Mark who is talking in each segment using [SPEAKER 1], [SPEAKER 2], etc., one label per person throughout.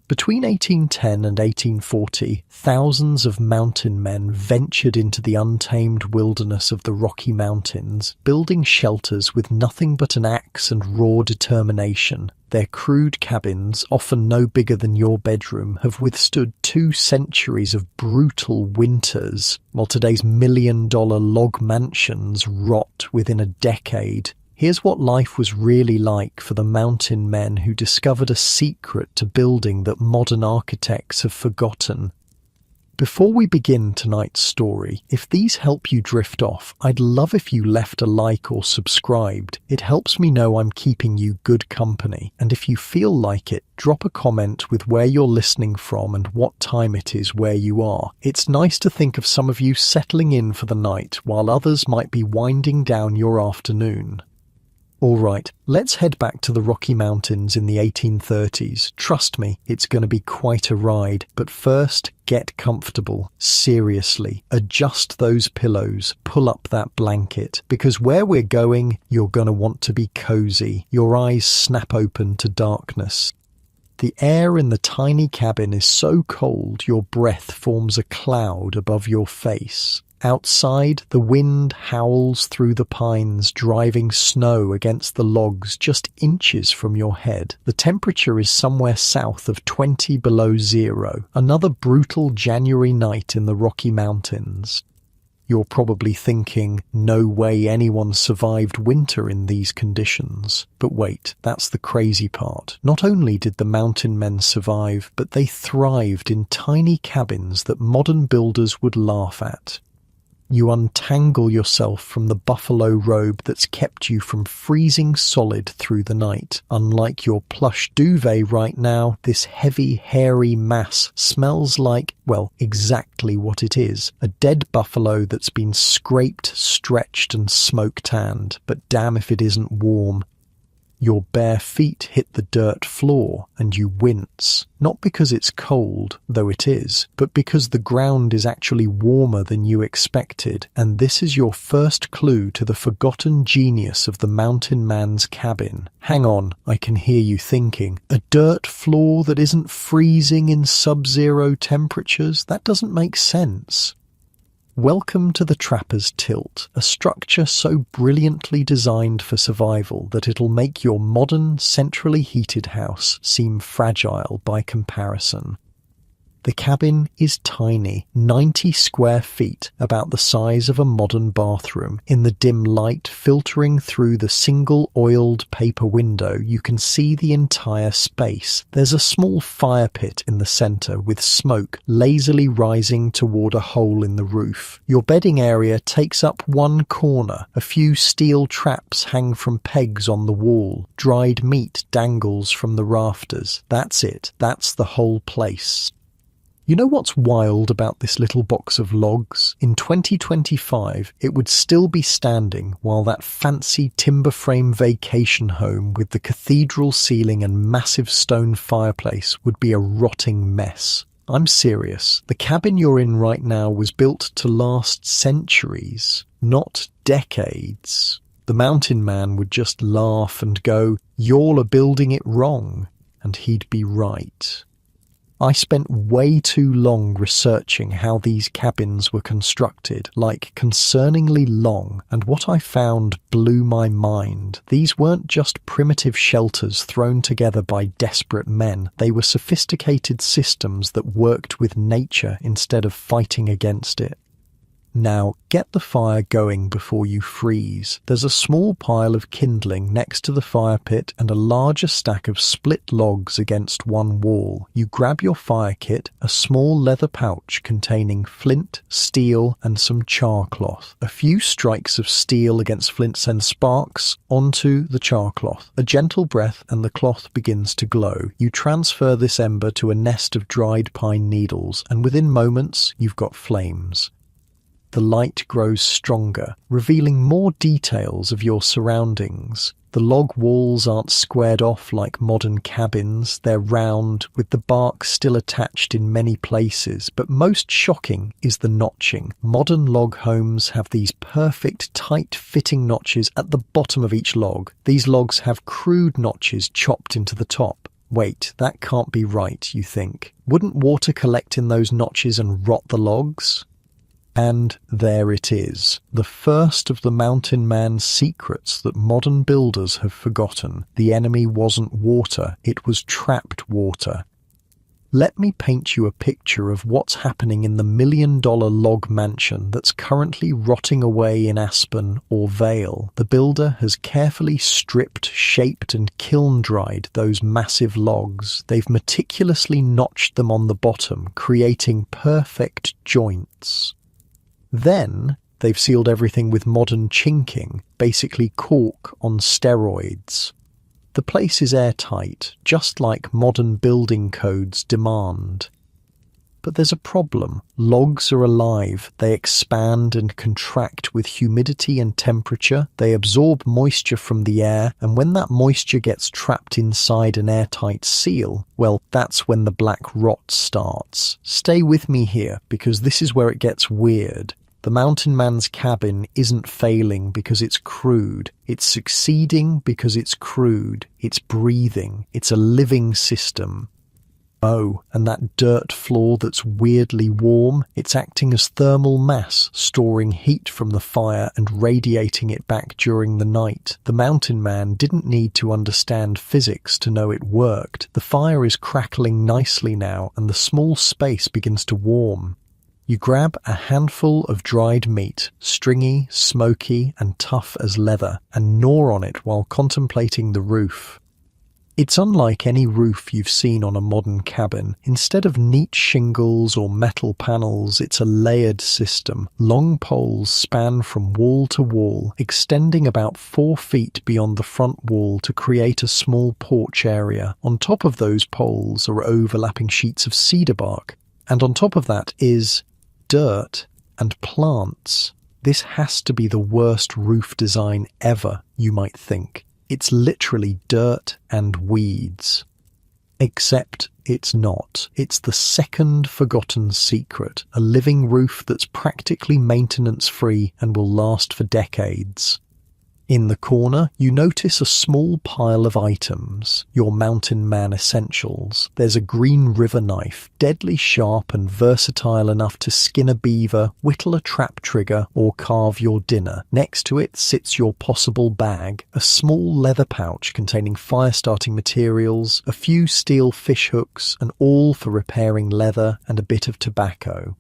[SPEAKER 1] Between 1810 and 1840, thousands of mountain men ventured into the untamed wilderness of the Rocky Mountains, building shelters with nothing but an axe and raw determination. Their crude cabins, often no bigger than your bedroom, have withstood 2 centuries of brutal winters, while today's million-dollar log mansions rot within a decade. Here's what life was really like for the mountain men who discovered a secret to building that modern architects have forgotten. Before we begin tonight's story, if these help you drift off, I'd love if you left a like or subscribed. It helps me know I'm keeping you good company. And if you feel like it, drop a comment with where you're listening from and what time it is where you are. It's nice to think of some of you settling in for the night while others might be winding down your afternoon. All right, let's head back to the Rocky Mountains in the 1830s. Trust me, it's going to be quite a ride. But first, get comfortable. Seriously, adjust those pillows, pull up that blanket, because where we're going, you're going to want to be cozy. Your eyes snap open to darkness. The air in the tiny cabin is so cold your breath forms a cloud above your face. Outside, the wind howls through the pines, driving snow against the logs just inches from your head. The temperature is somewhere south of 20 below zero. Another brutal January night in the Rocky Mountains. You're probably thinking, no way anyone survived winter in these conditions. But wait, that's the crazy part. Not only did the mountain men survive, but they thrived in tiny cabins that modern builders would laugh at. You untangle yourself from the buffalo robe that's kept you from freezing solid through the night. Unlike your plush duvet right now, this heavy, hairy mass smells like, well, exactly what it is. A dead buffalo that's been scraped, stretched and smoke-tanned, but damn if it isn't warm. Your bare feet hit the dirt floor and you wince, not because it's cold, though it is, but because the ground is actually warmer than you expected, and this is your first clue to the forgotten genius of the mountain man's cabin. Hang on, I can hear you thinking, a dirt floor that isn't freezing in sub-zero temperatures? That doesn't make sense. Welcome to the Trapper's Tilt, a structure so brilliantly designed for survival that it'll make your modern, centrally heated house seem fragile by comparison. The cabin is tiny, 90 square feet, about the size of a modern bathroom. In the dim light filtering through the single oiled paper window, you can see the entire space. There's a small fire pit in the center with smoke lazily rising toward a hole in the roof. Your bedding area takes up one corner. A few steel traps hang from pegs on the wall. Dried meat dangles from the rafters. That's it. That's the whole place. You know what's wild about this little box of logs? In 2025, it would still be standing while that fancy timber frame vacation home with the cathedral ceiling and massive stone fireplace would be a rotting mess. I'm serious. The cabin you're in right now was built to last centuries, not decades. The mountain man would just laugh and go, "Y'all are building it wrong," and he'd be right. I spent way too long researching how these cabins were constructed, like concerningly long, and what I found blew my mind. These weren't just primitive shelters thrown together by desperate men. They were sophisticated systems that worked with nature instead of fighting against it. Now, get the fire going before you freeze. There's a small pile of kindling next to the fire pit and a larger stack of split logs against one wall. You grab your fire kit, a small leather pouch containing flint, steel, and some char cloth. A few strikes of steel against flint send sparks onto the char cloth. A gentle breath and the cloth begins to glow. You transfer this ember to a nest of dried pine needles, and within moments, you've got flames. The light grows stronger, revealing more details of your surroundings. The log walls aren't squared off like modern cabins. They're round, with the bark still attached in many places. But most shocking is the notching. Modern log homes have these perfect, tight-fitting notches at the bottom of each log. These logs have crude notches chopped into the top. Wait, that can't be right, you think. Wouldn't water collect in those notches and rot the logs? And there it is, the first of the mountain man's secrets that modern builders have forgotten. The enemy wasn't water, it was trapped water. Let me paint you a picture of what's happening in the $1 million log mansion that's currently rotting away in Aspen or Vale. The builder has carefully stripped, shaped and kiln-dried those massive logs. They've meticulously notched them on the bottom, creating perfect joints. Then they've sealed everything with modern chinking, basically cork on steroids. The place is airtight, just like modern building codes demand. But there's a problem. Logs are alive. They expand and contract with humidity and temperature. They absorb moisture from the air, and when that moisture gets trapped inside an airtight seal, well, that's when the black rot starts. Stay with me here, because this is where it gets weird. The mountain man's cabin isn't failing because it's crude. It's succeeding because it's crude. It's breathing. It's a living system. Oh, and that dirt floor that's weirdly warm, it's acting as thermal mass, storing heat from the fire and radiating it back during the night. The mountain man didn't need to understand physics to know it worked. The fire is crackling nicely now, and the small space begins to warm. You grab a handful of dried meat, stringy, smoky, and tough as leather, and gnaw on it while contemplating the roof. It's unlike any roof you've seen on a modern cabin. Instead of neat shingles or metal panels, it's a layered system. Long poles span from wall to wall, extending about 4 feet beyond the front wall to create a small porch area. On top of those poles are overlapping sheets of cedar bark, and on top of that is dirt and plants. This has to be the worst roof design ever, you might think. It's literally dirt and weeds. Except it's not. It's the second forgotten secret, a living roof that's practically maintenance-free and will last for decades. In the corner, you notice a small pile of items, your mountain man essentials. There's a green river knife, deadly sharp and versatile enough to skin a beaver, whittle a trap trigger, or carve your dinner. Next to it sits your possible bag, a small leather pouch containing fire-starting materials, a few steel fish hooks, and all for repairing leather and a bit of tobacco.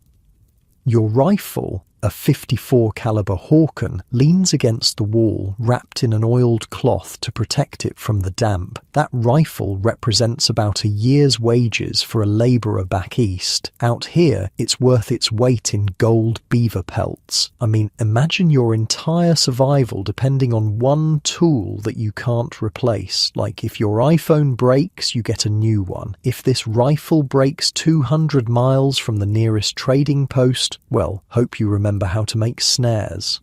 [SPEAKER 1] Your rifle, a .54 caliber Hawken, leans against the wall, wrapped in an oiled cloth to protect it from the damp. That rifle represents about a year's wages for a labourer back east. Out here, it's worth its weight in gold beaver pelts. I mean, imagine your entire survival depending on one tool that you can't replace. Like, if your iPhone breaks, you get a new one. If this rifle breaks 200 miles from the nearest trading post, well, hope you remember how to make snares.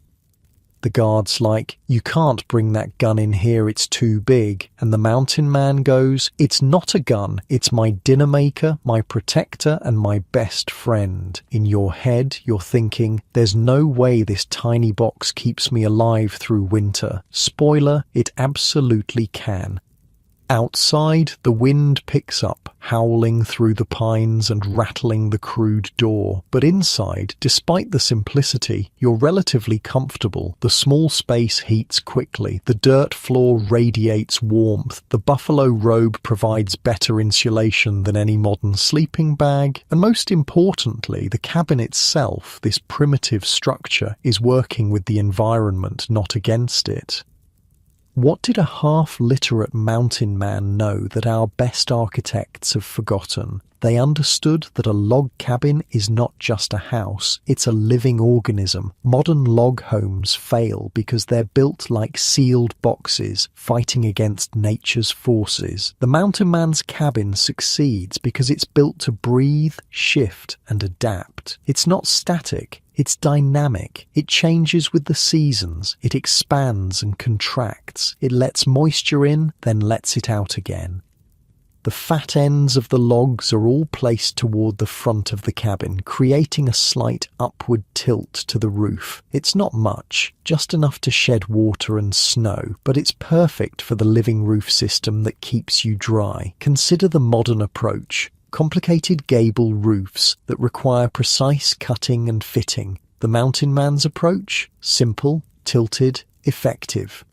[SPEAKER 1] The guard's like, "You can't bring that gun in here, it's too big." And the mountain man goes, "It's not a gun, it's my dinner maker, my protector, and my best friend." In your head, you're thinking, there's no way this tiny box keeps me alive through winter. Spoiler, it absolutely can. Outside, the wind picks up, howling through the pines and rattling the crude door. But inside, despite the simplicity, you're relatively comfortable. The small space heats quickly. The dirt floor radiates warmth. The buffalo robe provides better insulation than any modern sleeping bag. And most importantly, the cabin itself, this primitive structure, is working with the environment, not against it. What did a half-literate mountain man know that our best architects have forgotten? They understood that a log cabin is not just a house, it's a living organism. Modern log homes fail because they're built like sealed boxes, fighting against nature's forces. The mountain man's cabin succeeds because it's built to breathe, shift, and adapt. It's not static. It's dynamic. It changes with the seasons. It expands and contracts. It lets moisture in, then lets it out again. The fat ends of the logs are all placed toward the front of the cabin, creating a slight upward tilt to the roof. It's not much, just enough to shed water and snow, but it's perfect for the living roof system that keeps you dry. Consider the modern approach. Complicated gable roofs that require precise cutting and fitting. The mountain man's approach? Simple, tilted, effective.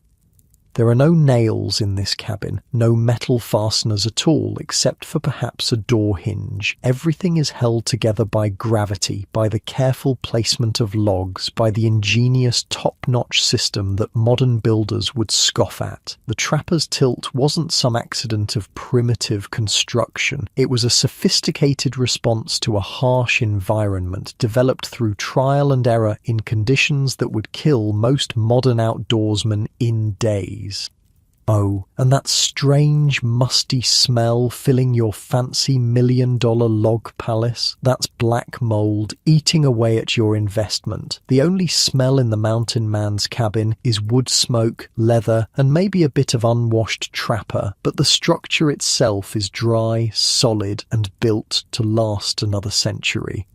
[SPEAKER 1] There are no nails in this cabin, no metal fasteners at all, except for perhaps a door hinge. Everything is held together by gravity, by the careful placement of logs, by the ingenious top-notch system that modern builders would scoff at. The trapper's tilt wasn't some accident of primitive construction. It was a sophisticated response to a harsh environment, developed through trial and error in conditions that would kill most modern outdoorsmen in days. Oh, and that strange, musty smell filling your fancy million-dollar log palace, that's black mold eating away at your investment. The only smell in the mountain man's cabin is wood smoke, leather, and maybe a bit of unwashed trapper, but the structure itself is dry, solid, and built to last another century.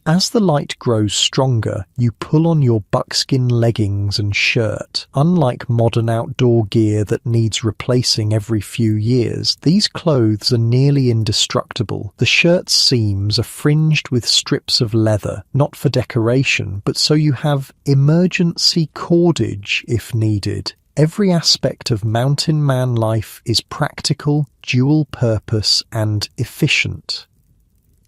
[SPEAKER 1] As the light grows stronger, you pull on your buckskin leggings and shirt. Unlike modern outdoor gear that needs replacing every few years, these clothes are nearly indestructible. The shirt's seams are fringed with strips of leather, not for decoration, but so you have emergency cordage if needed. Every aspect of mountain man life is practical, dual purpose, and efficient.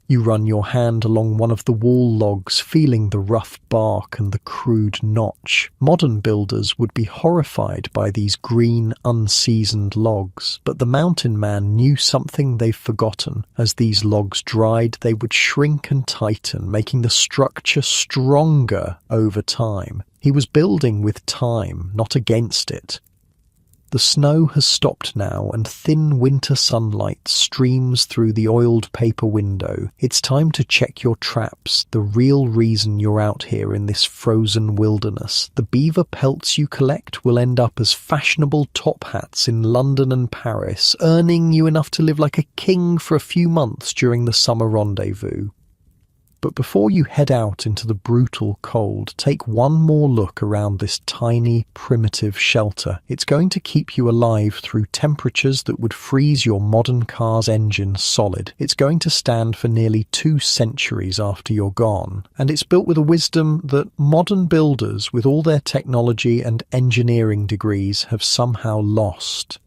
[SPEAKER 1] You run your hand along one of the wall logs, feeling the rough bark and the crude notch. Modern builders would be horrified by these green, unseasoned logs, but the mountain man knew something they've forgotten. As these logs dried, they would shrink and tighten, making the structure stronger over time. He was building with time, not against it. The snow has stopped now, and thin winter sunlight streams through the oiled paper window. It's time to check your traps, the real reason you're out here in this frozen wilderness. The beaver pelts you collect will end up as fashionable top hats in London and Paris, earning you enough to live like a king for a few months during the summer rendezvous. But before you head out into the brutal cold, take one more look around this tiny, primitive shelter. It's going to keep you alive through temperatures that would freeze your modern car's engine solid. It's going to stand for nearly 2 centuries after you're gone. And it's built with a wisdom that modern builders, with all their technology and engineering degrees, have somehow lost.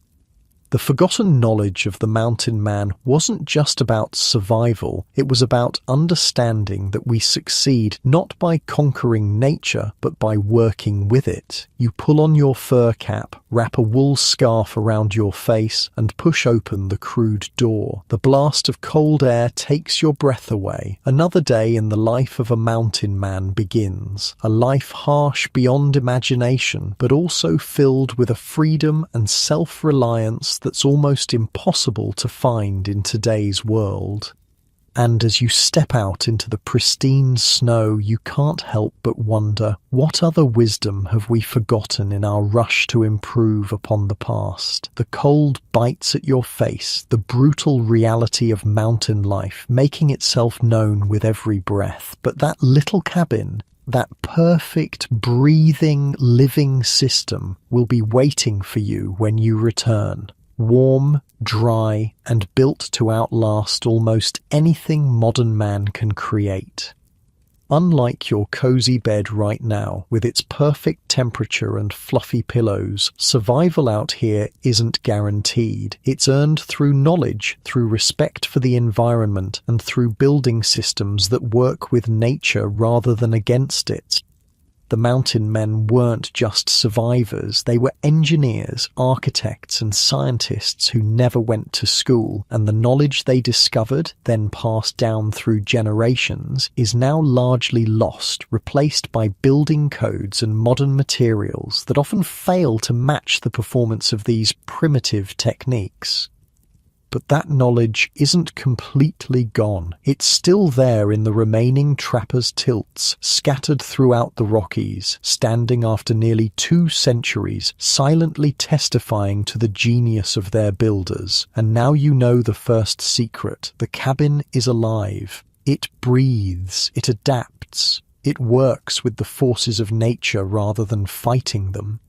[SPEAKER 1] The forgotten knowledge of the mountain man wasn't just about survival, it was about understanding that we succeed not by conquering nature, but by working with it. You pull on your fur cap, wrap a wool scarf around your face, and push open the crude door. The blast of cold air takes your breath away. Another day in the life of a mountain man begins. A life harsh beyond imagination, but also filled with a freedom and self-reliance that's almost impossible to find in today's world. And as you step out into the pristine snow, you can't help but wonder, what other wisdom have we forgotten in our rush to improve upon the past? The cold bites at your face, the brutal reality of mountain life, making itself known with every breath. But that little cabin, that perfect, breathing, living system will be waiting for you when you return. Warm, dry, and built to outlast almost anything modern man can create. Unlike your cozy bed right now, with its perfect temperature and fluffy pillows, survival out here isn't guaranteed. It's earned through knowledge, through respect for the environment, and through building systems that work with nature rather than against it. The mountain men weren't just survivors, they were engineers, architects, and scientists who never went to school, and the knowledge they discovered, then passed down through generations, is now largely lost, replaced by building codes and modern materials that often fail to match the performance of these primitive techniques. But that knowledge isn't completely gone. It's still there in the remaining trappers' tilts, scattered throughout the Rockies, standing after nearly 2 centuries, silently testifying to the genius of their builders. And now you know the first secret. The cabin is alive. It breathes. It adapts. It works with the forces of nature rather than fighting them.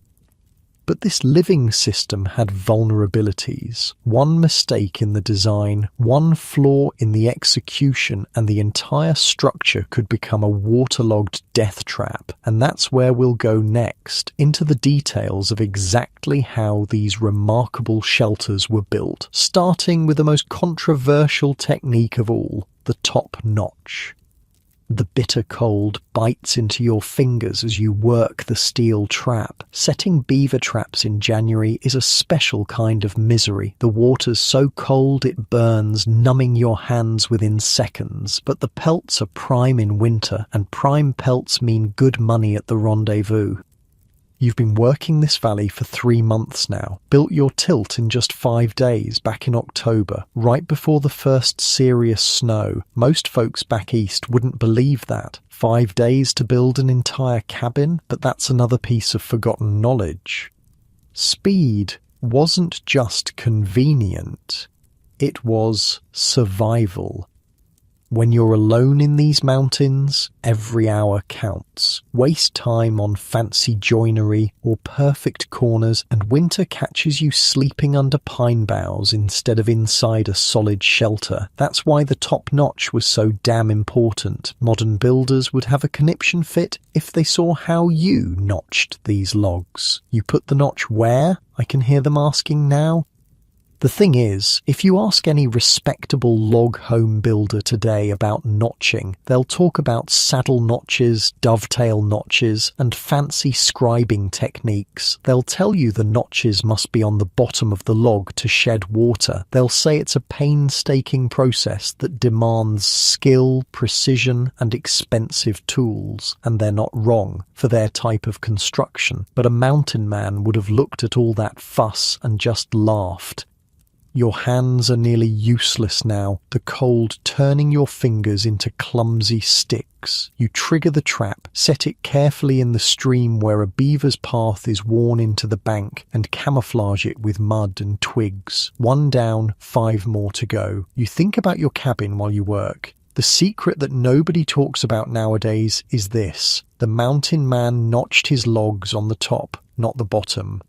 [SPEAKER 1] But this living system had vulnerabilities. One mistake in the design, one flaw in the execution, and the entire structure could become a waterlogged death trap. And that's where we'll go next, into the details of exactly how these remarkable shelters were built, starting with the most controversial technique of all, the top notch. The bitter cold bites into your fingers as you work the steel trap. Setting beaver traps in January is a special kind of misery. The water's so cold it burns, numbing your hands within seconds. But the pelts are prime in winter, and prime pelts mean good money at the rendezvous. You've been working this valley for 3 months now, built your tilt in just 5 days back in October, right before the first serious snow. Most folks back east wouldn't believe that. 5 days to build an entire cabin, but that's another piece of forgotten knowledge. Speed wasn't just convenient, it was survival. When you're alone in these mountains, every hour counts. Waste time on fancy joinery or perfect corners, and winter catches you sleeping under pine boughs instead of inside a solid shelter. That's why the top notch was so damn important. Modern builders would have a conniption fit if they saw how you notched these logs. You put the notch where? I can hear them asking now. The thing is, if you ask any respectable log home builder today about notching, they'll talk about saddle notches, dovetail notches, and fancy scribing techniques. They'll tell you the notches must be on the bottom of the log to shed water. They'll say it's a painstaking process that demands skill, precision, and expensive tools. And they're not wrong for their type of construction. But a mountain man would have looked at all that fuss and just laughed. Your hands are nearly useless now, the cold turning your fingers into clumsy sticks. You trigger the trap, set it carefully in the stream where a beaver's path is worn into the bank, and camouflage it with mud and twigs. 1 down, 5 more to go. You think about your cabin while you work. The secret that nobody talks about nowadays is this. The mountain man notched his logs on the top, not the bottom.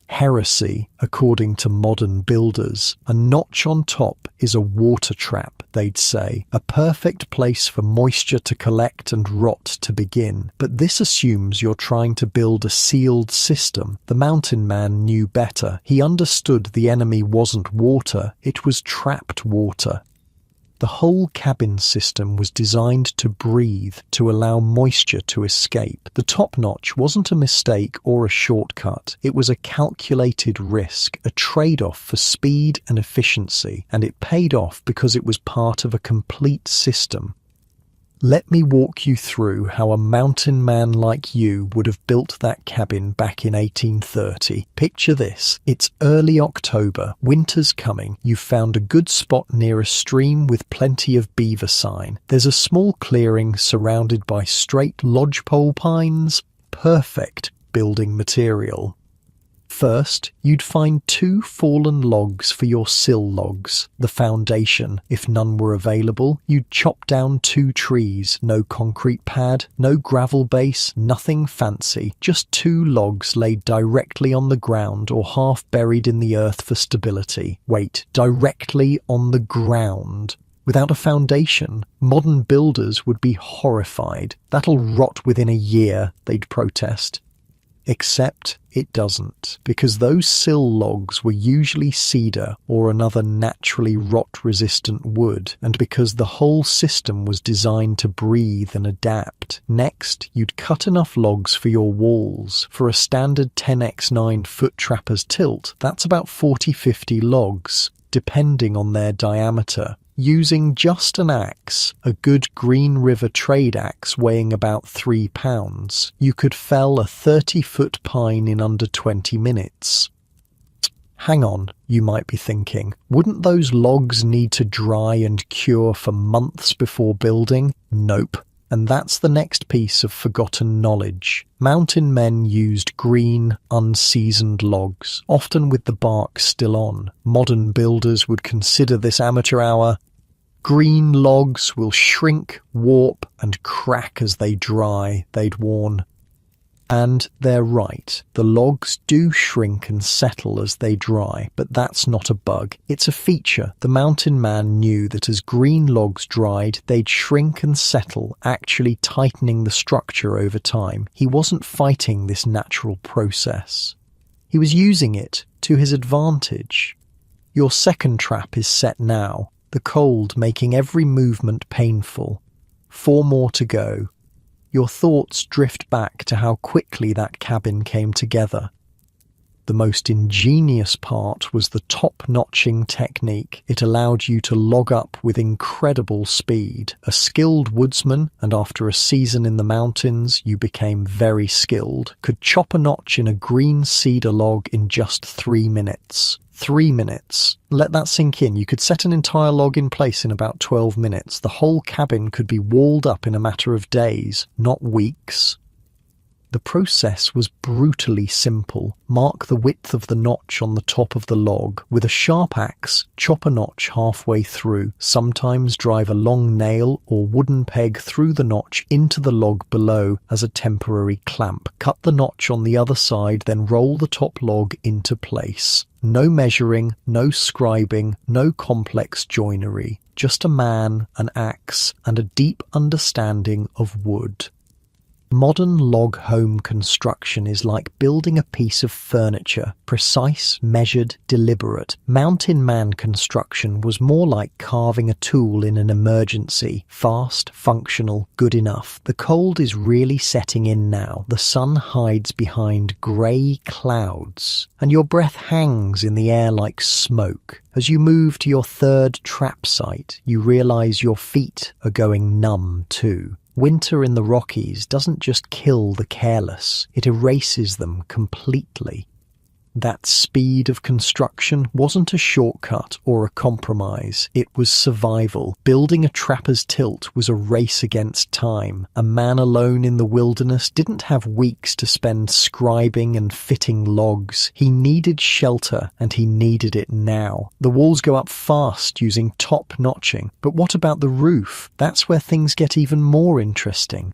[SPEAKER 1] Heresy, according to modern builders. A notch on top is a water trap, they'd say, a perfect place for moisture to collect and rot to begin. But this assumes you're trying to build a sealed system. The mountain man knew better. He understood the enemy wasn't water, it was trapped water. The whole cabin system was designed to breathe, to allow moisture to escape. The top notch wasn't a mistake or a shortcut. It was a calculated risk, a trade-off for speed and efficiency, and it paid off because it was part of a complete system. Let me walk you through how a mountain man like you would have built that cabin back in 1830. Picture this. It's early October. Winter's coming. You've found a good spot near a stream with plenty of beaver sign. There's a small clearing surrounded by straight lodgepole pines. Perfect building material. First, you'd find 2 fallen logs for your sill logs, the foundation. If none were available, you'd chop down 2 trees, no concrete pad, no gravel base, nothing fancy, just 2 logs laid directly on the ground or half buried in the earth for stability. Wait, directly on the ground. Without a foundation, modern builders would be horrified. That'll rot within a year, they'd protest. Except it doesn't, because those sill logs were usually cedar or another naturally rot-resistant wood, and because the whole system was designed to breathe and adapt. Next, you'd cut enough logs for your walls. For a standard 10x9 foot trapper's tilt, that's about 40-50 logs, depending on their diameter. Using just an axe, a good Green River trade axe weighing about 3 pounds, you could fell a 30-foot pine in under 20 minutes. Hang on, you might be thinking. Wouldn't those logs need to dry and cure for months before building? Nope. And that's the next piece of forgotten knowledge. Mountain men used green, unseasoned logs, often with the bark still on. Modern builders would consider this amateur hour. Green logs will shrink, warp, and crack as they dry, they'd warn. And they're right. The logs do shrink and settle as they dry, but that's not a bug. It's a feature. The mountain man knew that as green logs dried, they'd shrink and settle, actually tightening the structure over time. He wasn't fighting this natural process. He was using it to his advantage. Your second trap is set now, the cold making every movement painful. 4 more to go. Your thoughts drift back to how quickly that cabin came together. The most ingenious part was the top-notching technique. It allowed you to log up with incredible speed. A skilled woodsman, and after a season in the mountains, you became very skilled, could chop a notch in a green cedar log in just 3 minutes. 3 minutes. Let that sink in. You could set an entire log in place in about 12 minutes. The whole cabin could be walled up in a matter of days, not weeks. The process was brutally simple. Mark the width of the notch on the top of the log. With a sharp axe, chop a notch halfway through. Sometimes drive a long nail or wooden peg through the notch into the log below as a temporary clamp. Cut the notch on the other side, then roll the top log into place. No measuring, no scribing, no complex joinery. Just a man, an axe, and a deep understanding of wood. Modern log home construction is like building a piece of furniture, precise, measured, deliberate. Mountain man construction was more like carving a tool in an emergency, fast, functional, good enough. The cold is really setting in now. The sun hides behind grey clouds, and your breath hangs in the air like smoke. As you move to your third trap site, you realise your feet are going numb too. Winter in the Rockies doesn't just kill the careless, it erases them completely. That speed of construction wasn't a shortcut or a compromise, it was survival. Building a trapper's tilt was a race against time. A man alone in the wilderness didn't have weeks to spend scribing and fitting logs. He needed shelter, and he needed it now. The walls go up fast using top notching, but what about the roof? That's where things get even more interesting.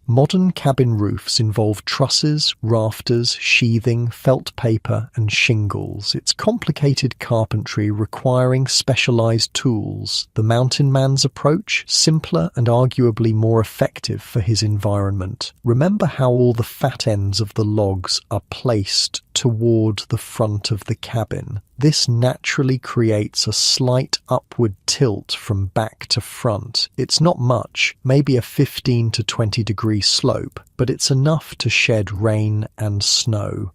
[SPEAKER 1] Modern cabin roofs involve trusses, rafters, sheathing, felt paper, and shingles. It's complicated carpentry requiring specialized tools. The mountain man's approach, simpler and arguably more effective for his environment. Remember how all the fat ends of the logs are placed toward the front of the cabin. This naturally creates a slight upward tilt from back to front. It's not much, maybe a 15 to 20 degree slope, but it's enough to shed rain and snow.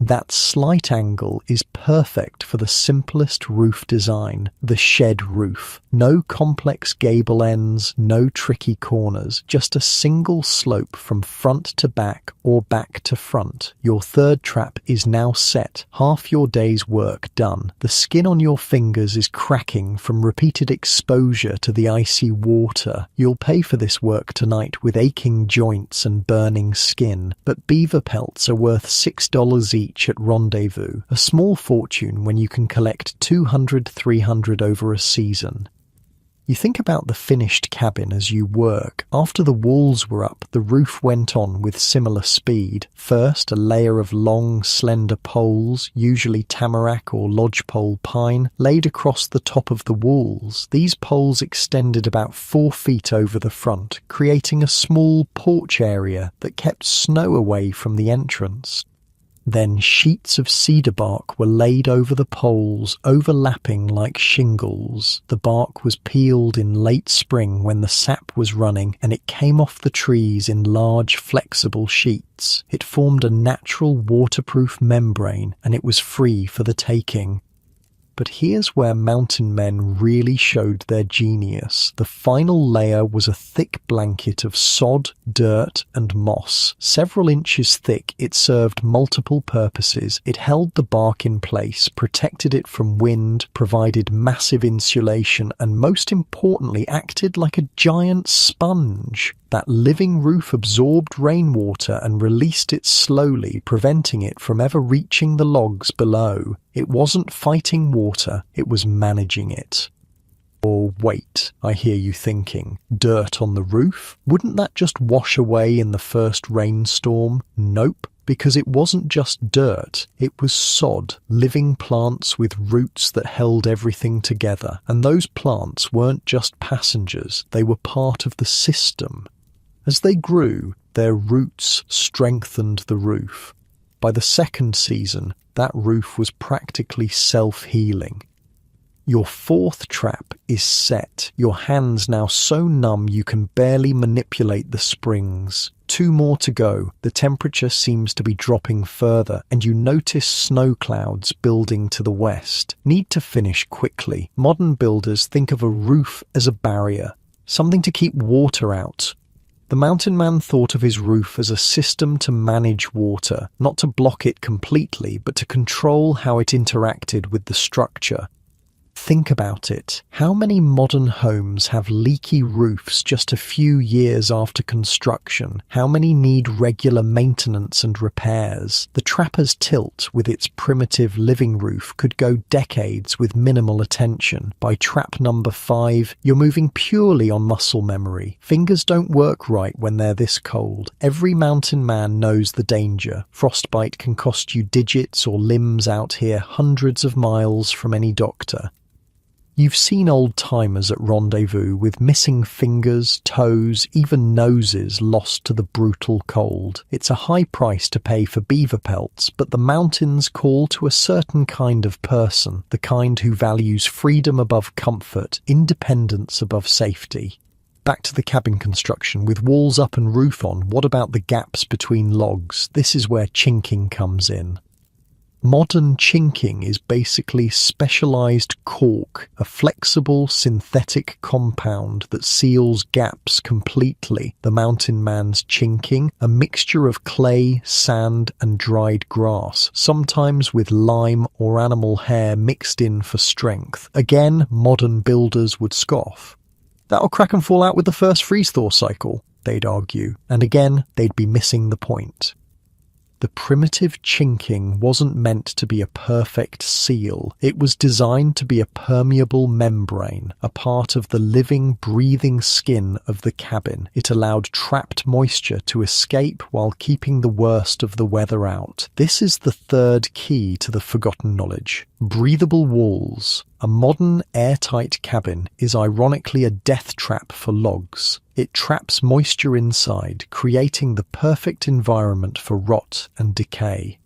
[SPEAKER 1] That slight angle is perfect for the simplest roof design, the shed roof. No complex gable ends, no tricky corners, just a single slope from front to back or back to front. Your third trap is now set, half your day's work done. The skin on your fingers is cracking from repeated exposure to the icy water. You'll pay for this work tonight with aching joints and burning skin, but beaver pelts are worth $6 each at Rendezvous, a small fortune when you can collect 200-300 over a season. You think about the finished cabin as you work. After the walls were up, the roof went on with similar speed. First, a layer of long, slender poles, usually tamarack or lodgepole pine, laid across the top of the walls. These poles extended about 4 feet over the front, creating a small porch area that kept snow away from the entrance. Then sheets of cedar bark were laid over the poles, overlapping like shingles. The bark was peeled in late spring when the sap was running, and it came off the trees in large, flexible sheets. It formed a natural waterproof membrane, and it was free for the taking. But here's where mountain men really showed their genius. The final layer was a thick blanket of sod, dirt, and moss. Several inches thick, it served multiple purposes. It held the bark in place, protected it from wind, provided massive insulation, and most importantly, acted like a giant sponge. That living roof absorbed rainwater and released it slowly, preventing it from ever reaching the logs below. It wasn't fighting water, it was managing it. Or wait, I hear you thinking, dirt on the roof? Wouldn't that just wash away in the first rainstorm? Nope. Because it wasn't just dirt, it was sod, living plants with roots that held everything together. And those plants weren't just passengers, they were part of the system. As they grew, their roots strengthened the roof. By the second season, that roof was practically self-healing. Your fourth trap is set, your hands now so numb you can barely manipulate the springs. 2 more to go, the temperature seems to be dropping further, and you notice snow clouds building to the west. Need to finish quickly. Modern builders think of a roof as a barrier, something to keep water out. The mountain man thought of his roof as a system to manage water, not to block it completely, but to control how it interacted with the structure. Think about it. How many modern homes have leaky roofs just a few years after construction? How many need regular maintenance and repairs? The trapper's tilt, with its primitive living roof, could go decades with minimal attention. By trap number 5, you're moving purely on muscle memory. Fingers don't work right when they're this cold. Every mountain man knows the danger. Frostbite can cost you digits or limbs out here hundreds of miles from any doctor. You've seen old-timers at rendezvous with missing fingers, toes, even noses lost to the brutal cold. It's a high price to pay for beaver pelts, but the mountains call to a certain kind of person, the kind who values freedom above comfort, independence above safety. Back to the cabin construction. With walls up and roof on, what about the gaps between logs? This is where chinking comes in. Modern chinking is basically specialized cork, a flexible synthetic compound that seals gaps completely. The mountain man's chinking, a mixture of clay, sand, and dried grass, sometimes with lime or animal hair mixed in for strength. Again, modern builders would scoff. That'll crack and fall out with the first freeze-thaw cycle, they'd argue, and again, they'd be missing the point. The primitive chinking wasn't meant to be a perfect seal. It was designed to be a permeable membrane, a part of the living, breathing skin of the cabin. It allowed trapped moisture to escape while keeping the worst of the weather out. This is the third key to the forgotten knowledge. Breathable walls. A modern airtight cabin is ironically a death trap for logs. It traps moisture inside, creating the perfect environment for rot and decay.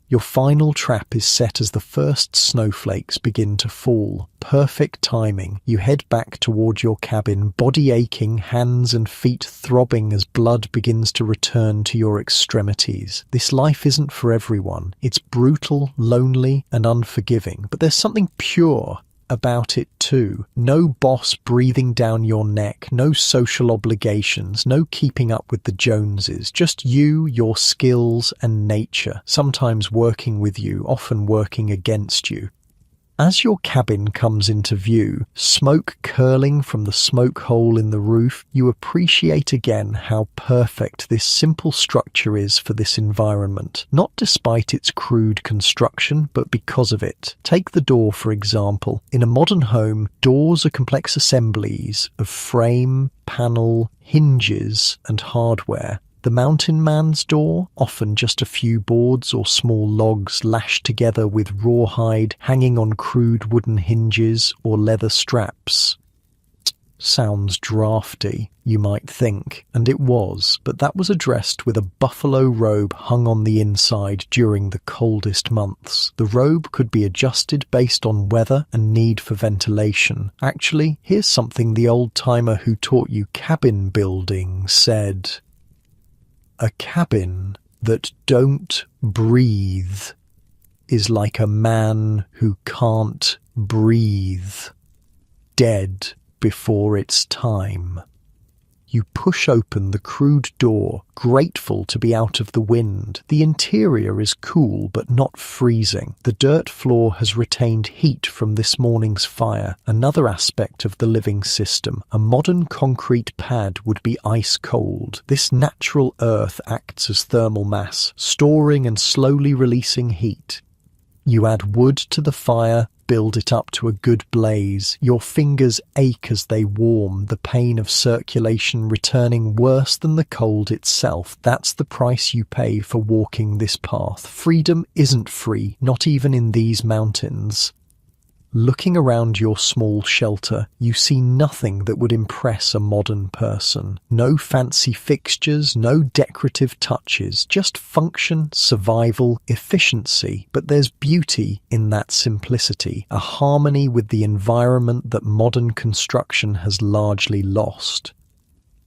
[SPEAKER 1] Your final trap is set as the first snowflakes begin to fall. Perfect timing. You head back toward your cabin, body aching, hands and feet throbbing as blood begins to return to your extremities. This life isn't for everyone. It's brutal, lonely, and unforgiving, but there's something pure about it too. No boss breathing down your neck, no social obligations, no keeping up with the Joneses, just you, your skills, and nature, sometimes working with you, often working against you. As your cabin comes into view, smoke curling from the smoke hole in the roof, you appreciate again how perfect this simple structure is for this environment. Not despite its crude construction, but because of it. Take the door, for example. In a modern home, doors are complex assemblies of frame, panel, hinges, and hardware. The mountain man's door, often just a few boards or small logs lashed together with rawhide hanging on crude wooden hinges or leather straps. Sounds drafty, you might think, and it was, but that was addressed with a buffalo robe hung on the inside during the coldest months. The robe could be adjusted based on weather and need for ventilation. Actually, here's something the old-timer who taught you cabin building said. A cabin that don't breathe is like a man who can't breathe, dead before its time. You push open the crude door, grateful to be out of the wind. The interior is cool but not freezing. The dirt floor has retained heat from this morning's fire. Another aspect of the living system. A modern concrete pad would be ice cold. This natural earth acts as thermal mass, storing and slowly releasing heat. You add wood to the fire, build it up to a good blaze. Your fingers ache as they warm, the pain of circulation returning worse than the cold itself. That's the price you pay for walking this path. Freedom isn't free, not even in these mountains. Looking around your small shelter, you see nothing that would impress a modern person. No fancy fixtures, no decorative touches, just function, survival, efficiency. But there's beauty in that simplicity, a harmony with the environment that modern construction has largely lost.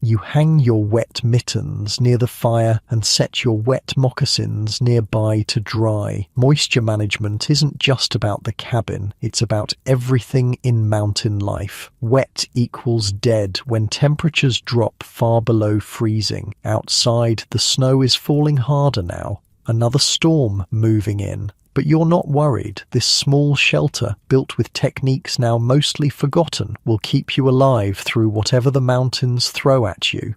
[SPEAKER 1] You hang your wet mittens near the fire and set your wet moccasins nearby to dry. Moisture management isn't just about the cabin, it's about everything in mountain life. Wet equals dead when temperatures drop far below freezing. Outside, the snow is falling harder now. Another storm moving in. But you're not worried. This small shelter, built with techniques now mostly forgotten, will keep you alive through whatever the mountains throw at you.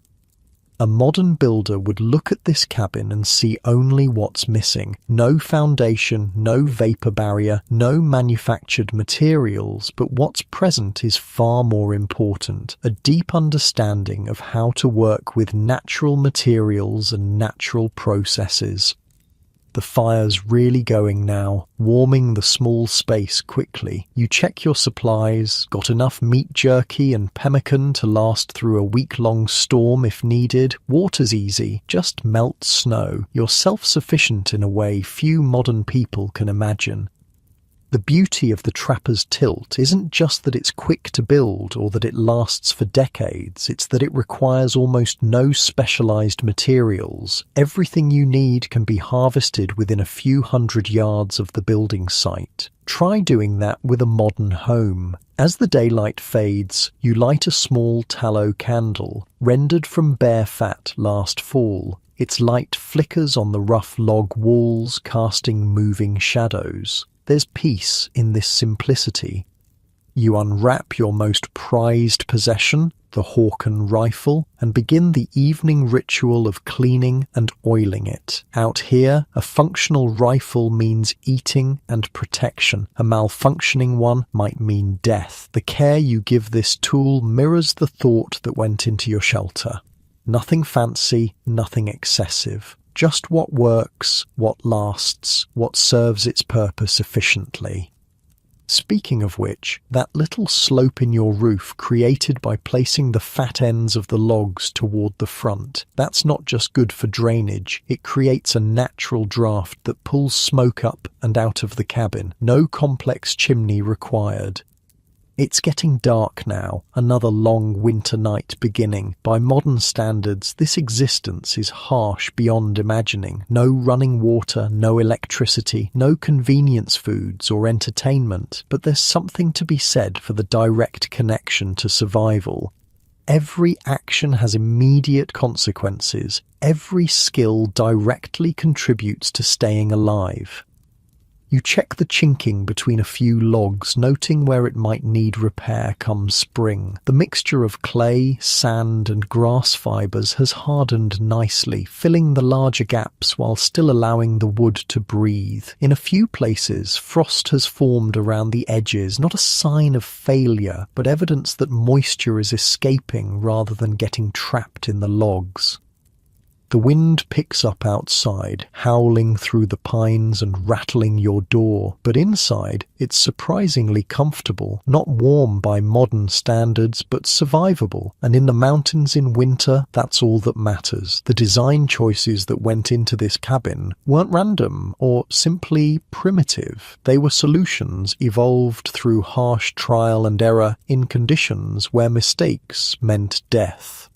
[SPEAKER 1] A modern builder would look at this cabin and see only what's missing. No foundation, no vapor barrier, no manufactured materials, but what's present is far more important. A deep understanding of how to work with natural materials and natural processes. The fire's really going now, warming the small space quickly. You check your supplies, got enough meat jerky and pemmican to last through a week-long storm if needed. Water's easy, just melt snow. You're self-sufficient in a way few modern people can imagine. The beauty of the Trapper's Tilt isn't just that it's quick to build or that it lasts for decades, it's that it requires almost no specialized materials. Everything you need can be harvested within a few hundred yards of the building site. Try doing that with a modern home. As the daylight fades, you light a small tallow candle, rendered from bear fat last fall. Its light flickers on the rough log walls, casting moving shadows. There's peace in this simplicity. You unwrap your most prized possession, the Hawken rifle, and begin the evening ritual of cleaning and oiling it. Out here, a functional rifle means eating and protection. A malfunctioning one might mean death. The care you give this tool mirrors the thought that went into your shelter. Nothing fancy, nothing excessive. Just what works, what lasts, what serves its purpose efficiently. Speaking of which, that little slope in your roof created by placing the fat ends of the logs toward the front, that's not just good for drainage, it creates a natural draft that pulls smoke up and out of the cabin. No complex chimney required. It's getting dark now, another long winter night beginning. By modern standards, this existence is harsh beyond imagining. No running water, no electricity, no convenience foods or entertainment. But there's something to be said for the direct connection to survival. Every action has immediate consequences. Every skill directly contributes to staying alive. You check the chinking between a few logs, noting where it might need repair come spring. The mixture of clay, sand and grass fibres has hardened nicely, filling the larger gaps while still allowing the wood to breathe. In a few places, frost has formed around the edges, not a sign of failure, but evidence that moisture is escaping rather than getting trapped in the logs. The wind picks up outside, howling through the pines and rattling your door, but inside it's surprisingly comfortable, not warm by modern standards, but survivable. And in the mountains in winter, that's all that matters. The design choices that went into this cabin weren't random or simply primitive. They were solutions evolved through harsh trial and error in conditions where mistakes meant death.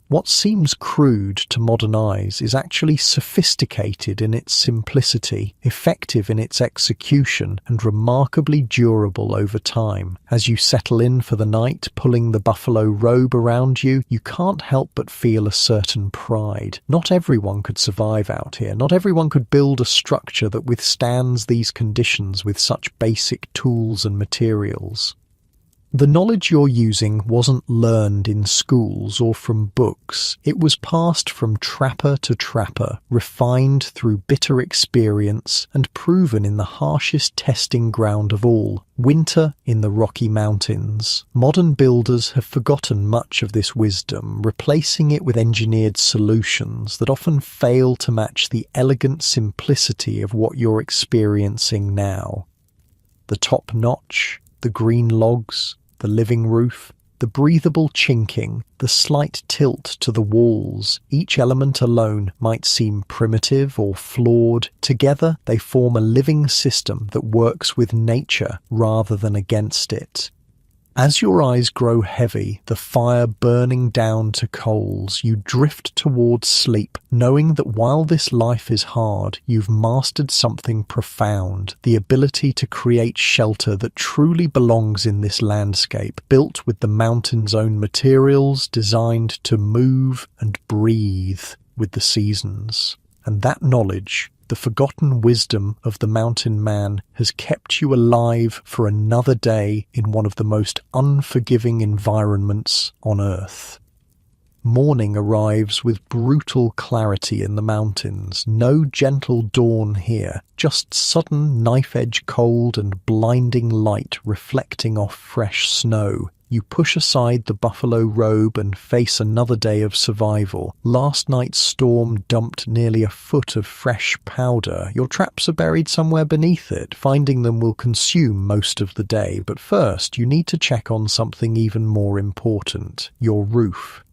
[SPEAKER 1] What seems crude to modern eyes is actually sophisticated in its simplicity, effective in its execution, and remarkably durable over time. As you settle in for the night, pulling the buffalo robe around you, you can't help but feel a certain pride. Not everyone could survive out here. Not everyone could build a structure that withstands these conditions with such basic tools and materials. The knowledge you're using wasn't learned in schools or from books. It was passed from trapper to trapper, refined through bitter experience, and proven in the harshest testing ground of all, winter in the Rocky Mountains. Modern builders have forgotten much of this wisdom, replacing it with engineered solutions that often fail to match the elegant simplicity of what you're experiencing now. The top notch, the green logs, the living roof, the breathable chinking, the slight tilt to the walls, each element alone might seem primitive or flawed. Together, they form a living system that works with nature rather than against it. As your eyes grow heavy, the fire burning down to coals, you drift towards sleep, knowing that while this life is hard, you've mastered something profound, the ability to create shelter that truly belongs in this landscape, built with the mountain's own materials, designed to move and breathe with the seasons. And that knowledge, the forgotten wisdom of the mountain man, has kept you alive for another day in one of the most unforgiving environments on Earth. Morning arrives with brutal clarity in the mountains. No gentle dawn here, just sudden knife-edge cold and blinding light reflecting off fresh snow. You push aside the buffalo robe and face another day of survival. Last night's storm dumped nearly a foot of fresh powder. Your traps are buried somewhere beneath it. Finding them will consume most of the day, but first you need to check on something even more important: your roof.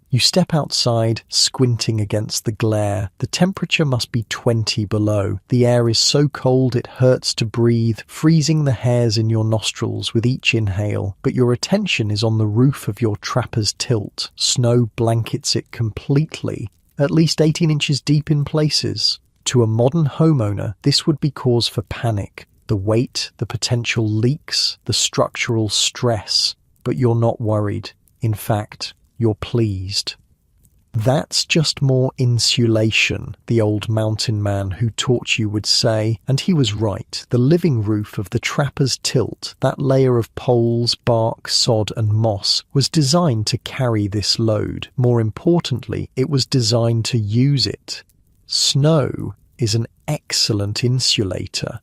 [SPEAKER 1] You step outside, squinting against the glare. The temperature must be 20 below. The air is so cold it hurts to breathe, freezing the hairs in your nostrils with each inhale. But your attention is on the roof of your trapper's tilt. Snow blankets it completely, at least 18 inches deep in places. To a modern homeowner, this would be cause for panic. The weight, the potential leaks, the structural stress. But you're not worried. In fact, you're pleased. That's just more insulation, the old mountain man who taught you would say, and he was right. The living roof of the trapper's tilt, that layer of poles, bark, sod and moss, was designed to carry this load. More importantly, it was designed to use it. Snow is an excellent insulator.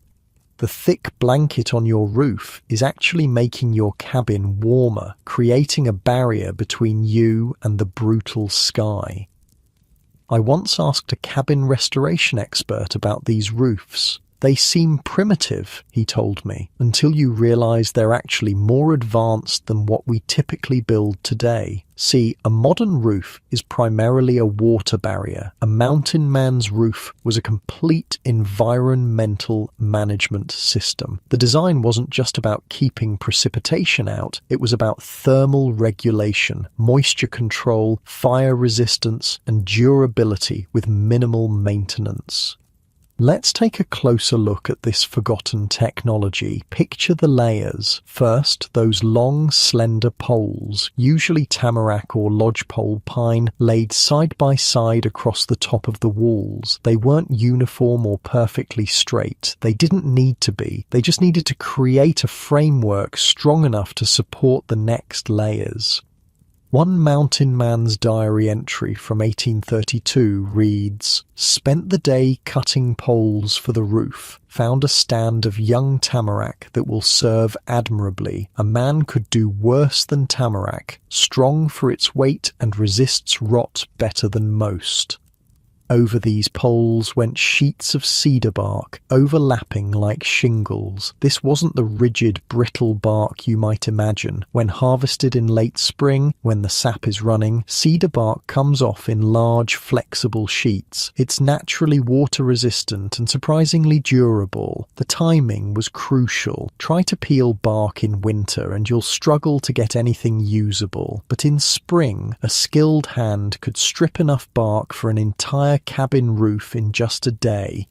[SPEAKER 1] The thick blanket on your roof is actually making your cabin warmer, creating a barrier between you and the brutal sky. I once asked a cabin restoration expert about these roofs. They seem primitive, he told me, until you realize they're actually more advanced than what we typically build today. See, a modern roof is primarily a water barrier. A mountain man's roof was a complete environmental management system. The design wasn't just about keeping precipitation out, it was about thermal regulation, moisture control, fire resistance, and durability with minimal maintenance. Let's take a closer look at this forgotten technology. Picture the layers. First, those long, slender poles, usually tamarack or lodgepole pine, laid side by side across the top of the walls. They weren't uniform or perfectly straight. They didn't need to be. They just needed to create a framework strong enough to support the next layers. One mountain man's diary entry from 1832 reads, "Spent the day cutting poles for the roof, found a stand of young tamarack that will serve admirably. A man could do worse than tamarack, strong for its weight and resists rot better than most." Over these poles went sheets of cedar bark, overlapping like shingles. This wasn't the rigid, brittle bark you might imagine. When harvested in late spring, when the sap is running, cedar bark comes off in large, flexible sheets. It's naturally water-resistant and surprisingly durable. The timing was crucial. Try to peel bark in winter and you'll struggle to get anything usable. But in spring, a skilled hand could strip enough bark for an entire cabin roof in just a day.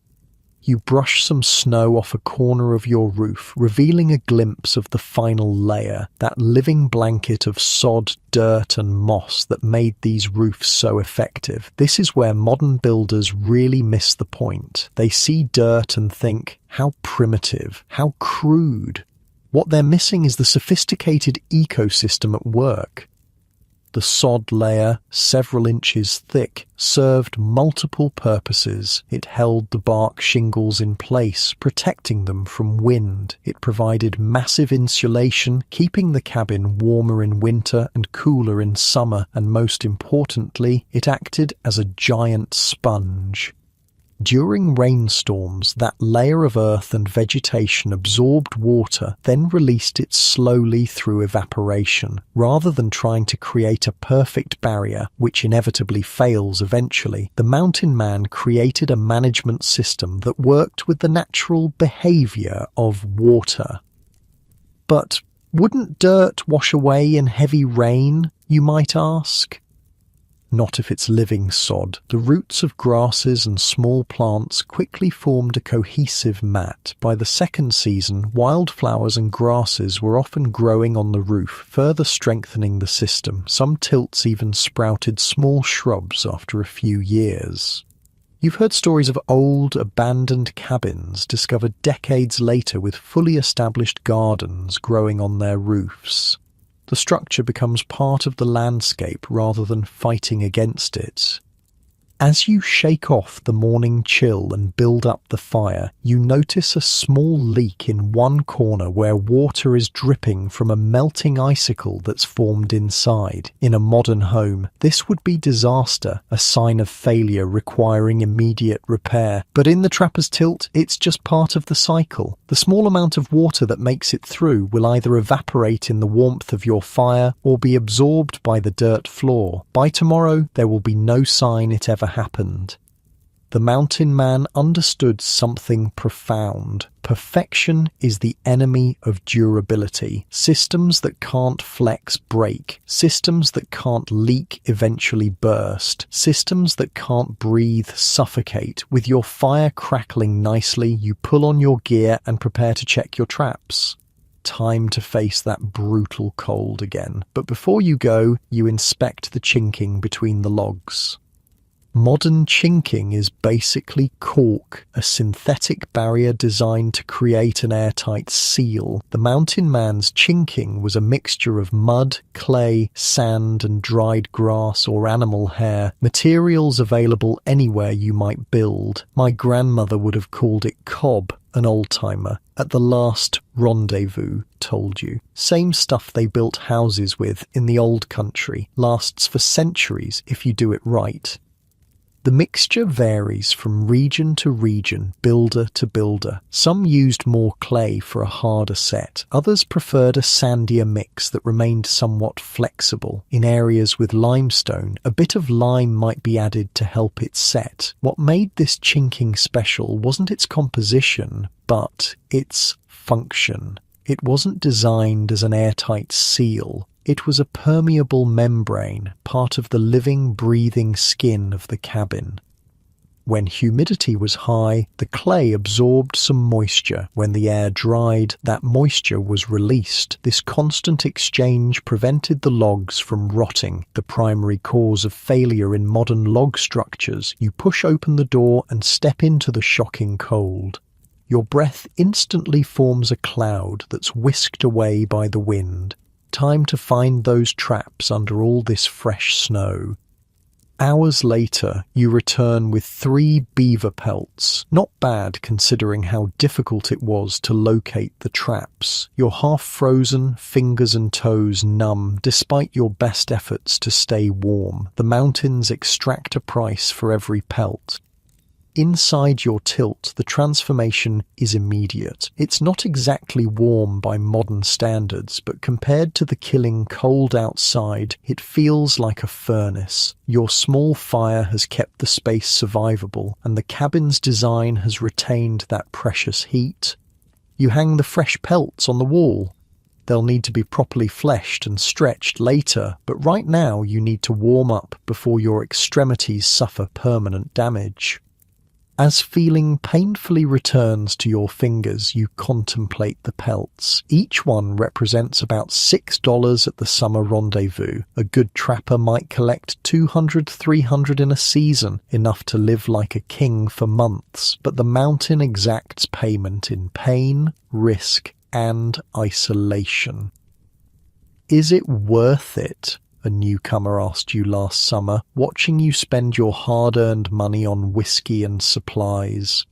[SPEAKER 1] You brush some snow off a corner of your roof, revealing a glimpse of the final layer, that living blanket of sod, dirt and moss that made these roofs so effective. This is where modern builders really miss the point. They see dirt and think, how primitive, how crude. What they're missing is the sophisticated ecosystem at work. The sod layer, several inches thick, served multiple purposes. It held the bark shingles in place, protecting them from wind. It provided massive insulation, keeping the cabin warmer in winter and cooler in summer, and most importantly, it acted as a giant sponge. During rainstorms, that layer of earth and vegetation absorbed water, then released it slowly through evaporation. Rather than trying to create a perfect barrier, which inevitably fails eventually, the mountain man created a management system that worked with the natural behavior of water. But wouldn't dirt wash away in heavy rain, you might ask? Not if it's living sod. The roots of grasses and small plants quickly formed a cohesive mat. By the second season, wildflowers and grasses were often growing on the roof, further strengthening the system. Some tilts even sprouted small shrubs after a few years. You've heard stories of old, abandoned cabins discovered decades later with fully established gardens growing on their roofs. The structure becomes part of the landscape rather than fighting against it. As you shake off the morning chill and build up the fire, you notice a small leak in one corner where water is dripping from a melting icicle that's formed inside. In a modern home, this would be disaster, a sign of failure requiring immediate repair. But in the trapper's tilt, it's just part of the cycle. The small amount of water that makes it through will either evaporate in the warmth of your fire or be absorbed by the dirt floor. By tomorrow, there will be no sign it ever happened. The mountain man understood something profound. Perfection is the enemy of durability. Systems that can't flex break. Systems that can't leak eventually burst. Systems that can't breathe suffocate. With your fire crackling nicely, you pull on your gear and prepare to check your traps. Time to face that brutal cold again. But before you go, you inspect the chinking between the logs. Modern chinking is basically cork, a synthetic barrier designed to create an airtight seal. The mountain man's chinking was a mixture of mud, clay, sand and dried grass or animal hair, materials available anywhere you might build. My grandmother would have called it cob, an old-timer, at the last rendezvous told you. Same stuff they built houses with in the old country, lasts for centuries if you do it right. The mixture varies from region to region, builder to builder. Some used more clay for a harder set. Others preferred a sandier mix that remained somewhat flexible. In areas with limestone, a bit of lime might be added to help it set. What made this chinking special wasn't its composition, but its function. It wasn't designed as an airtight seal. It was a permeable membrane, part of the living, breathing skin of the cabin. When humidity was high, the clay absorbed some moisture. When the air dried, that moisture was released. This constant exchange prevented the logs from rotting, the primary cause of failure in modern log structures. You push open the door and step into the shocking cold. Your breath instantly forms a cloud that's whisked away by the wind. Time to find those traps under all this fresh snow. Hours later, you return with 3 beaver pelts. Not bad considering how difficult it was to locate the traps. You're half frozen, fingers and toes numb, despite your best efforts to stay warm. The mountains extract a price for every pelt. Inside your tilt, the transformation is immediate. It's not exactly warm by modern standards, but compared to the killing cold outside, it feels like a furnace. Your small fire has kept the space survivable, and the cabin's design has retained that precious heat. You hang the fresh pelts on the wall. They'll need to be properly fleshed and stretched later, but right now you need to warm up before your extremities suffer permanent damage. As feeling painfully returns to your fingers, you contemplate the pelts. Each one represents about $6 at the summer rendezvous. A good trapper might collect 200, 300 in a season, enough to live like a king for months. But the mountain exacts payment in pain, risk, and isolation. Is it worth it? A newcomer asked you last summer, watching you spend your hard-earned money on whiskey and supplies.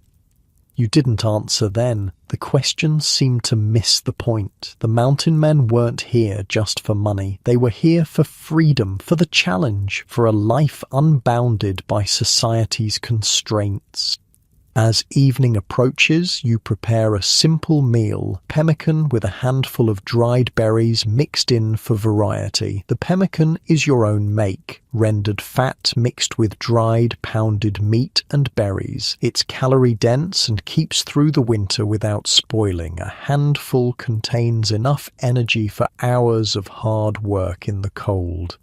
[SPEAKER 1] You didn't answer then. The question seemed to miss the point. The mountain men weren't here just for money. They were here for freedom, for the challenge, for a life unbounded by society's constraints. As evening approaches, you prepare a simple meal, pemmican with a handful of dried berries mixed in for variety. The pemmican is your own make, rendered fat mixed with dried, pounded meat and berries. It's calorie-dense and keeps through the winter without spoiling. A handful contains enough energy for hours of hard work in the cold.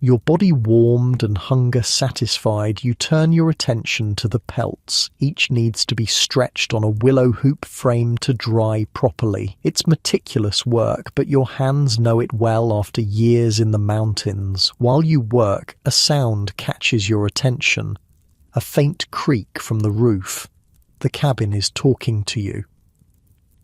[SPEAKER 1] Your body warmed and hunger satisfied, you turn your attention to the pelts. Each needs to be stretched on a willow hoop frame to dry properly. It's meticulous work, but your hands know it well after years in the mountains. While you work, a sound catches your attention. A faint creak from the roof. The cabin is talking to you.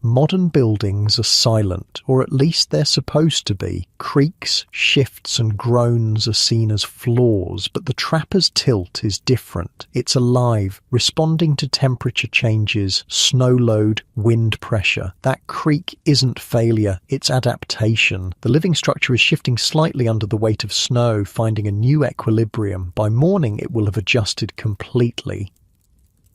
[SPEAKER 1] Modern buildings are silent, or at least they're supposed to be. Creaks, shifts and groans are seen as flaws, but the trapper's tilt is different. It's alive, responding to temperature changes, snow load, wind pressure. That creak isn't failure, it's adaptation. The living structure is shifting slightly under the weight of snow, finding a new equilibrium. By morning it will have adjusted completely.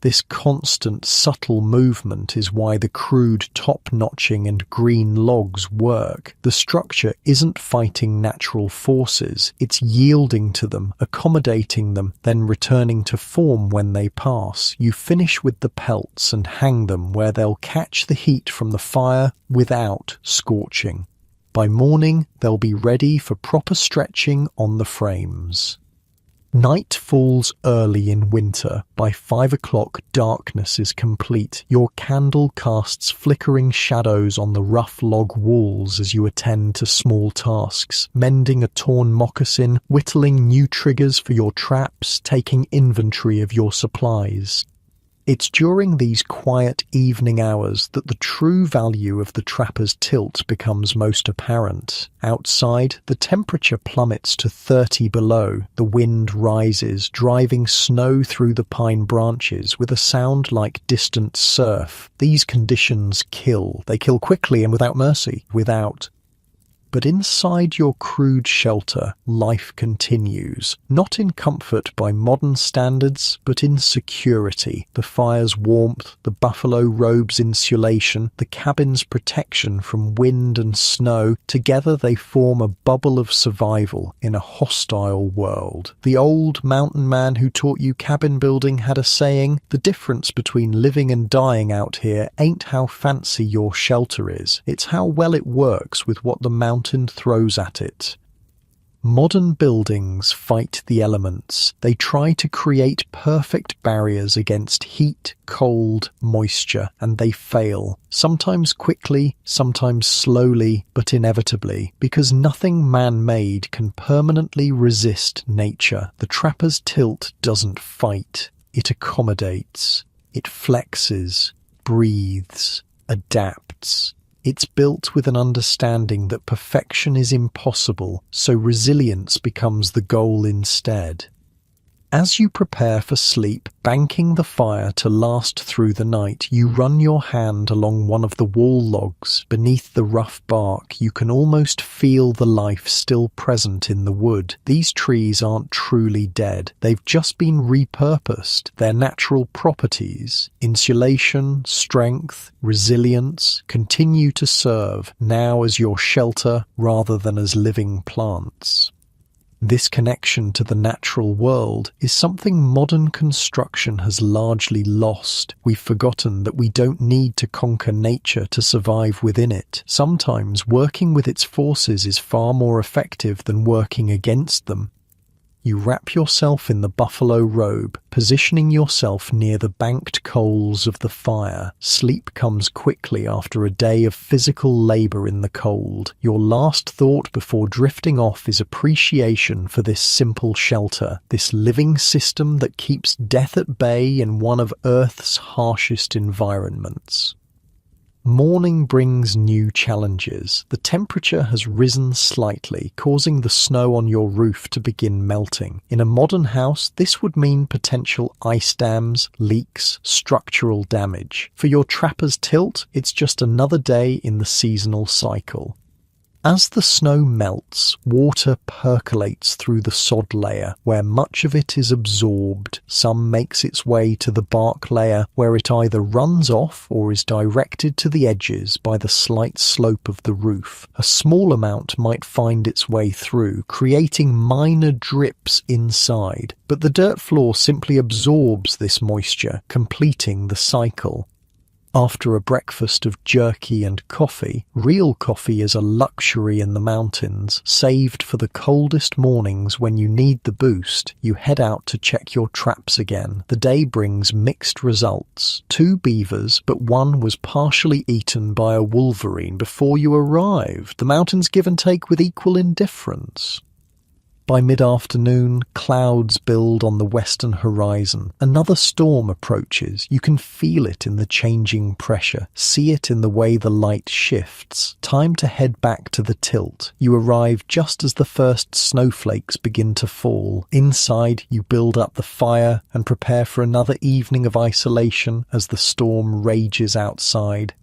[SPEAKER 1] This constant, subtle movement is why the crude top-notching and green logs work. The structure isn't fighting natural forces, it's yielding to them, accommodating them, then returning to form when they pass. You finish with the pelts and hang them where they'll catch the heat from the fire without scorching. By morning, they'll be ready for proper stretching on the frames. Night falls early in winter. By 5 o'clock, darkness is complete. Your candle casts flickering shadows on the rough log walls as you attend to small tasks, mending a torn moccasin, whittling new triggers for your traps, taking inventory of your supplies. It's during these quiet evening hours that the true value of the trapper's tilt becomes most apparent. Outside, the temperature plummets to 30 below. The wind rises, driving snow through the pine branches with a sound like distant surf. These conditions kill. They kill quickly and without mercy. But inside your crude shelter, life continues, not in comfort by modern standards, but in security. The fire's warmth, the buffalo robe's insulation, the cabin's protection from wind and snow, together they form a bubble of survival in a hostile world. The old mountain man who taught you cabin building had a saying, "The difference between living and dying out here ain't how fancy your shelter is, it's how well it works with what the mountain throws at it." Modern buildings fight the elements. They try to create perfect barriers against heat, cold, moisture, and they fail. Sometimes quickly, sometimes slowly, but inevitably, because nothing man-made can permanently resist nature. The trapper's tilt doesn't fight. It accommodates. It flexes, breathes, adapts. It's built with an understanding that perfection is impossible, so resilience becomes the goal instead. As you prepare for sleep, banking the fire to last through the night, you run your hand along one of the wall logs. Beneath the rough bark, you can almost feel the life still present in the wood. These trees aren't truly dead. They've just been repurposed. Their natural properties, insulation, strength, resilience, continue to serve now as your shelter rather than as living plants. This connection to the natural world is something modern construction has largely lost. We've forgotten that we don't need to conquer nature to survive within it. Sometimes working with its forces is far more effective than working against them. You wrap yourself in the buffalo robe, positioning yourself near the banked coals of the fire. Sleep comes quickly after a day of physical labor in the cold. Your last thought before drifting off is appreciation for this simple shelter, this living system that keeps death at bay in one of Earth's harshest environments. Morning brings new challenges. The temperature has risen slightly, causing the snow on your roof to begin melting. In a modern house, this would mean potential ice dams, leaks, structural damage. For your trapper's tilt, it's just another day in the seasonal cycle. As the snow melts, water percolates through the sod layer, where much of it is absorbed. Some makes its way to the bark layer, where it either runs off or is directed to the edges by the slight slope of the roof. A small amount might find its way through, creating minor drips inside, but the dirt floor simply absorbs this moisture, completing the cycle. After a breakfast of jerky and coffee, real coffee is a luxury in the mountains, saved for the coldest mornings when you need the boost. You head out to check your traps again. The day brings mixed results. 2 beavers, but one was partially eaten by a wolverine before you arrived. The mountains give and take with equal indifference. By mid-afternoon, clouds build on the western horizon. Another storm approaches. You can feel it in the changing pressure, see it in the way the light shifts. Time to head back to the tilt. You arrive just as the first snowflakes begin to fall. Inside, you build up the fire and prepare for another evening of isolation as the storm rages outside.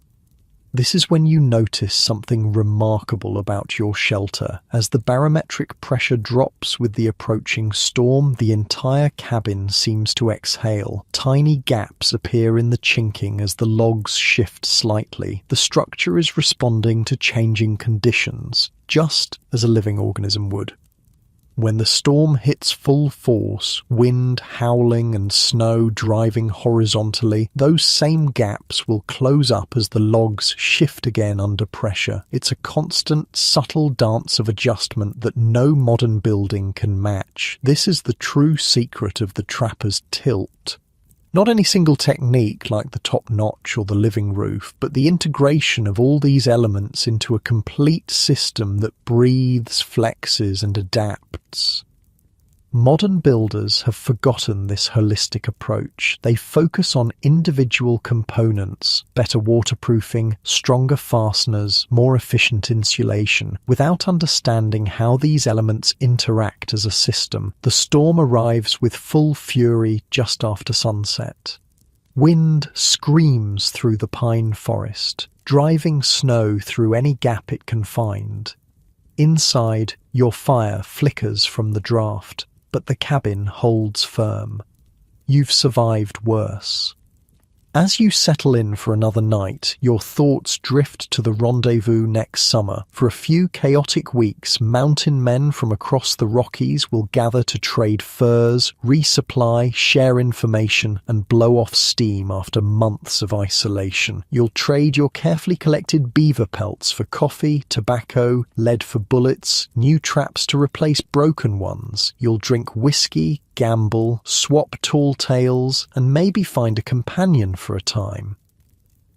[SPEAKER 1] This is when you notice something remarkable about your shelter. As the barometric pressure drops with the approaching storm, the entire cabin seems to exhale. Tiny gaps appear in the chinking as the logs shift slightly. The structure is responding to changing conditions, just as a living organism would. When the storm hits full force, wind howling and snow driving horizontally, those same gaps will close up as the logs shift again under pressure. It's a constant, subtle dance of adjustment that no modern building can match. This is the true secret of the trapper's tilt. Not any single technique like the top notch or the living roof, but the integration of all these elements into a complete system that breathes, flexes, and adapts. Modern builders have forgotten this holistic approach. They focus on individual components, better waterproofing, stronger fasteners, more efficient insulation, without understanding how these elements interact as a system. The storm arrives with full fury just after sunset. Wind screams through the pine forest, driving snow through any gap it can find. Inside, your fire flickers from the draft, but the cabin holds firm. You've survived worse. As you settle in for another night, your thoughts drift to the rendezvous next summer. For a few chaotic weeks, mountain men from across the Rockies will gather to trade furs, resupply, share information, and blow off steam after months of isolation. You'll trade your carefully collected beaver pelts for coffee, tobacco, lead for bullets, new traps to replace broken ones. You'll drink whiskey, gamble, swap tall tales, and maybe find a companion for a time.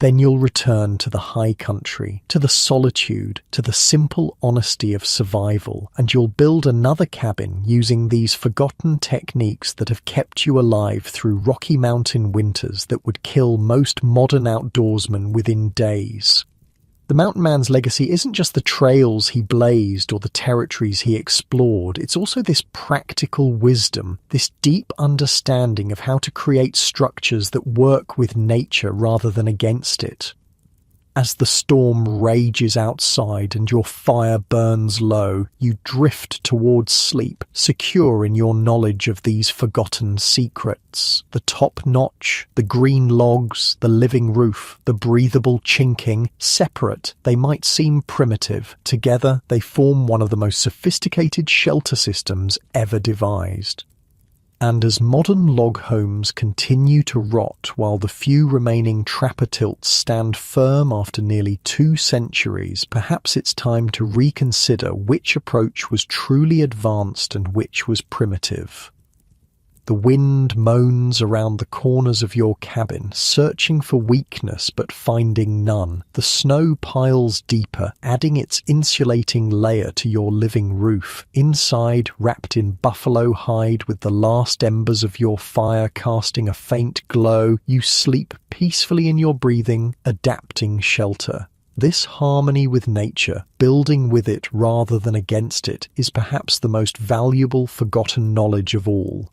[SPEAKER 1] Then you'll return to the high country, to the solitude, to the simple honesty of survival, and you'll build another cabin using these forgotten techniques that have kept you alive through Rocky Mountain winters that would kill most modern outdoorsmen within days. The mountain man's legacy isn't just the trails he blazed or the territories he explored, it's also this practical wisdom, this deep understanding of how to create structures that work with nature rather than against it. As the storm rages outside and your fire burns low, you drift towards sleep, secure in your knowledge of these forgotten secrets. The top notch, the green logs, the living roof, the breathable chinking, separate, they might seem primitive. Together, they form one of the most sophisticated shelter systems ever devised. And as modern log homes continue to rot while the few remaining trapper tilts stand firm after nearly 2 centuries, perhaps it's time to reconsider which approach was truly advanced and which was primitive. The wind moans around the corners of your cabin, searching for weakness but finding none. The snow piles deeper, adding its insulating layer to your living roof. Inside, wrapped in buffalo hide with the last embers of your fire casting a faint glow, you sleep peacefully in your breathing, adapting shelter. This harmony with nature, building with it rather than against it, is perhaps the most valuable forgotten knowledge of all.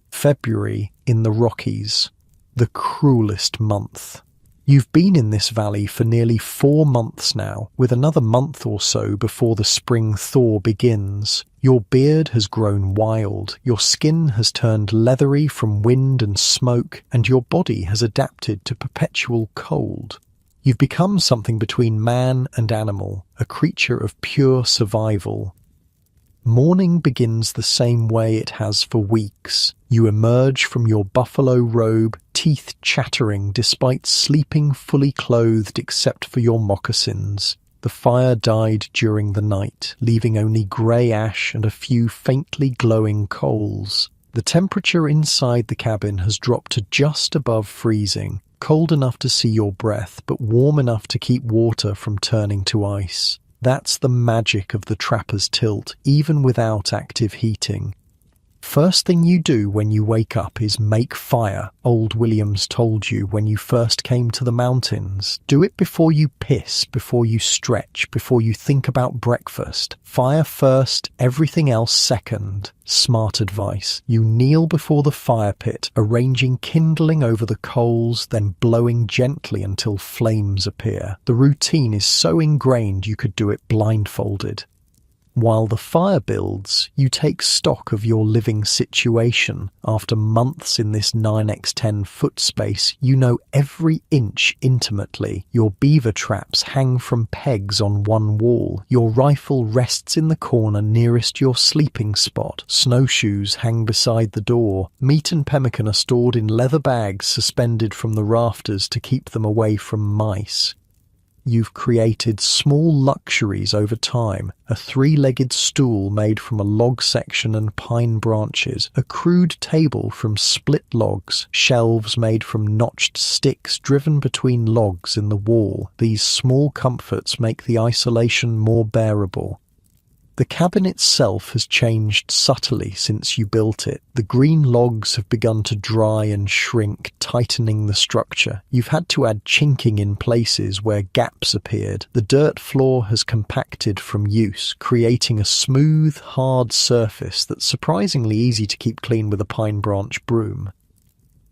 [SPEAKER 1] February in the Rockies, the cruelest month. You've been in this valley for nearly 4 months now, with another month or so before the spring thaw begins. Your beard has grown wild, your skin has turned leathery from wind and smoke, and your body has adapted to perpetual cold. You've become something between man and animal, a creature of pure survival. Morning begins the same way it has for weeks. You emerge from your buffalo robe, teeth chattering despite sleeping fully clothed except for your moccasins. The fire died during the night, leaving only grey ash and a few faintly glowing coals. The temperature inside the cabin has dropped to just above freezing, cold enough to see your breath, but warm enough to keep water from turning to ice. That's the magic of the trapper's tilt, even without active heating. First thing you do when you wake up is make fire, old Williams told you when you first came to the mountains. Do it before you piss, before you stretch, before you think about breakfast. Fire first, everything else second. Smart advice. You kneel before the fire pit, arranging kindling over the coals, then blowing gently until flames appear. The routine is so ingrained you could do it blindfolded. While the fire builds, you take stock of your living situation. After months in this 9x10 foot space, you know every inch intimately. Your beaver traps hang from pegs on one wall. Your rifle rests in the corner nearest your sleeping spot. Snowshoes hang beside the door. Meat and pemmican are stored in leather bags suspended from the rafters to keep them away from mice. You've created small luxuries over time, a 3-legged stool made from a log section and pine branches, a crude table from split logs, shelves made from notched sticks driven between logs in the wall. These small comforts make the isolation more bearable. The cabin itself has changed subtly since you built it. The green logs have begun to dry and shrink, tightening the structure. You've had to add chinking in places where gaps appeared. The dirt floor has compacted from use, creating a smooth, hard surface that's surprisingly easy to keep clean with a pine branch broom.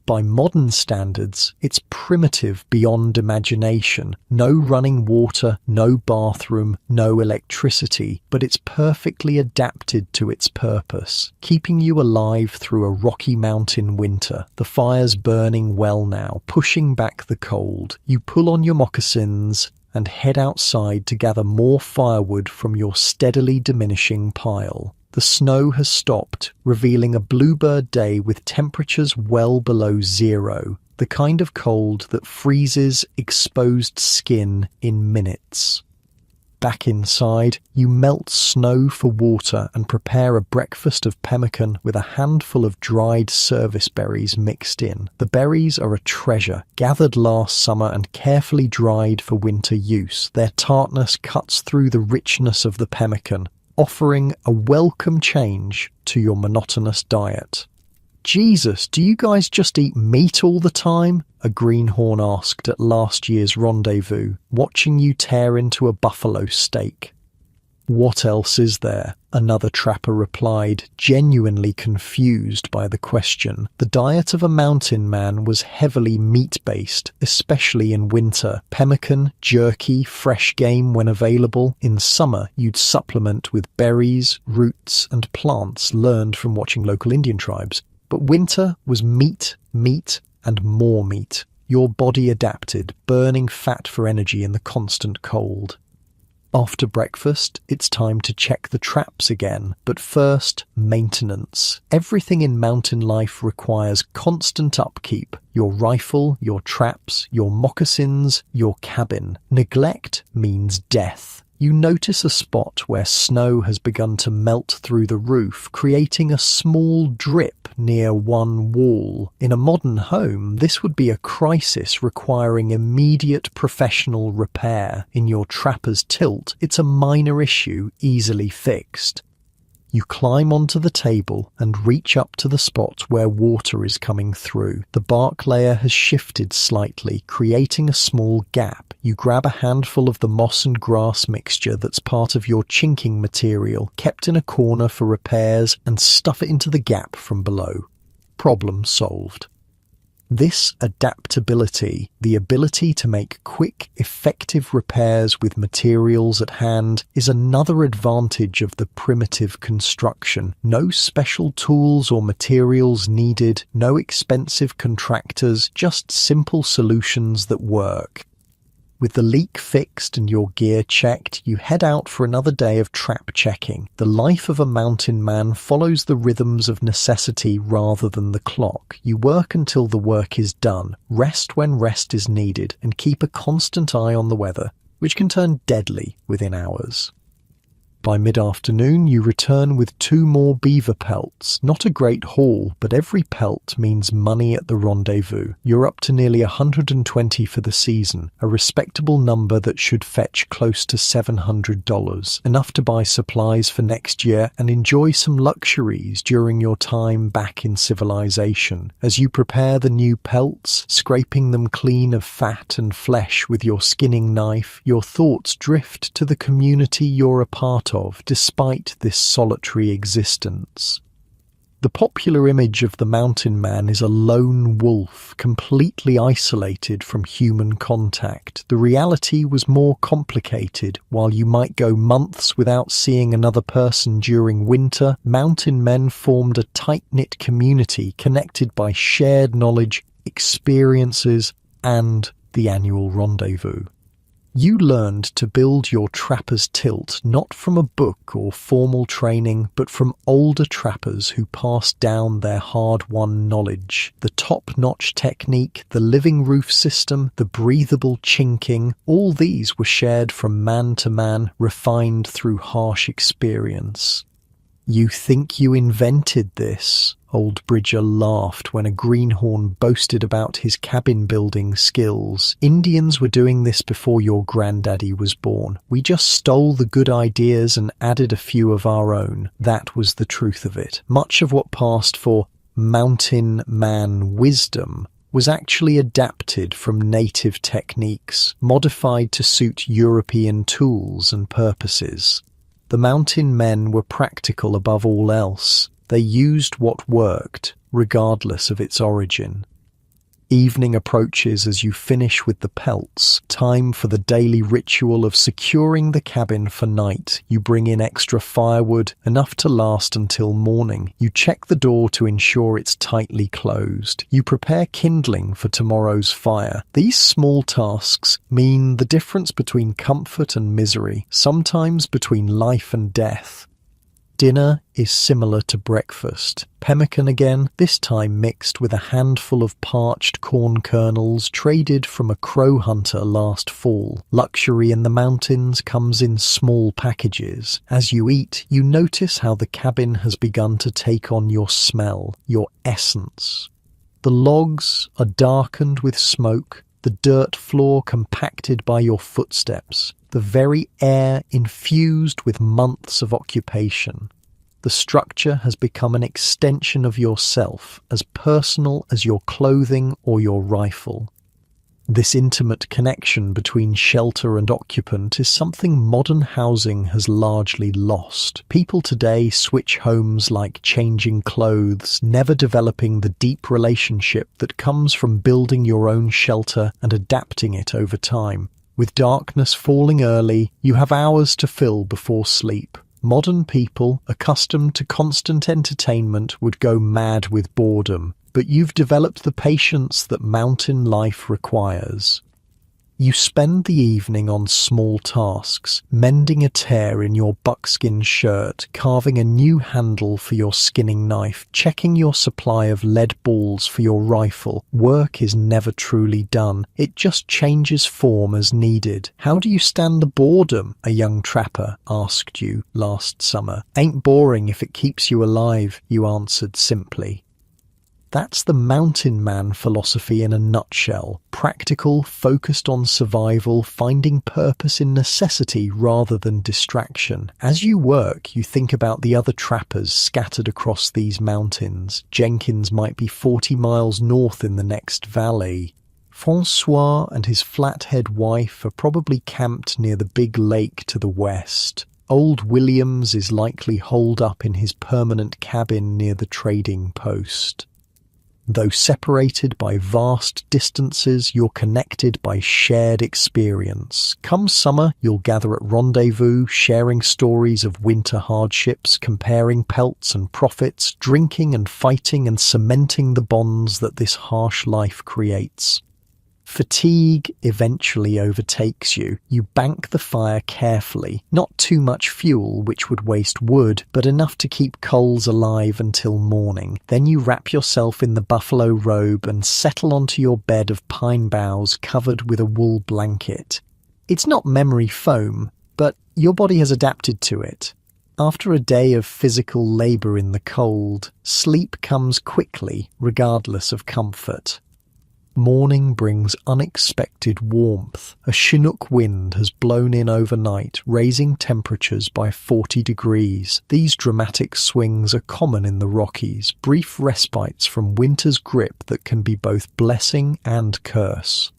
[SPEAKER 1] By modern standards, it's primitive beyond imagination. No running water, no bathroom, no electricity, but it's perfectly adapted to its purpose, keeping you alive through a Rocky Mountain winter. The fire's burning well now, pushing back the cold. You pull on your moccasins and head outside to gather more firewood from your steadily diminishing pile. The snow has stopped, revealing a bluebird day with temperatures well below 0, the kind of cold that freezes exposed skin in minutes. Back inside, you melt snow for water and prepare a breakfast of pemmican with a handful of dried service berries mixed in. The berries are a treasure, gathered last summer and carefully dried for winter use. Their tartness cuts through the richness of the pemmican, offering a welcome change to your monotonous diet. Jesus, do you guys just eat meat all the time? A greenhorn asked at last year's rendezvous, watching you tear into a buffalo steak. What else is there? Another trapper replied, genuinely confused by the question. The diet of a mountain man was heavily meat-based, especially in winter. Pemmican, jerky, fresh game when available. In summer, you'd supplement with berries, roots, and plants learned from watching local Indian tribes. But winter was meat, meat, and more meat. Your body adapted, burning fat for energy in the constant cold. After breakfast, it's time to check the traps again, but first, maintenance. Everything in mountain life requires constant upkeep. Your rifle, your traps, your moccasins, your cabin. Neglect means death. You notice a spot where snow has begun to melt through the roof, creating a small drip near one wall. In a modern home, this would be a crisis requiring immediate professional repair. In your trapper's tilt, it's a minor issue easily fixed. You climb onto the table and reach up to the spot where water is coming through. The bark layer has shifted slightly, creating a small gap. You grab a handful of the moss and grass mixture that's part of your chinking material, kept in a corner for repairs, and stuff it into the gap from below. Problem solved. This adaptability, the ability to make quick, effective repairs with materials at hand, is another advantage of the primitive construction. No special tools or materials needed, no expensive contractors, just simple solutions that work. With the leak fixed and your gear checked, you head out for another day of trap checking. The life of a mountain man follows the rhythms of necessity rather than the clock. You work until the work is done, rest when rest is needed, and keep a constant eye on the weather, which can turn deadly within hours. By mid-afternoon, you return with 2 more beaver pelts. Not a great haul, but every pelt means money at the rendezvous. You're up to nearly 120 for the season, a respectable number that should fetch close to $700, enough to buy supplies for next year and enjoy some luxuries during your time back in civilization. As you prepare the new pelts, scraping them clean of fat and flesh with your skinning knife, your thoughts drift to the community you're a part of, despite this solitary existence. The popular image of the mountain man is a lone wolf, completely isolated from human contact. The reality was more complicated. While you might go months without seeing another person during winter, mountain men formed a tight-knit community connected by shared knowledge, experiences, and the annual rendezvous. You learned to build your trapper's tilt not from a book or formal training, but from older trappers who passed down their hard-won knowledge. The top-notch technique, the living roof system, the breathable chinking, all these were shared from man to man, refined through harsh experience. You think you invented this? Old Bridger laughed when a greenhorn boasted about his cabin-building skills. Indians were doing this before your granddaddy was born. We just stole the good ideas and added a few of our own. That was the truth of it. Much of what passed for mountain man wisdom was actually adapted from native techniques, modified to suit European tools and purposes. The mountain men were practical above all else. They used what worked, regardless of its origin. Evening approaches as you finish with the pelts. Time for the daily ritual of securing the cabin for night. You bring in extra firewood, enough to last until morning. You check the door to ensure it's tightly closed. You prepare kindling for tomorrow's fire. These small tasks mean the difference between comfort and misery, sometimes between life and death. Dinner is similar to breakfast. Pemmican again, this time mixed with a handful of parched corn kernels traded from a crow hunter last fall. Luxury in the mountains comes in small packages. As you eat, you notice how the cabin has begun to take on your smell, your essence. The logs are darkened with smoke, the dirt floor compacted by your footsteps, the very air infused with months of occupation. The structure has become an extension of yourself, as personal as your clothing or your rifle. This intimate connection between shelter and occupant is something modern housing has largely lost. People today switch homes like changing clothes, never developing the deep relationship that comes from building your own shelter and adapting it over time. With darkness falling early, you have hours to fill before sleep. Modern people, accustomed to constant entertainment, would go mad with boredom. But you've developed the patience that mountain life requires. You spend the evening on small tasks, mending a tear in your buckskin shirt, carving a new handle for your skinning knife, checking your supply of lead balls for your rifle. Work is never truly done. It just changes form as needed. How do you stand the boredom? A young trapper asked you last summer. Ain't boring if it keeps you alive, you answered simply. That's the mountain man philosophy in a nutshell. Practical, focused on survival, finding purpose in necessity rather than distraction. As you work, you think about the other trappers scattered across these mountains. Jenkins might be 40 miles north in the next valley. Francois and his flathead wife are probably camped near the big lake to the west. Old Williams is likely holed up in his permanent cabin near the trading post. Though separated by vast distances, you're connected by shared experience. Come summer, you'll gather at rendezvous, sharing stories of winter hardships, comparing pelts and profits, drinking and fighting and cementing the bonds that this harsh life creates. Fatigue eventually overtakes you. You bank the fire carefully. Not too much fuel, which would waste wood, but enough to keep coals alive until morning. Then you wrap yourself in the buffalo robe and settle onto your bed of pine boughs covered with a wool blanket. It's not memory foam, but your body has adapted to it. After a day of physical labor in the cold, sleep comes quickly, regardless of comfort. Morning brings unexpected warmth. A Chinook wind has blown in overnight, raising temperatures by 40 degrees. These dramatic swings are common in the Rockies, brief respites from winter's grip that can be both blessing and curse.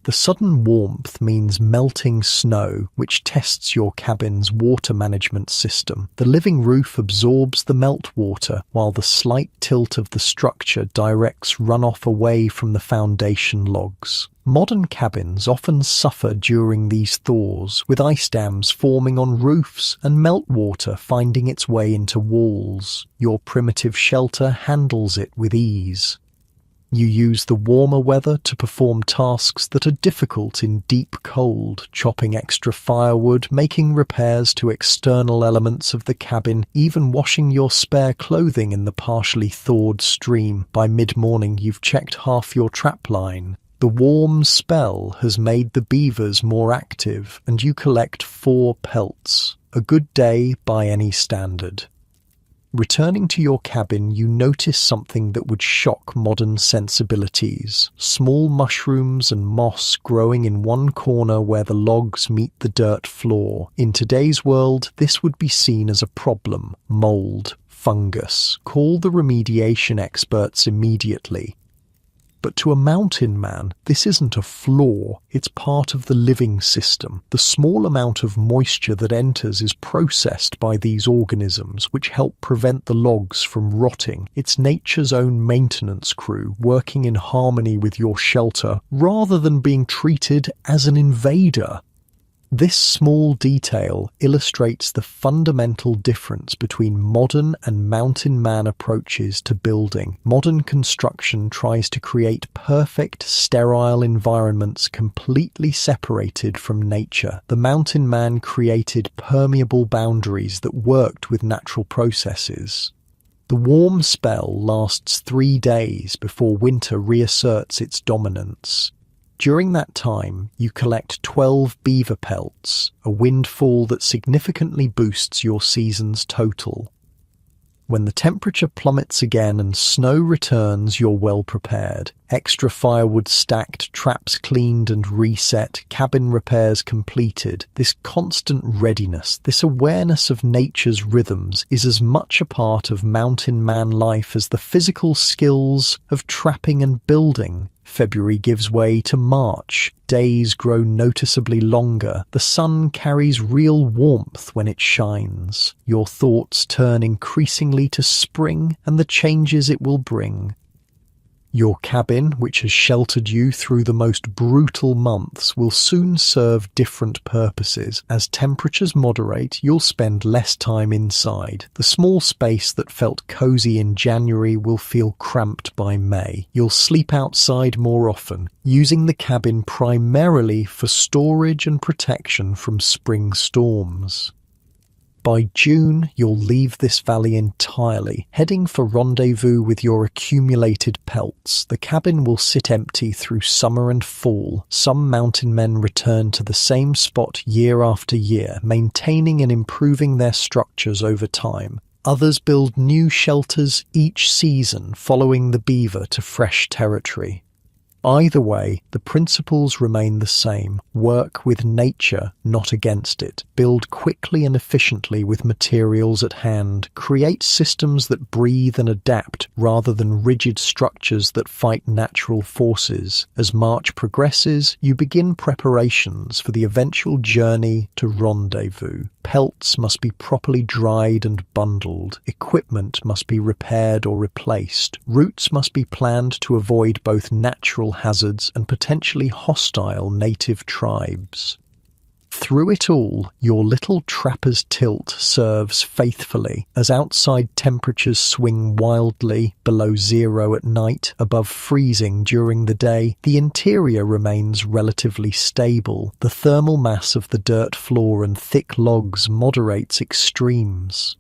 [SPEAKER 1] The sudden warmth means melting snow, which tests your cabin's water management system. The living roof absorbs the meltwater, while the slight tilt of the structure directs runoff away from the foundation logs. Modern cabins often suffer during these thaws, with ice dams forming on roofs and meltwater finding its way into walls. Your primitive shelter handles it with ease. You use the warmer weather to perform tasks that are difficult in deep cold, chopping extra firewood, making repairs to external elements of the cabin, even washing your spare clothing in the partially thawed stream. By mid-morning, you've checked half your trap line. The warm spell has made the beavers more active, and you collect 4 pelts. A good day by any standard. Returning to your cabin, you notice something that would shock modern sensibilities. Small mushrooms and moss growing in one corner where the logs meet the dirt floor. In today's world, this would be seen as a problem. Mold, fungus. Call the remediation experts immediately. But to a mountain man, this isn't a flaw, it's part of the living system. The small amount of moisture that enters is processed by these organisms, which help prevent the logs from rotting. It's nature's own maintenance crew, working in harmony with your shelter, rather than being treated as an invader. This small detail illustrates the fundamental difference between modern and mountain man approaches to building. Modern construction tries to create perfect, sterile environments completely separated from nature. The mountain man created permeable boundaries that worked with natural processes. The warm spell lasts 3 days before winter reasserts its dominance. During that time, you collect 12 beaver pelts, a windfall that significantly boosts your season's total. When the temperature plummets again and snow returns, you're well prepared. Extra firewood stacked, traps cleaned and reset, cabin repairs completed. This constant readiness, this awareness of nature's rhythms is as much a part of mountain man life as the physical skills of trapping and building. February gives way to March. Days grow noticeably longer. The sun carries real warmth when it shines. Your thoughts turn increasingly to spring and the changes it will bring. Your cabin, which has sheltered you through the most brutal months, will soon serve different purposes. As temperatures moderate, you'll spend less time inside. The small space that felt cozy in January will feel cramped by May. You'll sleep outside more often, using the cabin primarily for storage and protection from spring storms. By June, you'll leave this valley entirely, heading for rendezvous with your accumulated pelts. The cabin will sit empty through summer and fall. Some mountain men return to the same spot year after year, maintaining and improving their structures over time. Others build new shelters each season, following the beaver to fresh territory. Either way, the principles remain the same. Work with nature, not against it. Build quickly and efficiently with materials at hand. Create systems that breathe and adapt rather than rigid structures that fight natural forces. As March progresses, you begin preparations for the eventual journey to rendezvous. Pelts must be properly dried and bundled. Equipment must be repaired or replaced. Routes must be planned to avoid both natural hazards and potentially hostile native tribes. Through it all, your little trapper's tilt serves faithfully as outside temperatures swing wildly below zero at night, above freezing during the day. The interior remains relatively stable. The thermal mass of the dirt floor and thick logs moderates extremes.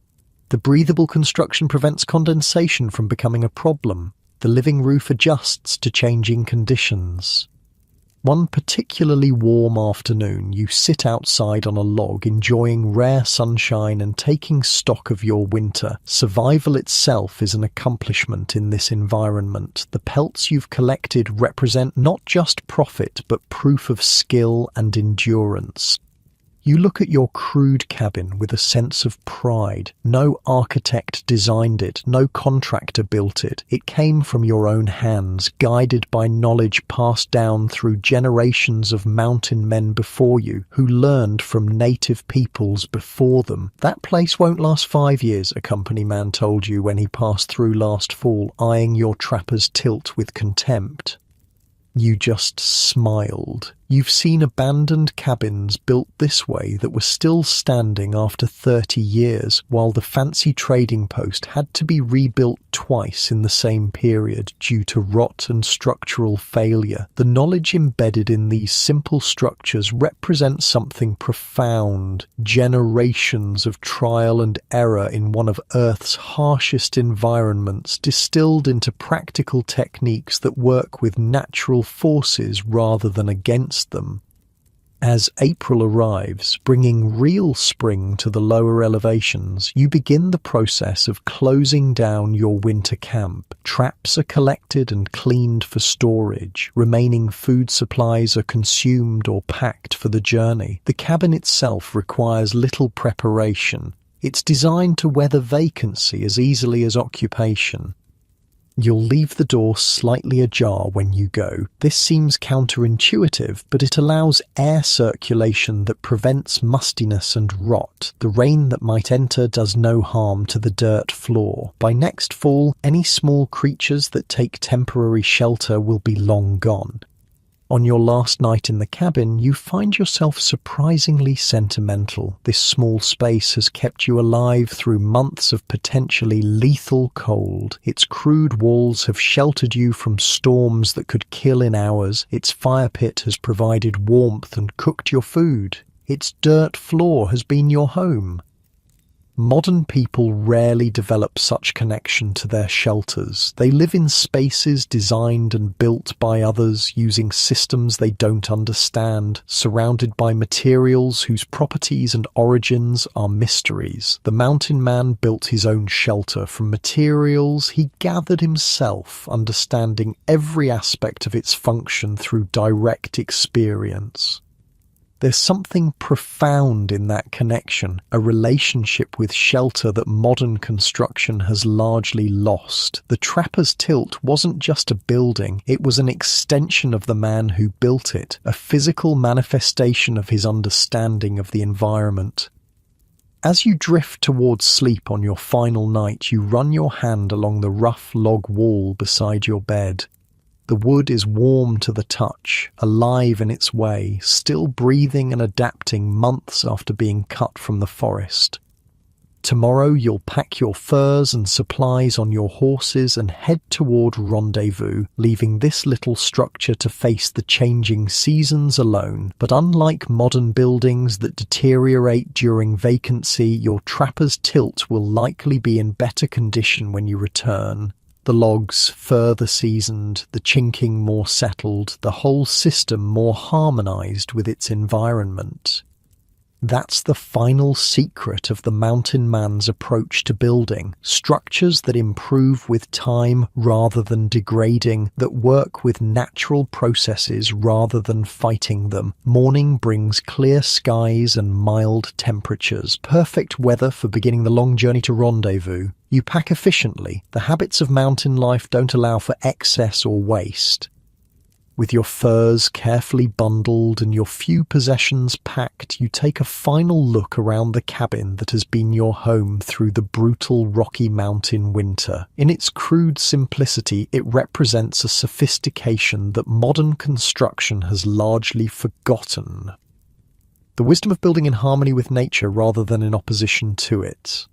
[SPEAKER 1] The breathable construction prevents condensation from becoming a problem. The living roof adjusts to changing conditions. One particularly warm afternoon, you sit outside on a log, enjoying rare sunshine and taking stock of your winter. Survival itself is an accomplishment in this environment. The pelts you've collected represent not just profit, but proof of skill and endurance. You look at your crude cabin with a sense of pride. No architect designed it, no contractor built it. It came from your own hands, guided by knowledge passed down through generations of mountain men before you, who learned from native peoples before them. That place won't last 5 years, a company man told you when he passed through last fall, eyeing your trapper's tilt with contempt. You just smiled. You've seen abandoned cabins built this way that were still standing after 30 years, while the fancy trading post had to be rebuilt twice in the same period due to rot and structural failure. The knowledge embedded in these simple structures represents something profound. Generations of trial and error in one of Earth's harshest environments, distilled into practical techniques that work with natural forces rather than against them. As April arrives, bringing real spring to the lower elevations, you begin the process of closing down your winter camp. Traps are collected and cleaned for storage. Remaining food supplies are consumed or packed for the journey. The cabin itself requires little preparation. It's designed to weather vacancy as easily as occupation. You'll leave the door slightly ajar when you go. This seems counterintuitive, but it allows air circulation that prevents mustiness and rot. The rain that might enter does no harm to the dirt floor. By next fall, any small creatures that take temporary shelter will be long gone. On your last night in the cabin, you find yourself surprisingly sentimental. This small space has kept you alive through months of potentially lethal cold. Its crude walls have sheltered you from storms that could kill in hours. Its fire pit has provided warmth and cooked your food. Its dirt floor has been your home. Modern people rarely develop such connection to their shelters. They live in spaces designed and built by others using systems they don't understand, surrounded by materials whose properties and origins are mysteries. The mountain man built his own shelter from materials he gathered himself, understanding every aspect of its function through direct experience. There's something profound in that connection, a relationship with shelter that modern construction has largely lost. The trapper's tilt wasn't just a building, it was an extension of the man who built it, a physical manifestation of his understanding of the environment. As you drift towards sleep on your final night, you run your hand along the rough log wall beside your bed. The wood is warm to the touch, alive in its way, still breathing and adapting months after being cut from the forest. Tomorrow you'll pack your furs and supplies on your horses and head toward Rendezvous, leaving this little structure to face the changing seasons alone. But unlike modern buildings that deteriorate during vacancy, your trapper's tilt will likely be in better condition when you return. The logs further seasoned, the chinking more settled, the whole system more harmonized with its environment. That's the final secret of the mountain man's approach to building. Structures that improve with time rather than degrading, that work with natural processes rather than fighting them. Morning brings clear skies and mild temperatures, perfect weather for beginning the long journey to Rendezvous. You pack efficiently. The habits of mountain life don't allow for excess or waste. With your furs carefully bundled and your few possessions packed, you take a final look around the cabin that has been your home through the brutal Rocky Mountain winter. In its crude simplicity, it represents a sophistication that modern construction has largely forgotten. The wisdom of building in harmony with nature rather than in opposition to it.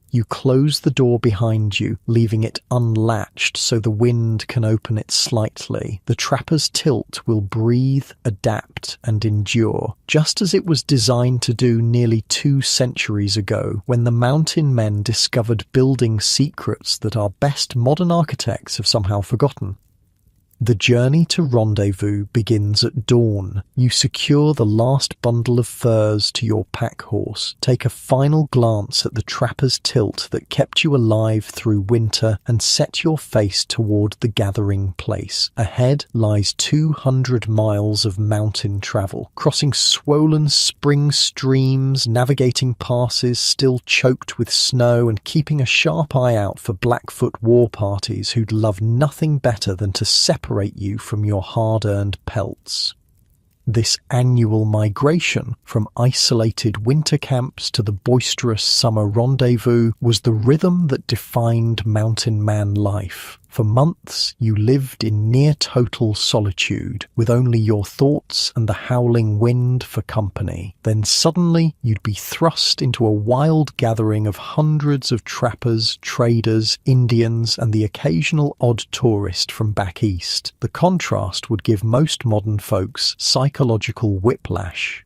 [SPEAKER 1] You close the door behind you, leaving it unlatched so the wind can open it slightly. The trapper's tilt will breathe, adapt, and endure, just as it was designed to do nearly 2 centuries ago, when the mountain men discovered building secrets that our best modern architects have somehow forgotten. The journey to Rendezvous begins at dawn. You secure the last bundle of furs to your pack horse, take a final glance at the trapper's tilt that kept you alive through winter, and set your face toward the gathering place. Ahead lies 200 miles of mountain travel, crossing swollen spring streams, navigating passes still choked with snow, and keeping a sharp eye out for Blackfoot war parties who'd love nothing better than to separate you from your hard-earned pelts. This annual migration from isolated winter camps to the boisterous summer rendezvous was the rhythm that defined mountain man life. For months you lived in near-total solitude, with only your thoughts and the howling wind for company. Then suddenly you'd be thrust into a wild gathering of hundreds of trappers, traders, Indians, and the occasional odd tourist from back east. The contrast would give most modern folks psychological whiplash.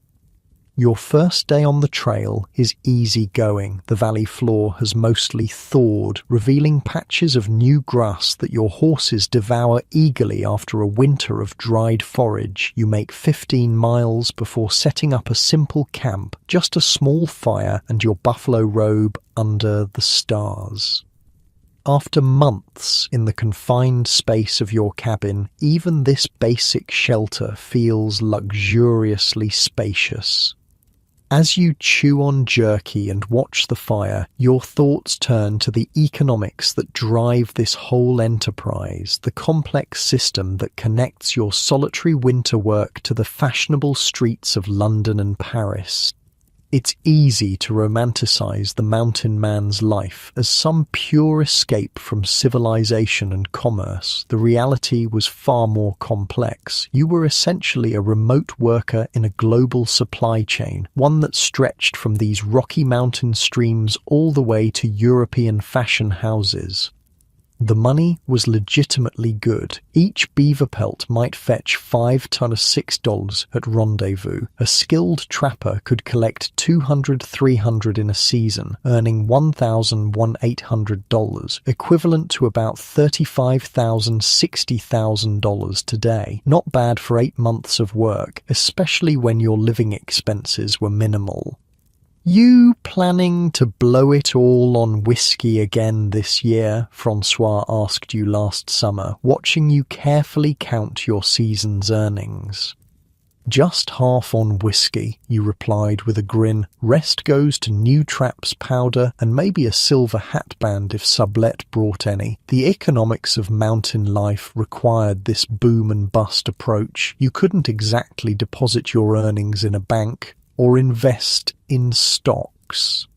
[SPEAKER 1] Your first day on the trail is easy going. The valley floor has mostly thawed, revealing patches of new grass that your horses devour eagerly after a winter of dried forage. You make 15 miles before setting up a simple camp, just a small fire and your buffalo robe under the stars. After months in the confined space of your cabin, even this basic shelter feels luxuriously spacious. As you chew on jerky and watch the fire, your thoughts turn to the economics that drive this whole enterprise, the complex system that connects your solitary winter work to the fashionable streets of London and Paris. It's easy to romanticize the mountain man's life as some pure escape from civilization and commerce. The reality was far more complex. You were essentially a remote worker in a global supply chain, one that stretched from these Rocky Mountain streams all the way to European fashion houses. The money was legitimately good. Each beaver pelt might fetch 5 ton of $6 at Rendezvous. A skilled trapper could collect 200-300 in a season, earning $1,800, equivalent to about $35,000-$60,000 today. Not bad for 8 months of work, especially when your living expenses were minimal. "You planning to blow it all on whiskey again this year?" Francois asked you last summer, watching you carefully count your season's earnings. "Just half on whiskey," you replied with a grin. "Rest goes to new traps, powder, and maybe a silver hatband if Sublet brought any." The economics of mountain life required this boom and bust approach. You couldn't exactly deposit your earnings in a bank or invest in stocks.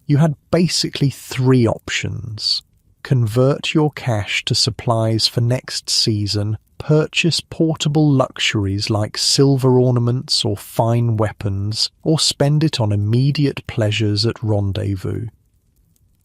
[SPEAKER 1] You had basically 3 options: convert your cash to supplies for next season, purchase portable luxuries like silver ornaments or fine weapons, or spend it on immediate pleasures at Rendezvous.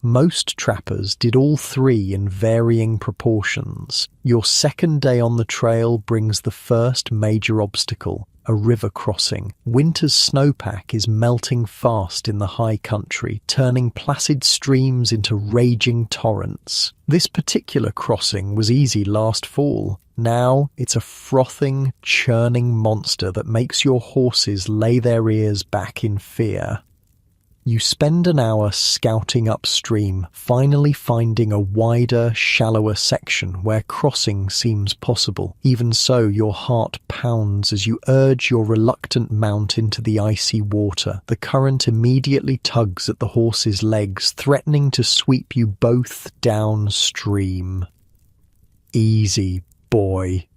[SPEAKER 1] Most trappers did all 3 in varying proportions. Your second day on the trail brings the first major obstacle: a river crossing. Winter's snowpack is melting fast in the high country, turning placid streams into raging torrents. This particular crossing was easy last fall. Now it's a frothing, churning monster that makes your horses lay their ears back in fear. You spend an hour scouting upstream, finally finding a wider, shallower section where crossing seems possible. Even so, your heart pounds as you urge your reluctant mount into the icy water. The current immediately tugs at the horse's legs, threatening to sweep you both downstream. "Easy, boy,"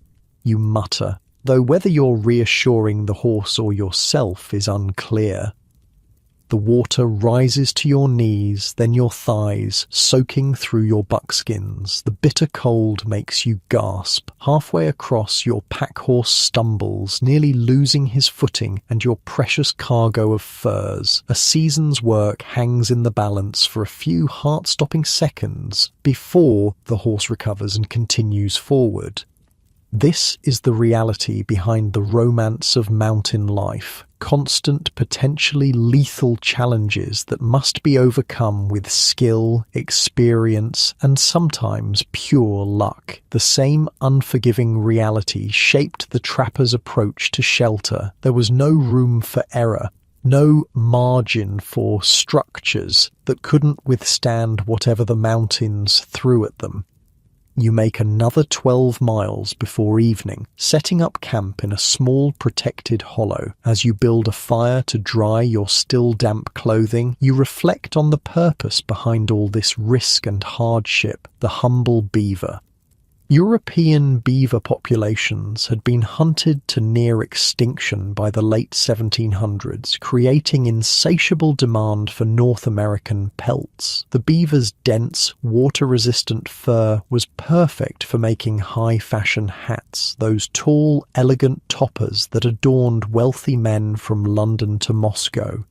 [SPEAKER 1] you mutter, though whether you're reassuring the horse or yourself is unclear. The water rises to your knees, then your thighs, soaking through your buckskins. The bitter cold makes you gasp. Halfway across, your pack horse stumbles, nearly losing his footing and your precious cargo of furs. A season's work hangs in the balance for a few heart-stopping seconds before the horse recovers and continues forward. This is the reality behind the romance of mountain life. Constant, potentially lethal challenges that must be overcome with skill, experience, and sometimes pure luck. The same unforgiving reality shaped the trapper's approach to shelter. There was no room for error, no margin for structures that couldn't withstand whatever the mountains threw at them. You make another 12 miles before evening, setting up camp in a small protected hollow. As you build a fire to dry your still damp clothing, you reflect on the purpose behind all this risk and hardship: the humble beaver. European beaver populations had been hunted to near extinction by the late 1700s, creating insatiable demand for North American pelts. The beaver's dense, water-resistant fur was perfect for making high-fashion hats, those tall, elegant toppers that adorned wealthy men from London to Moscow.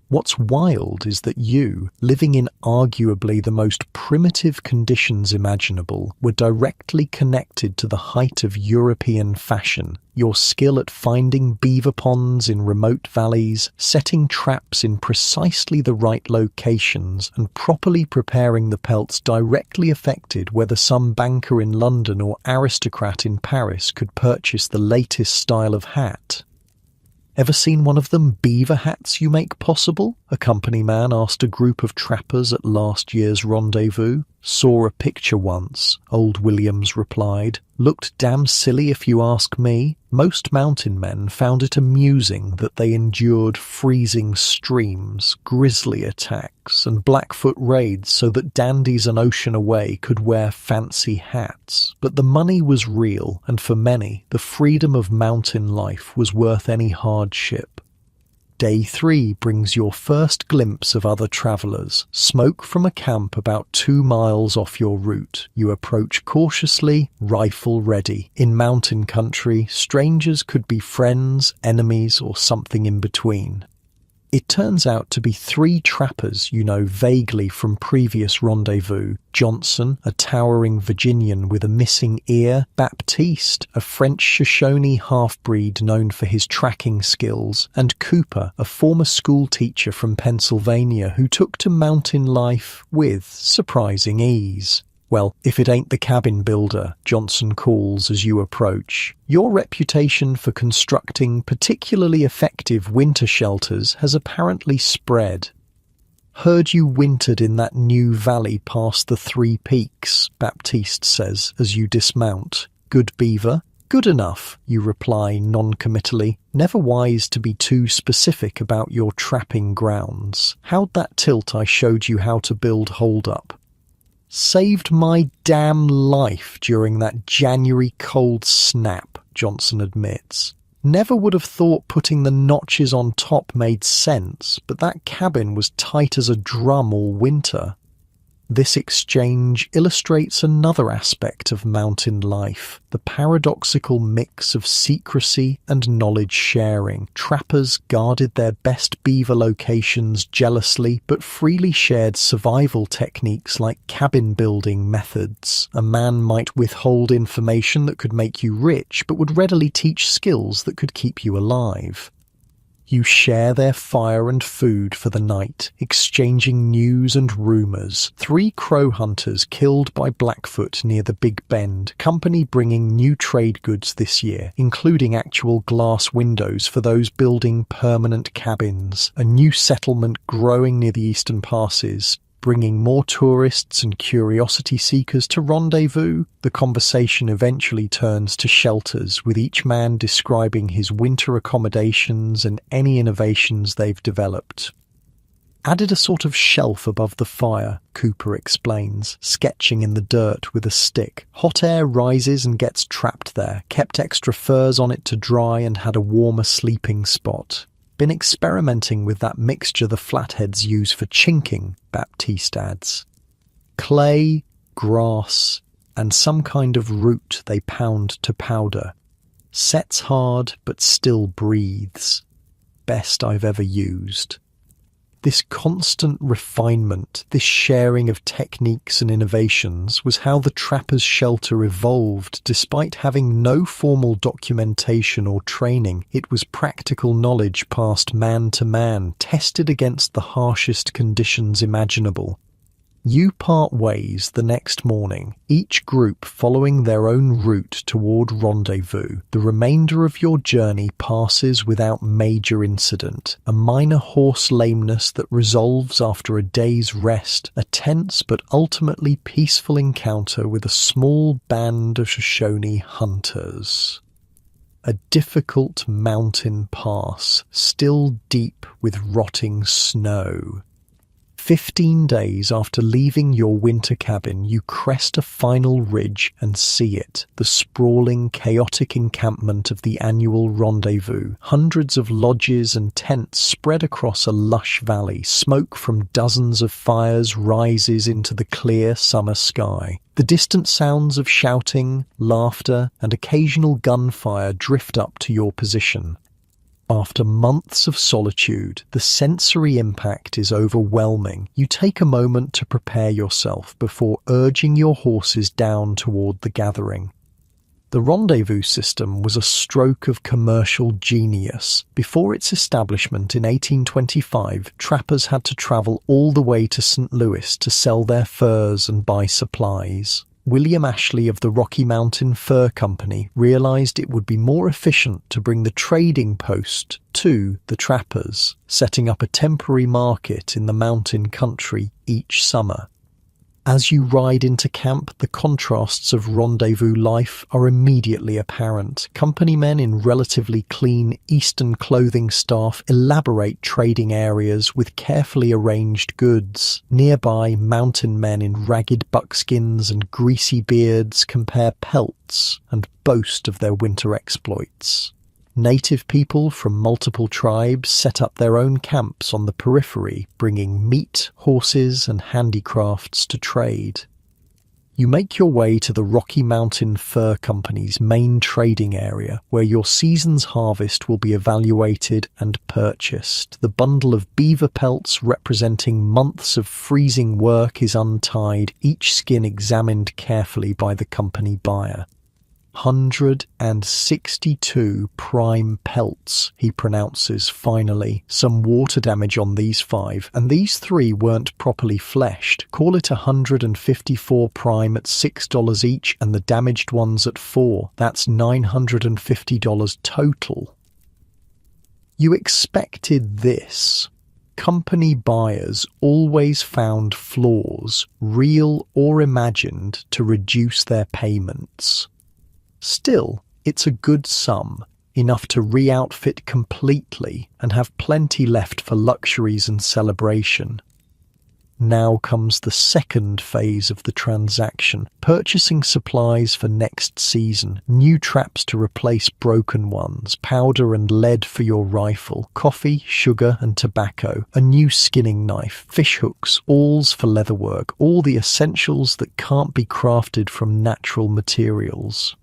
[SPEAKER 1] What's wild is that you, living in arguably the most primitive conditions imaginable, were directly connected to the height of European fashion. Your skill at finding beaver ponds in remote valleys, setting traps in precisely the right locations, and properly preparing the pelts directly affected whether some banker in London or aristocrat in Paris could purchase the latest style of hat. "Ever seen one of them beaver hats you make possible?" a company man asked a group of trappers at last year's Rendezvous. "Saw a picture once," old Williams replied. "Looked damn silly if you ask me." Most mountain men found it amusing that they endured freezing streams, grizzly attacks, and Blackfoot raids so that dandies an ocean away could wear fancy hats. But the money was real, and for many, the freedom of mountain life was worth any hardship. Day 3 brings your first glimpse of other travelers. Smoke from a camp about 2 miles off your route. You approach cautiously, rifle ready. In mountain country, strangers could be friends, enemies, or something in between. It turns out to be three trappers you know vaguely from previous rendezvous: Johnson, a towering Virginian with a missing ear; Baptiste, a French Shoshone half-breed known for his tracking skills; and Cooper, a former school teacher from Pennsylvania who took to mountain life with surprising ease. "Well, if it ain't the cabin builder," Johnson calls as you approach. "Your reputation for constructing particularly effective winter shelters has apparently spread." "Heard you wintered in that new valley past the 3 Peaks," Baptiste says as you dismount. "Good beaver?" "Good enough," you reply non-committally, never wise to be too specific about your trapping grounds. "How'd that tilt I showed you how to build hold up?" "Saved my damn life during that January cold snap," Johnson admits. "Never would have thought putting the notches on top made sense, but that cabin was tight as a drum all winter." This exchange illustrates another aspect of mountain life, the paradoxical mix of secrecy and knowledge sharing. Trappers guarded their best beaver locations jealously, but freely shared survival techniques like cabin building methods. A man might withhold information that could make you rich, but would readily teach skills that could keep you alive. You share their fire and food for the night, exchanging news and rumors. 3 crow hunters killed by Blackfoot near the Big Bend. Company bringing new trade goods this year, including actual glass windows for those building permanent cabins. A new settlement growing near the eastern passes, bringing more tourists and curiosity seekers to rendezvous. The conversation eventually turns to shelters, with each man describing his winter accommodations and any innovations they've developed. "Added a sort of shelf above the fire," Cooper explains, sketching in the dirt with a stick. "Hot air rises and gets trapped there. Kept extra furs on it to dry and had a warmer sleeping spot. Been experimenting with that mixture the flatheads use for chinking," Baptiste adds. "Clay, grass, and some kind of root they pound to powder. Sets hard but still breathes. Best I've ever used." This constant refinement, this sharing of techniques and innovations, was how the trapper's shelter evolved. Despite having no formal documentation or training, it was practical knowledge passed man to man, tested against the harshest conditions imaginable. You part ways the next morning, each group following their own route toward rendezvous. The remainder of your journey passes without major incident. A minor horse lameness that resolves after a day's rest, a tense but ultimately peaceful encounter with a small band of Shoshone hunters. A difficult mountain pass, still deep with rotting snow. 15 days after leaving your winter cabin, you crest a final ridge and see it, the sprawling, chaotic encampment of the annual rendezvous. Hundreds of lodges and tents spread across a lush valley. Smoke from dozens of fires rises into the clear summer sky. The distant sounds of shouting, laughter, and occasional gunfire drift up to your position. After months of solitude, the sensory impact is overwhelming. You take a moment to prepare yourself before urging your horses down toward the gathering. The rendezvous system was a stroke of commercial genius. Before its establishment in 1825, trappers had to travel all the way to St. Louis to sell their furs and buy supplies. William Ashley of the Rocky Mountain Fur Company realized it would be more efficient to bring the trading post to the trappers, setting up a temporary market in the mountain country each summer. As you ride into camp, the contrasts of rendezvous life are immediately apparent. Company men in relatively clean Eastern clothing staff elaborate trading areas with carefully arranged goods. Nearby, mountain men in ragged buckskins and greasy beards compare pelts and boast of their winter exploits. Native people from multiple tribes set up their own camps on the periphery, bringing meat, horses, and handicrafts to trade. You make your way to the Rocky Mountain Fur Company's main trading area, where your season's harvest will be evaluated and purchased. The bundle of beaver pelts representing months of freezing work is untied, each skin examined carefully by the company buyer. 162 prime pelts, he pronounces finally. Some water damage on these 5, and these 3 weren't properly fleshed. Call it 154 prime at $6 each, and the damaged ones at 4. That's $950 total. You expected this. Company buyers always found flaws, real or imagined, to reduce their payments. Still, it's a good sum, enough to re-outfit completely and have plenty left for luxuries and celebration. Now comes the second phase of the transaction, purchasing supplies for next season, new traps to replace broken ones, powder and lead for your rifle, coffee, sugar and tobacco, a new skinning knife, fish hooks, awls for leatherwork, all the essentials that can't be crafted from natural materials.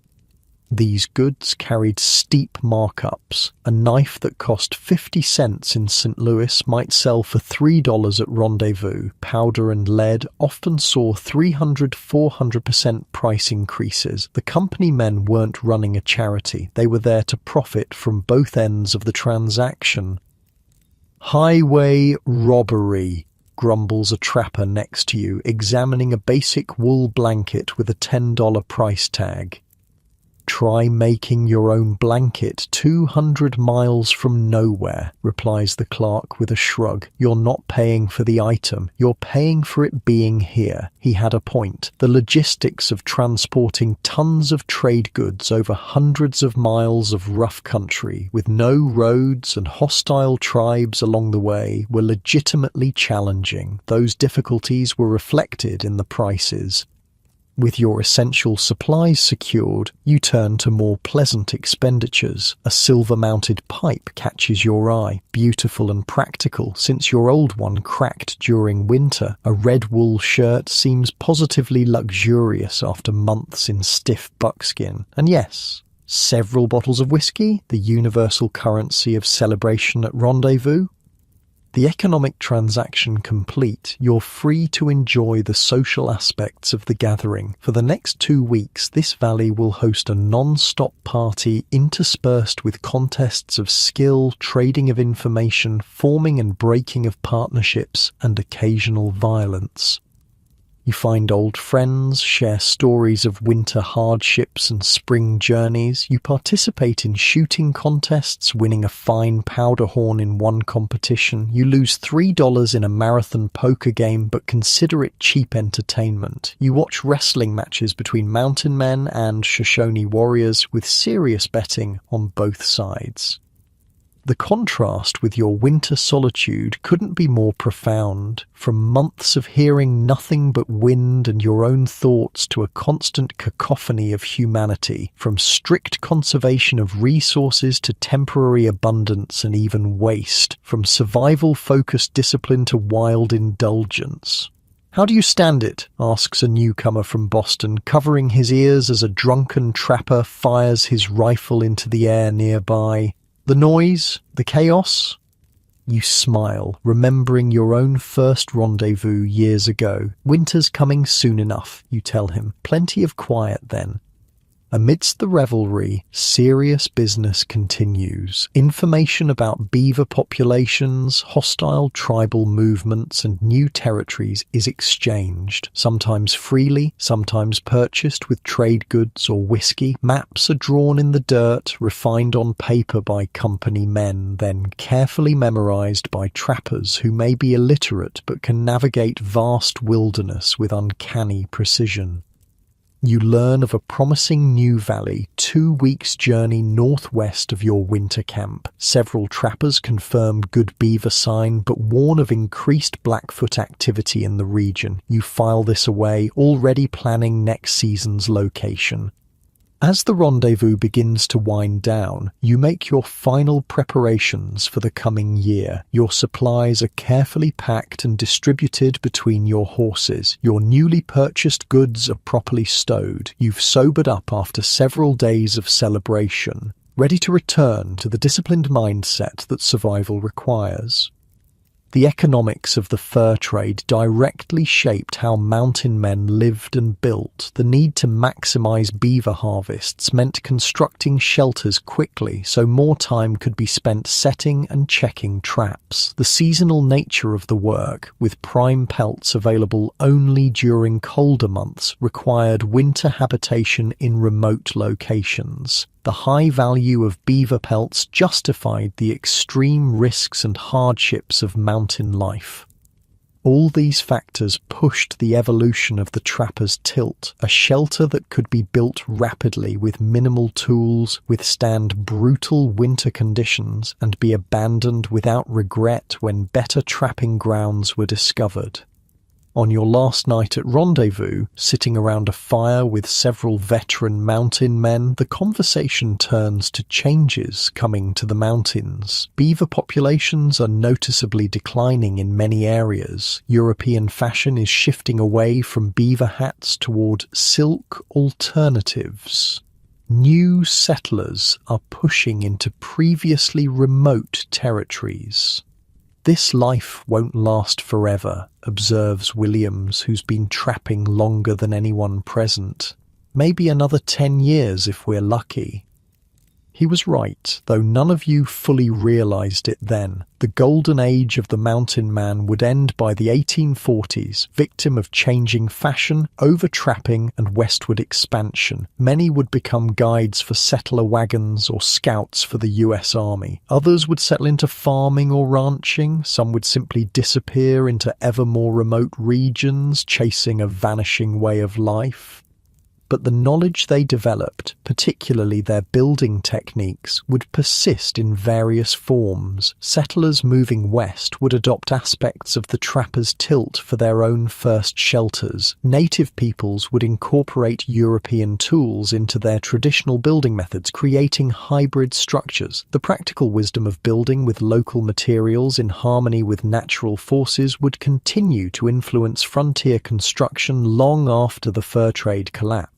[SPEAKER 1] These goods carried steep markups. A knife that cost 50 cents in St. Louis might sell for $3 at Rendezvous. Powder and lead often saw 300–400% price increases. The company men weren't running a charity. They were there to profit from both ends of the transaction. Highway robbery, grumbles a trapper next to you, examining a basic wool blanket with a $10 price tag. Try making your own blanket 200 miles from nowhere, replies the clerk with a shrug. You're not paying for the item, you're paying for it being here. He had a point. The logistics of transporting tons of trade goods over hundreds of miles of rough country with no roads and hostile tribes along the way were legitimately challenging. Those difficulties were reflected in the prices. With your essential supplies secured, you turn to more pleasant expenditures. A silver-mounted pipe catches your eye, beautiful and practical since your old one cracked during winter. A red wool shirt seems positively luxurious after months in stiff buckskin. And yes, several bottles of whiskey, the universal currency of celebration at Rendezvous. The economic transaction complete, you're free to enjoy the social aspects of the gathering. For the next 2 weeks, this valley will host a non-stop party interspersed with contests of skill, trading of information, forming and breaking of partnerships, and occasional violence. You find old friends, share stories of winter hardships and spring journeys. You participate in shooting contests, winning a fine powder horn in one competition. You lose $3 in a marathon poker game, but consider it cheap entertainment. You watch wrestling matches between mountain men and Shoshone warriors with serious betting on both sides. The contrast with your winter solitude couldn't be more profound. From months of hearing nothing but wind and your own thoughts to a constant cacophony of humanity, from strict conservation of resources to temporary abundance and even waste, from survival-focused discipline to wild indulgence. "How do you stand it?" asks a newcomer from Boston, covering his ears as a drunken trapper fires his rifle into the air nearby. "The noise? The chaos?" You smile, remembering your own first rendezvous years ago. "Winter's coming soon enough," you tell him. "Plenty of quiet then." Amidst the revelry, serious business continues. Information about beaver populations, hostile tribal movements, and new territories is exchanged, sometimes freely, sometimes purchased with trade goods or whiskey. Maps are drawn in the dirt, refined on paper by company men, then carefully memorized by trappers who may be illiterate but can navigate vast wilderness with uncanny precision. You learn of a promising new valley 2 weeks' journey northwest of your winter camp. Several trappers confirm good beaver sign but warn of increased Blackfoot activity in the region. You file this away, already planning next season's location. As the rendezvous begins to wind down, you make your final preparations for the coming year. Your supplies are carefully packed and distributed between your horses. Your newly purchased goods are properly stowed. You've sobered up after several days of celebration, ready to return to the disciplined mindset that survival requires. The economics of the fur trade directly shaped how mountain men lived and built. The need to maximize beaver harvests meant constructing shelters quickly so more time could be spent setting and checking traps. The seasonal nature of the work, with prime pelts available only during colder months, required winter habitation in remote locations. The high value of beaver pelts justified the extreme risks and hardships of mountain life. All these factors pushed the evolution of the trapper's tilt, a shelter that could be built rapidly with minimal tools, withstand brutal winter conditions, and be abandoned without regret when better trapping grounds were discovered. On your last night at rendezvous, sitting around a fire with several veteran mountain men, the conversation turns to changes coming to the mountains. Beaver populations are noticeably declining in many areas. European fashion is shifting away from beaver hats toward silk alternatives. New settlers are pushing into previously remote territories. "This life won't last forever," observes Williams, who's been trapping longer than anyone present. "Maybe another 10 years if we're lucky." He was right, though none of you fully realized it then. The golden age of the mountain man would end by the 1840s, victim of changing fashion, over-trapping, and westward expansion. Many would become guides for settler wagons or scouts for the US Army. Others would settle into farming or ranching. Some would simply disappear into ever more remote regions, chasing a vanishing way of life. But the knowledge they developed, particularly their building techniques, would persist in various forms. Settlers moving west would adopt aspects of the trapper's tilt for their own first shelters. Native peoples would incorporate European tools into their traditional building methods, creating hybrid structures. The practical wisdom of building with local materials in harmony with natural forces would continue to influence frontier construction long after the fur trade collapsed.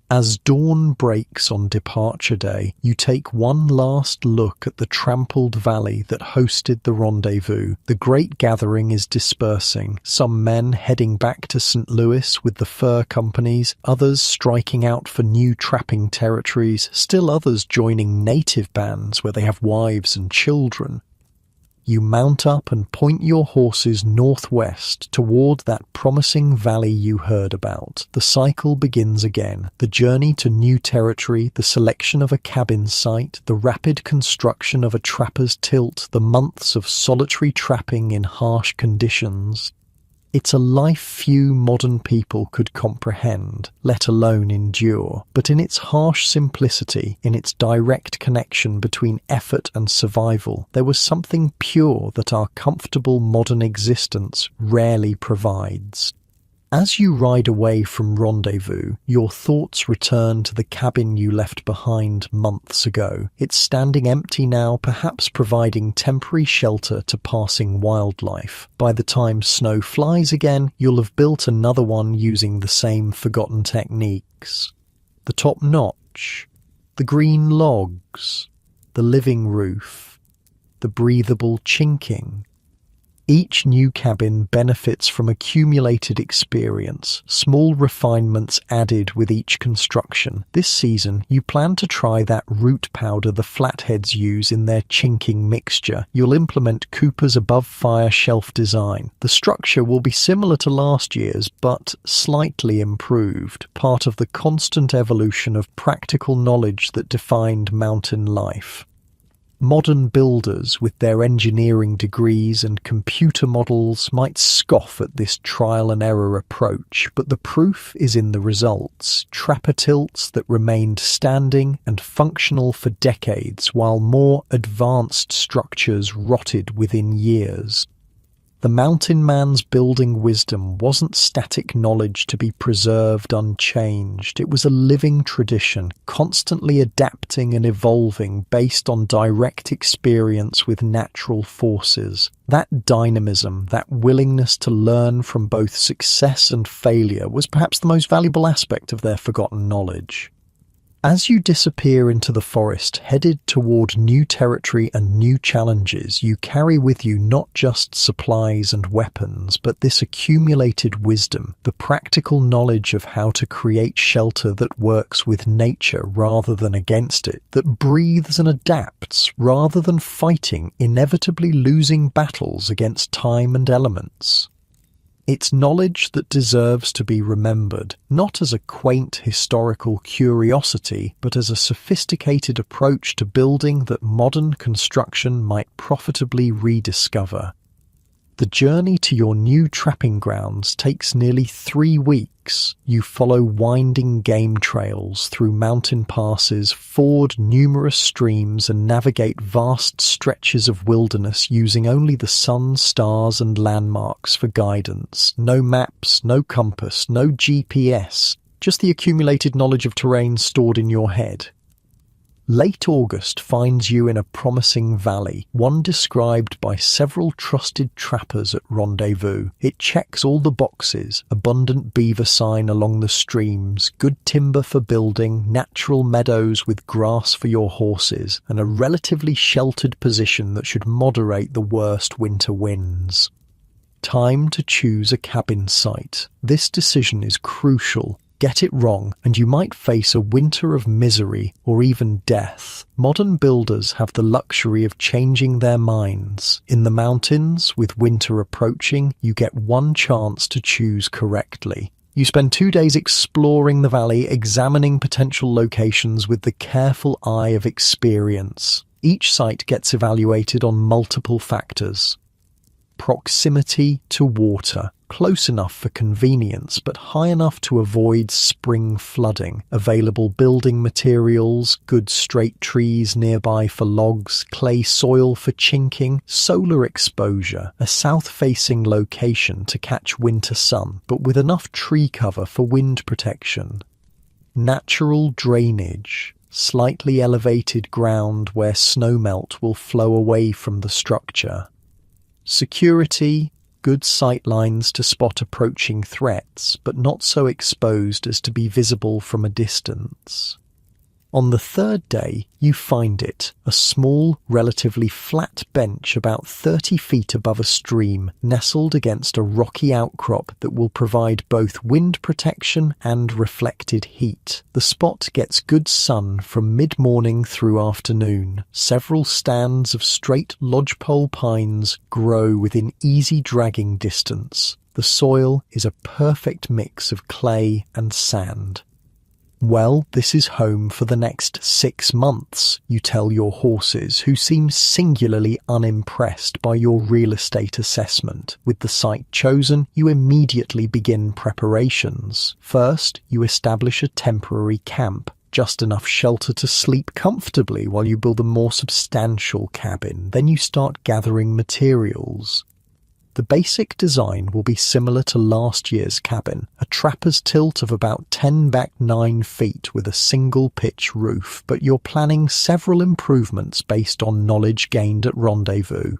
[SPEAKER 1] As dawn breaks on departure day, you take one last look at the trampled valley that hosted the rendezvous. The great gathering is dispersing, some men heading back to St. Louis with the fur companies, others striking out for new trapping territories, still others joining native bands where they have wives and children. You mount up and point your horses northwest toward that promising valley you heard about. The cycle begins again. The journey to new territory, the selection of a cabin site, the rapid construction of a trapper's tilt, the months of solitary trapping in harsh conditions. It's a life few modern people could comprehend, let alone endure. But in its harsh simplicity, in its direct connection between effort and survival, there was something pure that our comfortable modern existence rarely provides. As you ride away from rendezvous, your thoughts return to the cabin you left behind months ago. It's standing empty now, perhaps providing temporary shelter to passing wildlife. By the time snow flies again, you'll have built another one using the same forgotten techniques. The top notch, the green logs, the living roof, the breathable chinking. Each new cabin benefits from accumulated experience, small refinements added with each construction. This season, you plan to try that root powder the flatheads use in their chinking mixture. You'll implement Cooper's above-fire shelf design. The structure will be similar to last year's, but slightly improved, part of the constant evolution of practical knowledge that defined mountain life. Modern builders with their engineering degrees and computer models might scoff at this trial-and-error approach, but the proof is in the results. Trapper tilts that remained standing and functional for decades, while more advanced structures rotted within years. The mountain man's building wisdom wasn't static knowledge to be preserved unchanged. It was a living tradition, constantly adapting and evolving based on direct experience with natural forces. That dynamism, that willingness to learn from both success and failure was perhaps the most valuable aspect of their forgotten knowledge. As you disappear into the forest, headed toward new territory and new challenges, you carry with you not just supplies and weapons, but this accumulated wisdom, the practical knowledge of how to create shelter that works with nature rather than against it, that breathes and adapts rather than fighting, inevitably losing battles against time and elements. It's knowledge that deserves to be remembered, not as a quaint historical curiosity, but as a sophisticated approach to building that modern construction might profitably rediscover. The journey to your new trapping grounds takes nearly 3 weeks. You follow winding game trails through mountain passes, ford numerous streams, and navigate vast stretches of wilderness using only the sun, stars, and landmarks for guidance. No maps, no compass, no GPS, just the accumulated knowledge of terrain stored in your head. Late August finds you in a promising valley, one described by several trusted trappers at Rendezvous. It checks all the boxes: abundant beaver sign along the streams, good timber for building, natural meadows with grass for your horses, and a relatively sheltered position that should moderate the worst winter winds. Time to choose a cabin site. This decision is crucial. Get it wrong, and you might face a winter of misery or even death. Modern builders have the luxury of changing their minds. In the mountains, with winter approaching, you get one chance to choose correctly. You spend 2 days exploring the valley, examining potential locations with the careful eye of experience. Each site gets evaluated on multiple factors. Proximity to water. Close enough for convenience, but high enough to avoid spring flooding. Available building materials, good straight trees nearby for logs, clay soil for chinking, solar exposure, a south-facing location to catch winter sun, but with enough tree cover for wind protection. Natural drainage. Slightly elevated ground where snowmelt will flow away from the structure. Security. Good sight lines to spot approaching threats, but not so exposed as to be visible from a distance. On the 3rd day, you find it, a small, relatively flat bench about 30 feet above a stream, nestled against a rocky outcrop that will provide both wind protection and reflected heat. The spot gets good sun from mid-morning through afternoon. Several stands of straight lodgepole pines grow within easy dragging distance. The soil is a perfect mix of clay and sand. Well, this is home for the next 6 months, you tell your horses, who seem singularly unimpressed by your real estate assessment. With the site chosen, you immediately begin preparations. First, you establish a temporary camp, just enough shelter to sleep comfortably while you build a more substantial cabin. Then you start gathering materials. The basic design will be similar to last year's cabin, a trapper's tilt of about 10 back 9 feet with a single pitch roof, but you're planning several improvements based on knowledge gained at Rendezvous.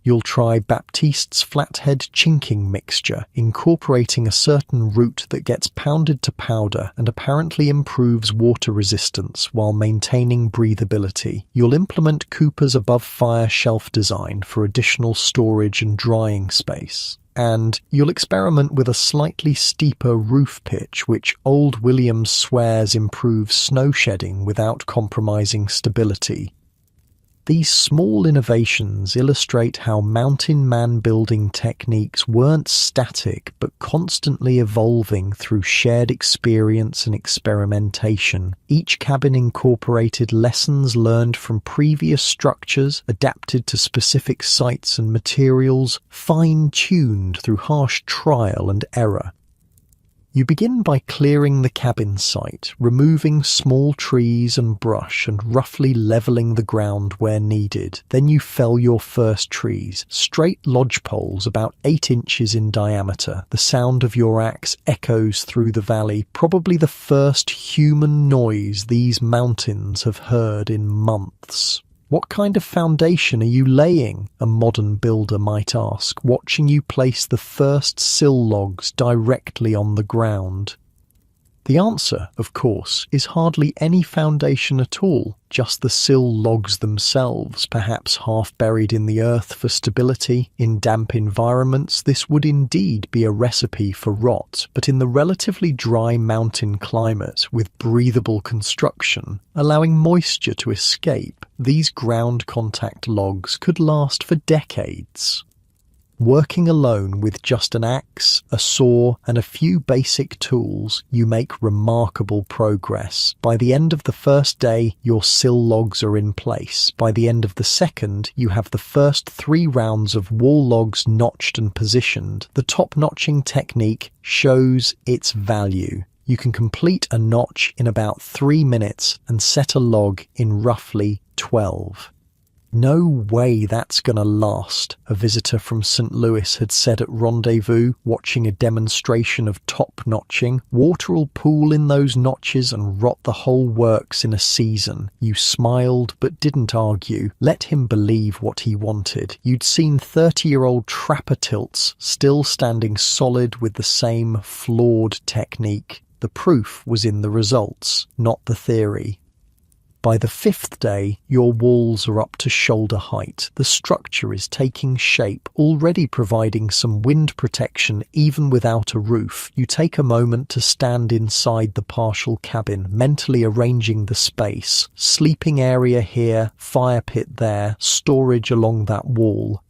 [SPEAKER 1] You'll try Baptiste's flathead chinking mixture, incorporating a certain root that gets pounded to powder and apparently improves water resistance while maintaining breathability. You'll implement Cooper's above-fire shelf design for additional storage and drying space. And you'll experiment with a slightly steeper roof pitch, which Old Williams swears improves snow shedding without compromising stability. These small innovations illustrate how mountain man building techniques weren't static but constantly evolving through shared experience and experimentation. Each cabin incorporated lessons learned from previous structures, adapted to specific sites and materials, fine-tuned through harsh trial and error. You begin by clearing the cabin site, removing small trees and brush and roughly leveling the ground where needed. Then you fell your first trees, straight lodge poles about 8 inches in diameter. The sound of your axe echoes through the valley, probably the first human noise these mountains have heard in months. What kind of foundation are you laying? A modern builder might ask, watching you place the first sill logs directly on the ground. The answer, of course, is hardly any foundation at all, just the sill logs themselves, perhaps half buried in the earth for stability. In damp environments, this would indeed be a recipe for rot, but in the relatively dry mountain climate, with breathable construction, allowing moisture to escape, these ground contact logs could last for decades. Working alone with just an axe, a saw, and a few basic tools, you make remarkable progress. By the end of the first day, your sill logs are in place. By the end of the second, you have the first 3 rounds of wall logs notched and positioned. The top notching technique shows its value. You can complete a notch in about 3 minutes and set a log in roughly 12. "No way that's gonna last," a visitor from St. Louis had said at Rendezvous, watching a demonstration of top notching. "Water will pool in those notches and rot the whole works in a season." You smiled but didn't argue. Let him believe what he wanted. You'd seen 30-year-old trapper tilts still standing solid with the same flawed technique. The proof was in the results, not the theory. By the 5th day, your walls are up to shoulder height. The structure is taking shape, already providing some wind protection even without a roof. You take a moment to stand inside the partial cabin, mentally arranging the space. Sleeping area here, fire pit there, storage along that wall.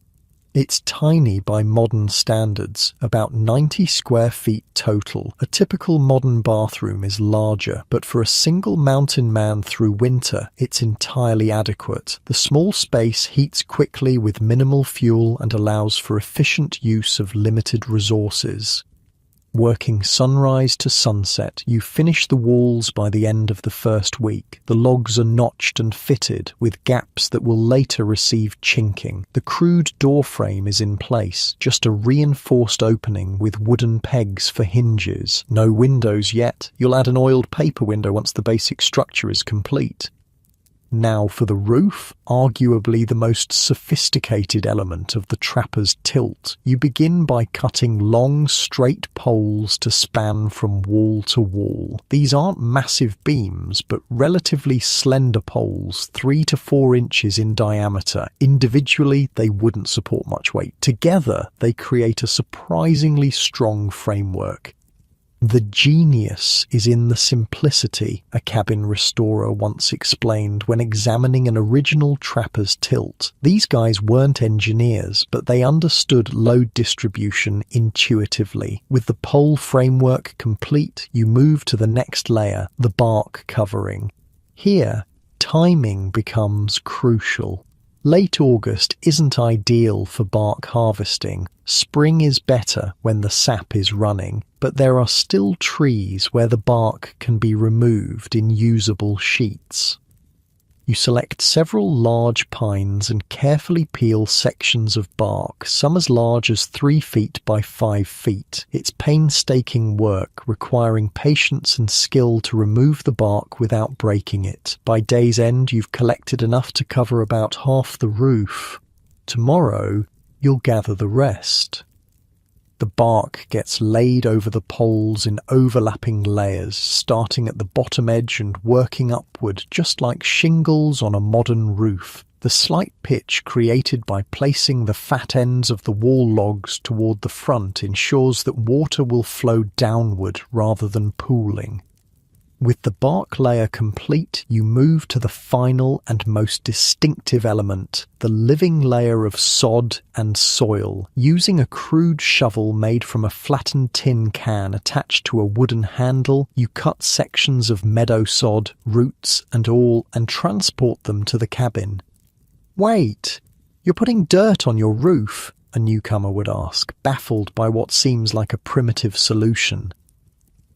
[SPEAKER 1] It's tiny by modern standards, about 90 square feet total. A typical modern bathroom is larger, but for a single mountain man through winter, it's entirely adequate. The small space heats quickly with minimal fuel and allows for efficient use of limited resources. Working sunrise to sunset, you finish the walls by the end of the first week. The logs are notched and fitted, with gaps that will later receive chinking. The crude door frame is in place, just a reinforced opening with wooden pegs for hinges. No windows yet. You'll add an oiled paper window once the basic structure is complete. Now for the roof, arguably the most sophisticated element of the trapper's tilt. You begin by cutting long, straight poles to span from wall to wall. These aren't massive beams, but relatively slender poles, 3 to 4 inches in diameter. Individually, they wouldn't support much weight. Together, they create a surprisingly strong framework. "The genius is in the simplicity," a cabin restorer once explained when examining an original trapper's tilt. These guys weren't engineers, but they understood load distribution intuitively. With the pole framework complete, you move to the next layer, the bark covering. Here, timing becomes crucial. Late August isn't ideal for bark harvesting. Spring is better when the sap is running, but there are still trees where the bark can be removed in usable sheets. You select several large pines and carefully peel sections of bark, some as large as 3 feet by 5 feet. It's painstaking work, requiring patience and skill to remove the bark without breaking it. By day's end, you've collected enough to cover about half the roof. Tomorrow, you'll gather the rest. The bark gets laid over the poles in overlapping layers, starting at the bottom edge and working upward, just like shingles on a modern roof. The slight pitch created by placing the fat ends of the wall logs toward the front ensures that water will flow downward rather than pooling. With the bark layer complete, you move to the final and most distinctive element, the living layer of sod and soil. Using a crude shovel made from a flattened tin can attached to a wooden handle, you cut sections of meadow sod, roots and all, and transport them to the cabin. "Wait, you're putting dirt on your roof?" a newcomer would ask, baffled by what seems like a primitive solution.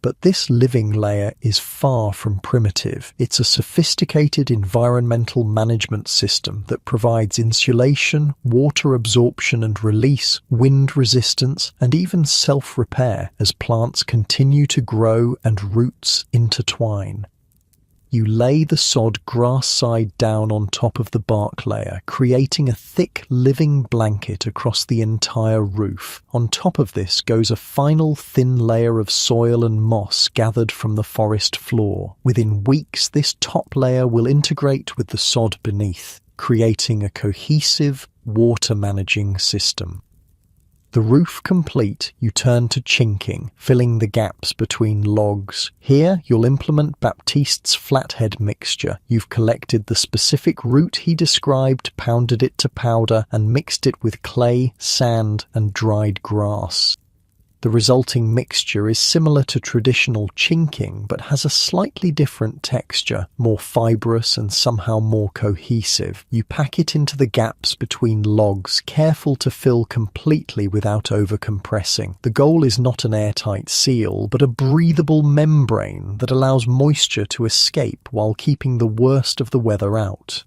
[SPEAKER 1] But this living layer is far from primitive. It's a sophisticated environmental management system that provides insulation, water absorption and release, wind resistance, and even self-repair as plants continue to grow and roots intertwine. You lay the sod grass side down on top of the bark layer, creating a thick living blanket across the entire roof. On top of this goes a final thin layer of soil and moss gathered from the forest floor. Within weeks, this top layer will integrate with the sod beneath, creating a cohesive, water-managing system. The roof complete, you turn to chinking, filling the gaps between logs. Here, you'll implement Baptiste's flathead mixture. You've collected the specific root he described, pounded it to powder, and mixed it with clay, sand, and dried grass. The resulting mixture is similar to traditional chinking, but has a slightly different texture, more fibrous and somehow more cohesive. You pack it into the gaps between logs, careful to fill completely without overcompressing. The goal is not an airtight seal, but a breathable membrane that allows moisture to escape while keeping the worst of the weather out.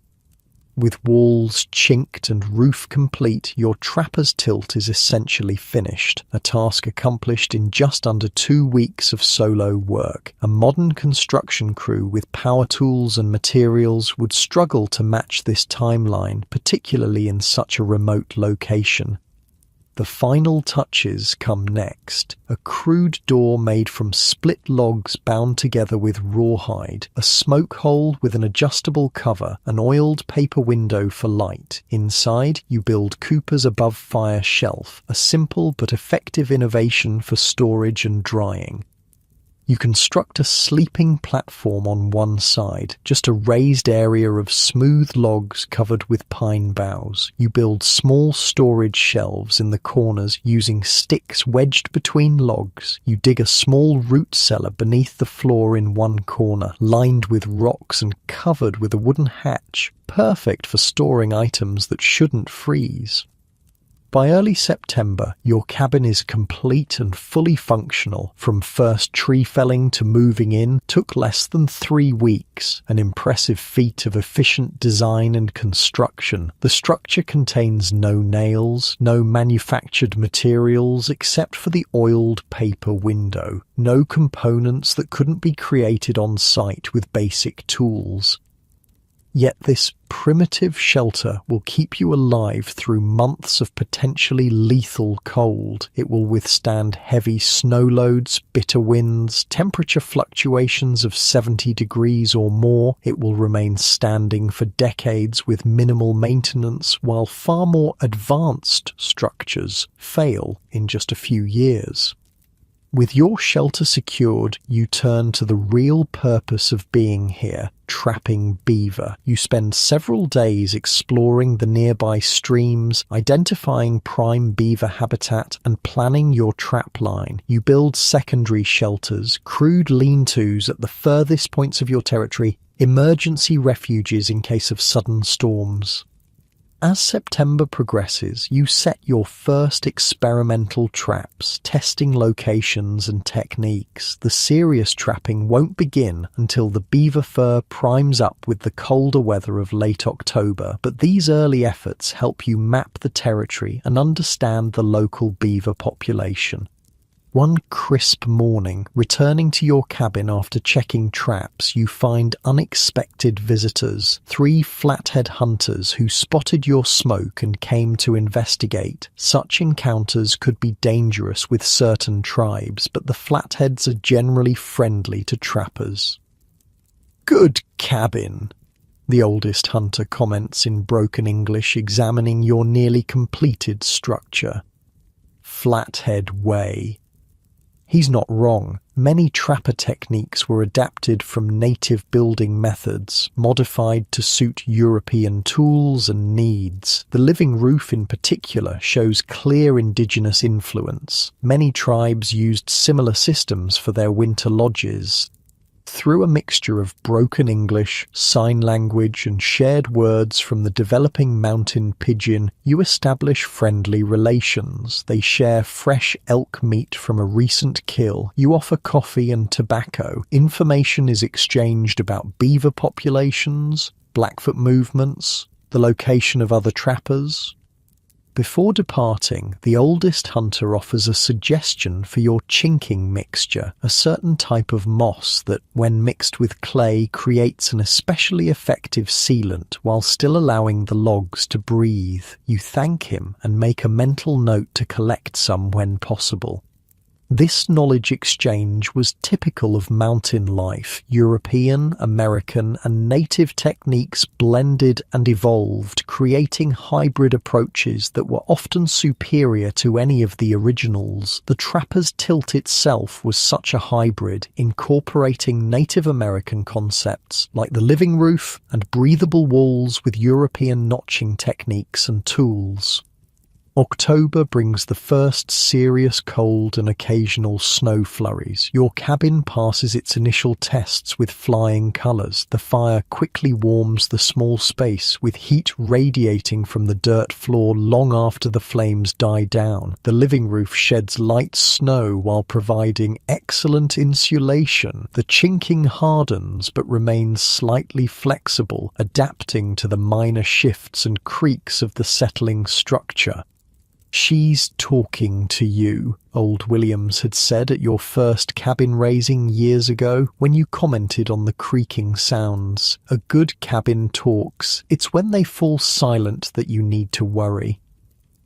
[SPEAKER 1] With walls chinked and roof complete, your trapper's tilt is essentially finished, a task accomplished in just under 2 weeks of solo work. A modern construction crew with power tools and materials would struggle to match this timeline, particularly in such a remote location. The final touches come next. A crude door made from split logs bound together with rawhide, a smoke hole with an adjustable cover, an oiled paper window for light. Inside, you build Cooper's above fire shelf, a simple but effective innovation for storage and drying. You construct a sleeping platform on one side, just a raised area of smooth logs covered with pine boughs. You build small storage shelves in the corners using sticks wedged between logs. You dig a small root cellar beneath the floor in one corner, lined with rocks and covered with a wooden hatch, perfect for storing items that shouldn't freeze. By early September, your cabin is complete and fully functional. From first tree felling to moving in took less than 3 weeks, an impressive feat of efficient design and construction. The structure contains no nails, no manufactured materials except for the oiled paper window, no components that couldn't be created on site with basic tools. Yet this primitive shelter will keep you alive through months of potentially lethal cold. It will withstand heavy snow loads, bitter winds, temperature fluctuations of 70 degrees or more. It will remain standing for decades with minimal maintenance, while far more advanced structures fail in just a few years. With your shelter secured, you turn to the real purpose of being here, trapping beaver. You spend several days exploring the nearby streams, identifying prime beaver habitat, and planning your trap line. You build secondary shelters, crude lean-tos at the furthest points of your territory, emergency refuges in case of sudden storms. As September progresses, you set your first experimental traps, testing locations and techniques. The serious trapping won't begin until the beaver fur primes up with the colder weather of late October, but these early efforts help you map the territory and understand the local beaver population. One crisp morning, returning to your cabin after checking traps, you find unexpected visitors, 3 flathead hunters who spotted your smoke and came to investigate. Such encounters could be dangerous with certain tribes, but the flatheads are generally friendly to trappers. "Good cabin," the oldest hunter comments in broken English, examining your nearly completed structure. "Flathead way." He's not wrong. Many trapper techniques were adapted from native building methods, modified to suit European tools and needs. The living roof in particular shows clear indigenous influence. Many tribes used similar systems for their winter lodges. Through a mixture of broken English, sign language, and shared words from the developing mountain pigeon, you establish friendly relations. They share fresh elk meat from a recent kill. You offer coffee and tobacco. Information is exchanged about beaver populations, Blackfoot movements, the location of other trappers. Before departing, the oldest hunter offers a suggestion for your chinking mixture, a certain type of moss that, when mixed with clay, creates an especially effective sealant while still allowing the logs to breathe. You thank him and make a mental note to collect some when possible. This knowledge exchange was typical of mountain life. European, American, and native techniques blended and evolved, creating hybrid approaches that were often superior to any of the originals. The trapper's tilt itself was such a hybrid, incorporating Native American concepts like the living roof and breathable walls with European notching techniques and tools. October brings the first serious cold and occasional snow flurries. Your cabin passes its initial tests with flying colours. The fire quickly warms the small space, with heat radiating from the dirt floor long after the flames die down. The living roof sheds light snow while providing excellent insulation. The chinking hardens but remains slightly flexible, adapting to the minor shifts and creaks of the settling structure. "She's talking to you," old Williams had said at your first cabin raising years ago when you commented on the creaking sounds. A good cabin talks. It's when they fall silent that you need to worry.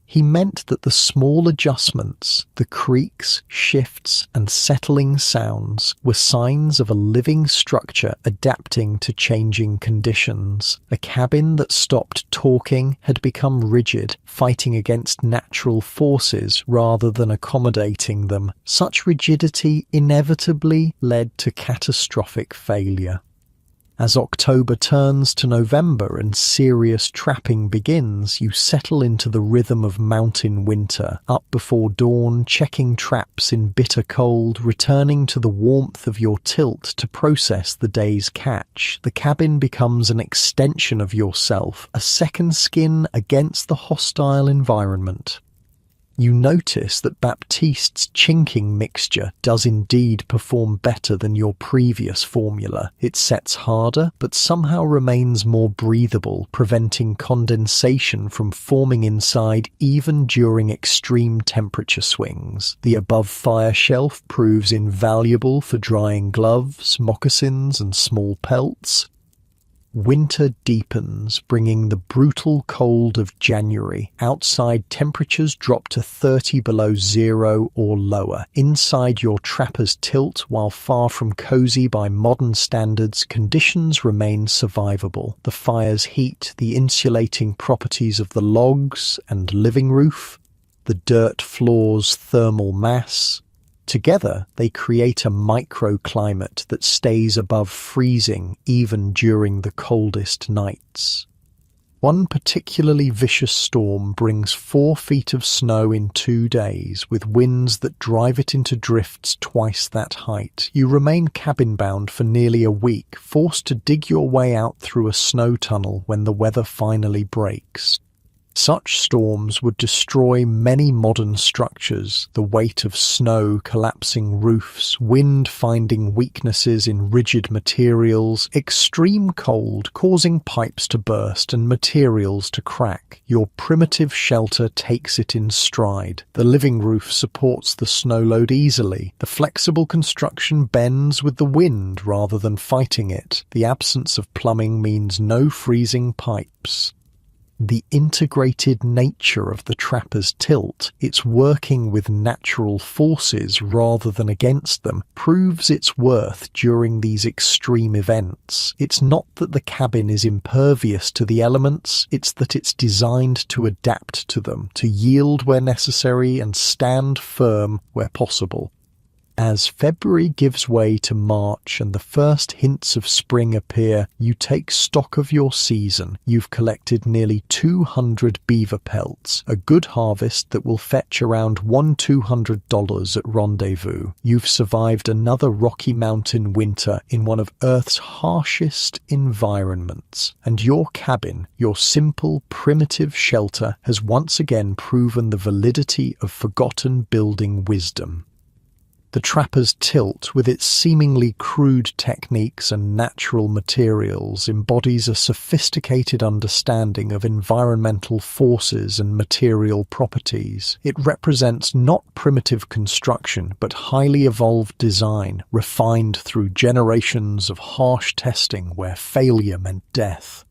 [SPEAKER 1] He meant that the small adjustments, the creaks, shifts, and settling sounds were signs of a living structure adapting to changing conditions. A cabin that stopped talking had become rigid, fighting against natural forces rather than accommodating them. Such rigidity inevitably led to catastrophic failure. As October turns to November and serious trapping begins, you settle into the rhythm of mountain winter, up before dawn, checking traps in bitter cold, returning to the warmth of your tilt to process the day's catch. The cabin becomes an extension of yourself, a second skin against the hostile environment. You notice that Baptiste's chinking mixture does indeed perform better than your previous formula. It sets harder, but somehow remains more breathable, preventing condensation from forming inside even during extreme temperature swings. The above fire shelf proves invaluable for drying gloves, moccasins, and small pelts. Winter deepens, bringing the brutal cold of January. Outside, temperatures drop to 30 below zero or lower. Inside your trapper's tilt, while far from cozy by modern standards, conditions remain survivable. The fire's heat, the insulating properties of the logs and living roof, the dirt floor's thermal mass, together, they create a microclimate that stays above freezing even during the coldest nights. One particularly vicious storm brings 4 feet of snow in 2 days, with winds that drive it into drifts twice that height. You remain cabin-bound for nearly a week, forced to dig your way out through a snow tunnel when the weather finally breaks. Such storms would destroy many modern structures, the weight of snow collapsing roofs, wind finding weaknesses in rigid materials, extreme cold causing pipes to burst and materials to crack. Your primitive shelter takes it in stride. The living roof supports the snow load easily. The flexible construction bends with the wind rather than fighting it. The absence of plumbing means no freezing pipes. The integrated nature of the trapper's tilt, its working with natural forces rather than against them, proves its worth during these extreme events. It's not that the cabin is impervious to the elements, it's that it's designed to adapt to them, to yield where necessary and stand firm where possible. As February gives way to March and the first hints of spring appear, you take stock of your season. You've collected nearly 200 beaver pelts, a good harvest that will fetch around $200 at Rendezvous. You've survived another Rocky Mountain winter in one of Earth's harshest environments, and your cabin, your simple, primitive shelter, has once again proven the validity of forgotten building wisdom. The trapper's tilt, with its seemingly crude techniques and natural materials, embodies a sophisticated understanding of environmental forces and material properties. It represents not primitive construction, but highly evolved design, refined through generations of harsh testing where failure meant death.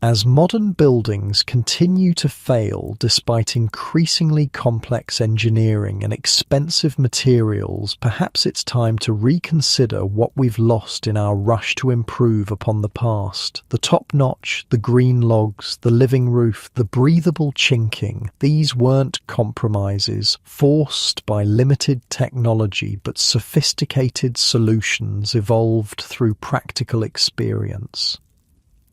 [SPEAKER 1] As modern buildings continue to fail despite increasingly complex engineering and expensive materials, perhaps it's time to reconsider what we've lost in our rush to improve upon the past. The top-notch, the green logs, the living roof, the breathable chinking, these weren't compromises forced by limited technology, but sophisticated solutions evolved through practical experience.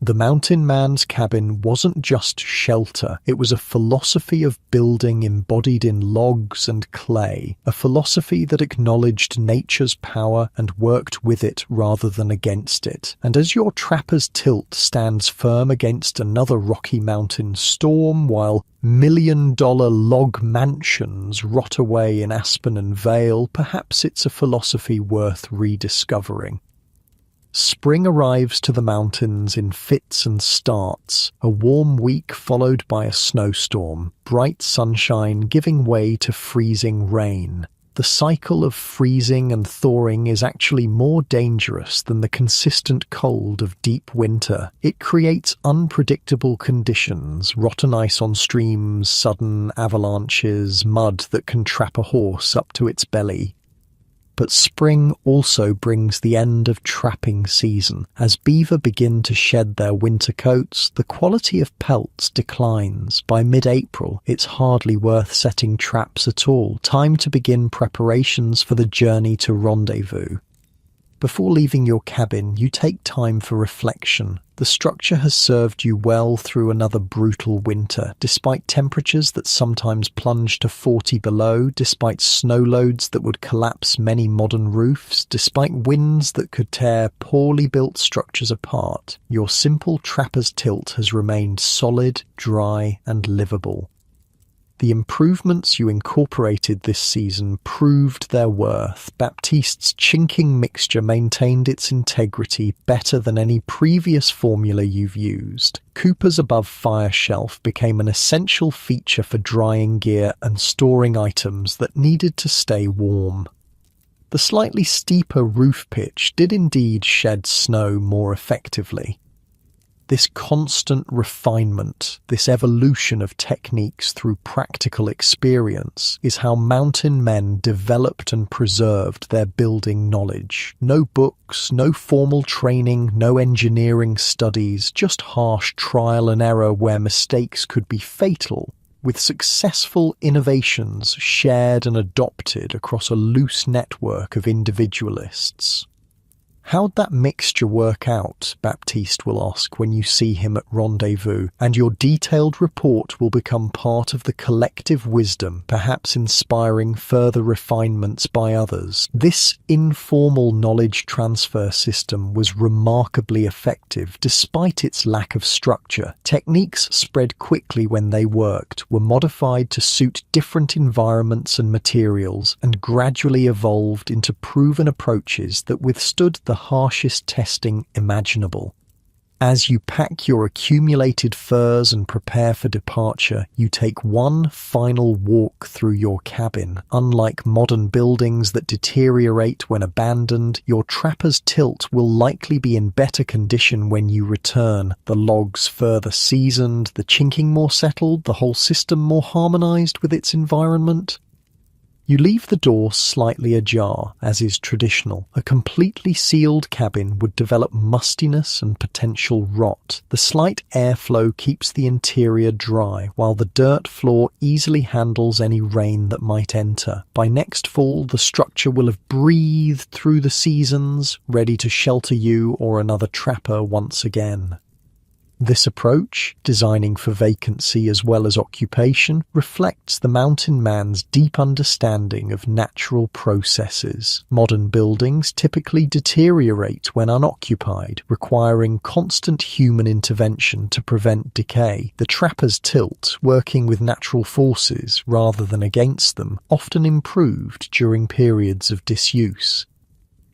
[SPEAKER 1] The mountain man's cabin wasn't just shelter, it was a philosophy of building embodied in logs and clay, a philosophy that acknowledged nature's power and worked with it rather than against it. And as your trapper's tilt stands firm against another Rocky Mountain storm, while million-dollar log mansions rot away in Aspen and Vale, perhaps it's a philosophy worth rediscovering. Spring arrives to the mountains in fits and starts, a warm week followed by a snowstorm, bright sunshine giving way to freezing rain. The cycle of freezing and thawing is actually more dangerous than the consistent cold of deep winter. It creates unpredictable conditions, rotten ice on streams, sudden avalanches, mud that can trap a horse up to its belly. But spring also brings the end of trapping season. As beaver begin to shed their winter coats, the quality of pelts declines. By mid-April, it's hardly worth setting traps at all. Time to begin preparations for the journey to Rendezvous. Before leaving your cabin, you take time for reflection. The structure has served you well through another brutal winter, despite temperatures that sometimes plunge to 40 below, despite snow loads that would collapse many modern roofs, despite winds that could tear poorly built structures apart. Your simple trapper's tilt has remained solid, dry, and livable. The improvements you incorporated this season proved their worth. Baptiste's chinking mixture maintained its integrity better than any previous formula you've used. Cooper's above fire shelf became an essential feature for drying gear and storing items that needed to stay warm. The slightly steeper roof pitch did indeed shed snow more effectively. This constant refinement, this evolution of techniques through practical experience, is how mountain men developed and preserved their building knowledge. No books, no formal training, no engineering studies, just harsh trial and error where mistakes could be fatal, with successful innovations shared and adopted across a loose network of individualists. How'd that mixture work out, Baptiste will ask when you see him at Rendezvous, and your detailed report will become part of the collective wisdom, perhaps inspiring further refinements by others. This informal knowledge transfer system was remarkably effective despite its lack of structure. Techniques spread quickly when they worked, were modified to suit different environments and materials, and gradually evolved into proven approaches that withstood the harshest testing imaginable. As you pack your accumulated furs and prepare for departure, you take one final walk through your cabin. Unlike modern buildings that deteriorate when abandoned, your trapper's tilt will likely be in better condition when you return. The logs further seasoned, the chinking more settled, the whole system more harmonized with its environment. You leave the door slightly ajar, as is traditional. A completely sealed cabin would develop mustiness and potential rot. The slight airflow keeps the interior dry, while the dirt floor easily handles any rain that might enter. By next fall, the structure will have breathed through the seasons, ready to shelter you or another trapper once again. This approach, designing for vacancy as well as occupation, reflects the mountain man's deep understanding of natural processes. Modern buildings typically deteriorate when unoccupied, requiring constant human intervention to prevent decay. The trapper's tilt, working with natural forces rather than against them, often improved during periods of disuse.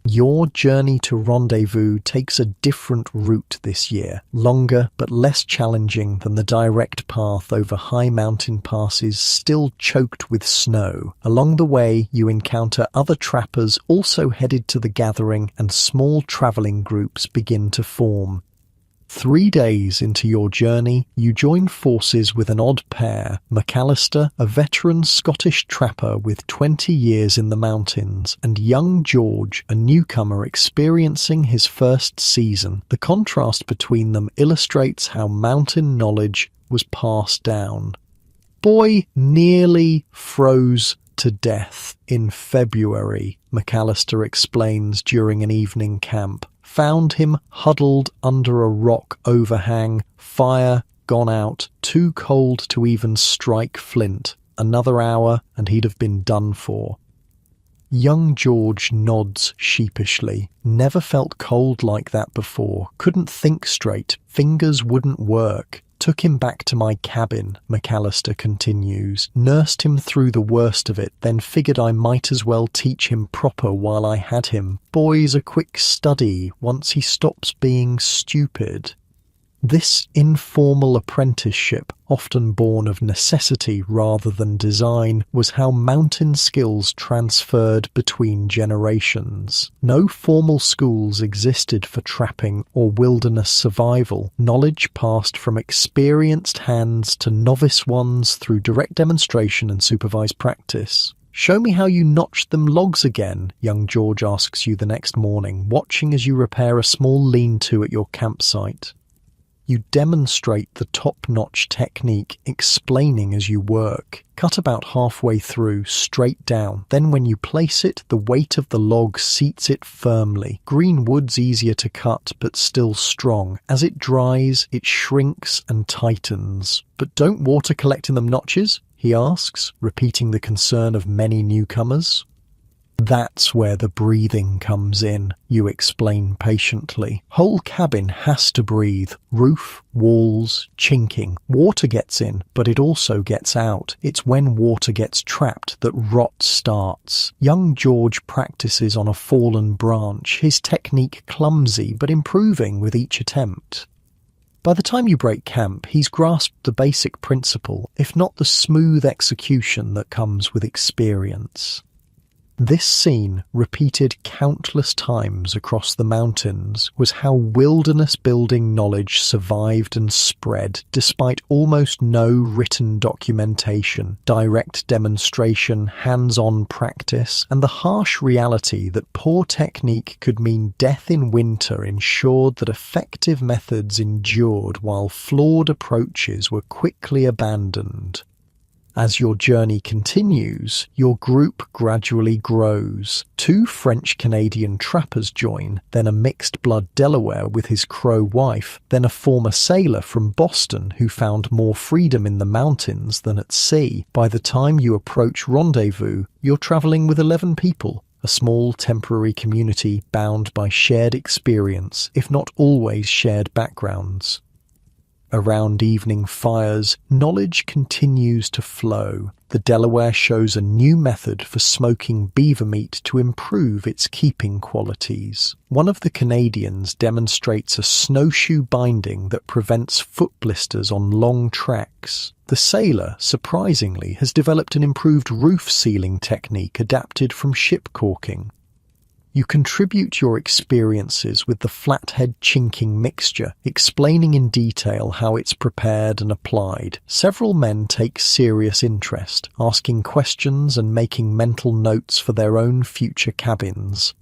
[SPEAKER 1] Your journey to Rendezvous takes a different route this year, longer but less challenging than the direct path over high mountain passes still choked with snow. Along the way, you encounter other trappers also headed to the gathering, and small traveling groups begin to form. 3 days into your journey, you join forces with an odd pair, McAllister, a veteran Scottish trapper with 20 years in the mountains, and young George, a newcomer experiencing his first season. The contrast between them illustrates how mountain knowledge was passed down. Boy nearly froze to death in February, McAllister explains during an evening camp. Found him huddled under a rock overhang, fire gone out, too cold to even strike flint. Another hour and he'd have been done for. Young George nods sheepishly. Never felt cold like that before. Couldn't think straight. Fingers wouldn't work. Took him back to my cabin, McAllister continues. Nursed him through the worst of it, then figured I might as well teach him proper while I had him. Boy's a quick study once he stops being stupid. This informal apprenticeship, often born of necessity rather than design, was how mountain skills transferred between generations. No formal schools existed for trapping or wilderness survival. Knowledge passed from experienced hands to novice ones through direct demonstration and supervised practice. "Show me how you notched them logs again," young George asks you the next morning, watching as you repair a small lean-to at your campsite. You demonstrate the top-notch technique, explaining as you work. Cut about halfway through, straight down. Then when you place it, the weight of the log seats it firmly. Green wood's easier to cut, but still strong. As it dries, it shrinks and tightens. "But don't water collect in them notches?" he asks, repeating the concern of many newcomers. "That's where the breathing comes in," you explain patiently. "Whole cabin has to breathe. Roof, walls, chinking. Water gets in, but it also gets out. It's when water gets trapped that rot starts." Young George practices on a fallen branch, his technique clumsy but improving with each attempt. By the time you break camp, he's grasped the basic principle, if not the smooth execution that comes with experience. This scene, repeated countless times across the mountains, was how wilderness building knowledge survived and spread despite almost no written documentation, direct demonstration, hands-on practice, and the harsh reality that poor technique could mean death in winter ensured that effective methods endured while flawed approaches were quickly abandoned. As your journey continues, your group gradually grows. 2 French-Canadian trappers join, then a mixed-blood Delaware with his Crow wife, then a former sailor from Boston who found more freedom in the mountains than at sea. By the time you approach Rendezvous, you're traveling with 11 people, a small temporary community bound by shared experience, if not always shared backgrounds. Around evening fires, knowledge continues to flow. The Delaware shows a new method for smoking beaver meat to improve its keeping qualities. One of the Canadians demonstrates a snowshoe binding that prevents foot blisters on long treks. The sailor, surprisingly, has developed an improved roof sealing technique adapted from ship caulking. You contribute your experiences with the flathead chinking mixture, explaining in detail how it's prepared and applied. Several men take serious interest, asking questions and making mental notes for their own future cabins.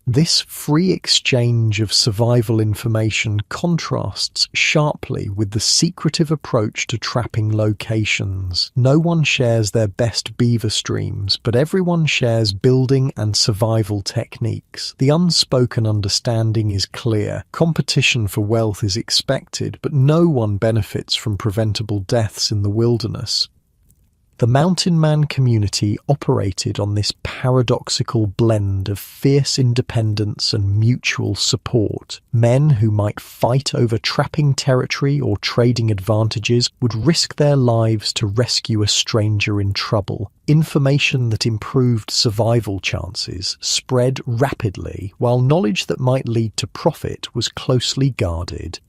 [SPEAKER 1] This free exchange of survival information contrasts sharply with the secretive approach to trapping locations. No one shares their best beaver streams, but everyone shares building and survival techniques. The unspoken understanding is clear. Competition for wealth is expected, but no one benefits from preventable deaths in the wilderness. The Mountain Man community operated on this paradoxical blend of fierce independence and mutual support. Men who might fight over trapping territory or trading advantages would risk their lives to rescue a stranger in trouble. Information that improved survival chances spread rapidly, while knowledge that might lead to profit was closely guarded.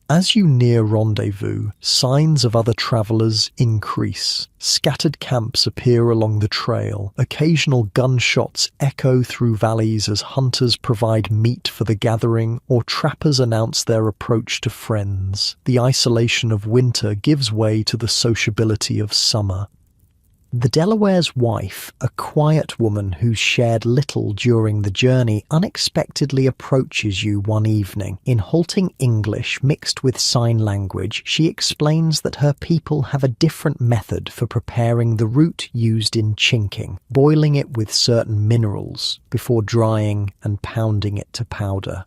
[SPEAKER 1] As you near rendezvous, signs of other travelers increase. Scattered camps appear along the trail. Occasional gunshots echo through valleys as hunters provide meat for the gathering or trappers announce their approach to friends. The isolation of winter gives way to the sociability of summer. The Delaware's wife, a quiet woman who's shared little during the journey, unexpectedly approaches you one evening. In halting English mixed with sign language, she explains that her people have a different method for preparing the root used in chinking, boiling it with certain minerals before drying and pounding it to powder.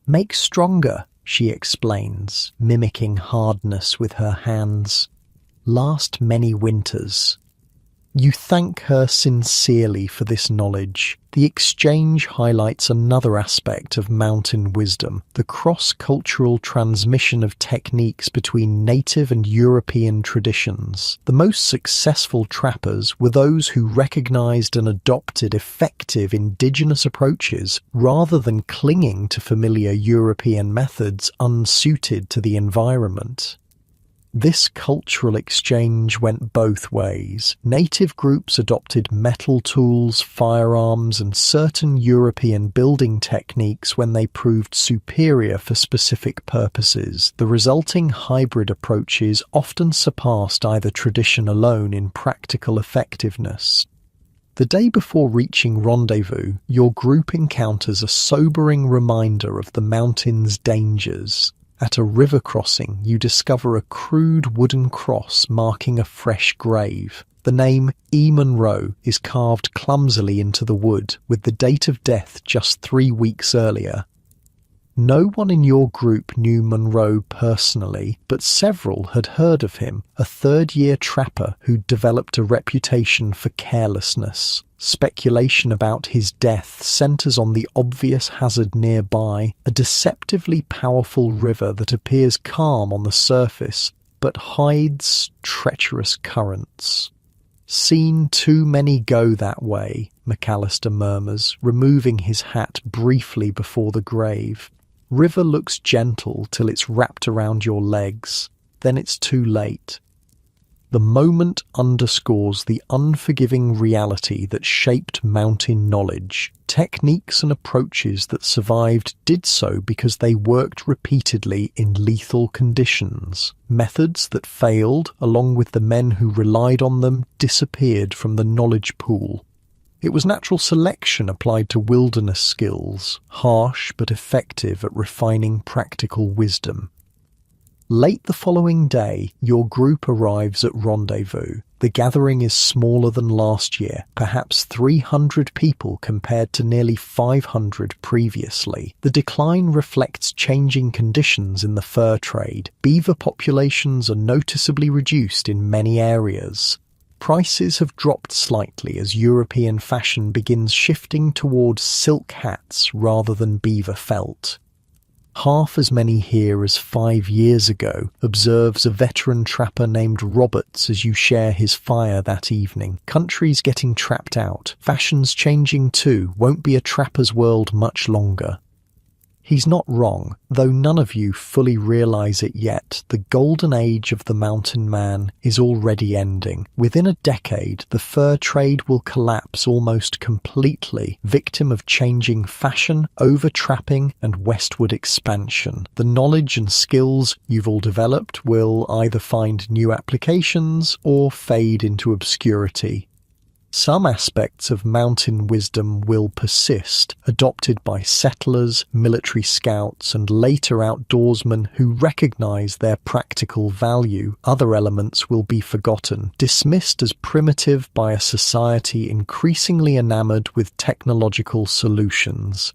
[SPEAKER 1] "Make stronger," she explains, mimicking hardness with her hands. "Last many winters." You thank her sincerely for this knowledge. The exchange highlights another aspect of mountain wisdom, the cross-cultural transmission of techniques between native and European traditions. The most successful trappers were those who recognized and adopted effective indigenous approaches rather than clinging to familiar European methods unsuited to the environment. This cultural exchange went both ways. Native groups adopted metal tools, firearms, and certain European building techniques when they proved superior for specific purposes. The resulting hybrid approaches often surpassed either tradition alone in practical effectiveness. The day before reaching rendezvous, your group encounters a sobering reminder of the mountain's dangers. At a river crossing, you discover a crude wooden cross marking a fresh grave. The name E. Monroe is carved clumsily into the wood, with the date of death just 3 weeks earlier. No one in your group knew Monroe personally, but several had heard of him, a third-year trapper who developed a reputation for carelessness. Speculation about his death centers on the obvious hazard nearby, a deceptively powerful river that appears calm on the surface, but hides treacherous currents. "Seen too many go that way," McAllister murmurs, removing his hat briefly before the grave. "River looks gentle till it's wrapped around your legs. Then it's too late." The moment underscores the unforgiving reality that shaped mountain knowledge. Techniques and approaches that survived did so because they worked repeatedly in lethal conditions. Methods that failed, along with the men who relied on them, disappeared from the knowledge pool. It was natural selection applied to wilderness skills, harsh but effective at refining practical wisdom. Late the following day, your group arrives at rendezvous. The gathering is smaller than last year, perhaps 300 people compared to nearly 500 previously. The decline reflects changing conditions in the fur trade. Beaver populations are noticeably reduced in many areas. Prices have dropped slightly as European fashion begins shifting towards silk hats rather than beaver felt. "Half as many here as 5 years ago," observes a veteran trapper named Roberts as you share his fire that evening. "Country's getting trapped out. Fashion's changing too. Won't be a trapper's world much longer." He's not wrong, though none of you fully realize it yet. The golden age of the mountain man is already ending. Within a decade, the fur trade will collapse almost completely, victim of changing fashion, over-trapping, and westward expansion. The knowledge and skills you've all developed will either find new applications or fade into obscurity. Some aspects of mountain wisdom will persist, adopted by settlers, military scouts, and later outdoorsmen who recognize their practical value. Other elements will be forgotten, dismissed as primitive by a society increasingly enamored with technological solutions.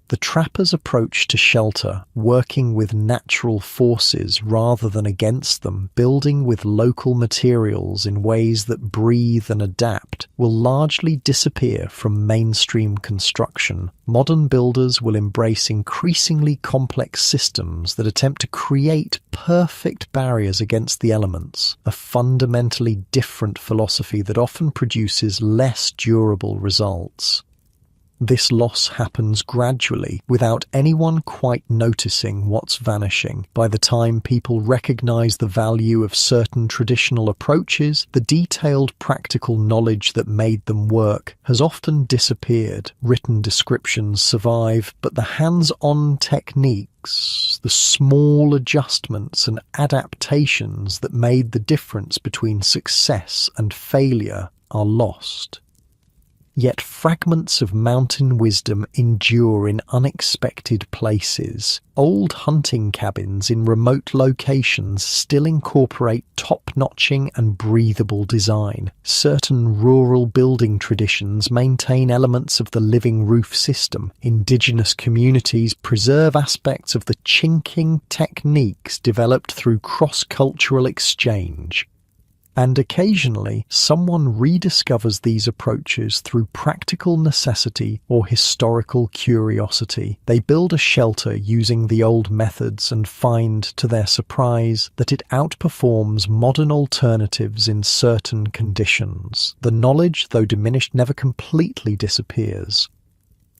[SPEAKER 1] The trapper's approach to shelter, working with natural forces rather than against them, building with local materials in ways that breathe and adapt, will largely disappear from mainstream construction. Modern builders will embrace increasingly complex systems that attempt to create perfect barriers against the elements, a fundamentally different philosophy that often produces less durable results. This loss happens gradually, without anyone quite noticing what's vanishing. By the time people recognize the value of certain traditional approaches, the detailed practical knowledge that made them work has often disappeared. Written descriptions survive, but the hands-on techniques, the small adjustments and adaptations that made the difference between success and failure are lost. Yet fragments of mountain wisdom endure in unexpected places. Old hunting cabins in remote locations still incorporate top-notching and breathable design. Certain rural building traditions maintain elements of the living roof system. Indigenous communities preserve aspects of the chinking techniques developed through cross-cultural exchange. And occasionally, someone rediscovers these approaches through practical necessity or historical curiosity. They build a shelter using the old methods and find, to their surprise, that it outperforms modern alternatives in certain conditions. The knowledge, though diminished, never completely disappears.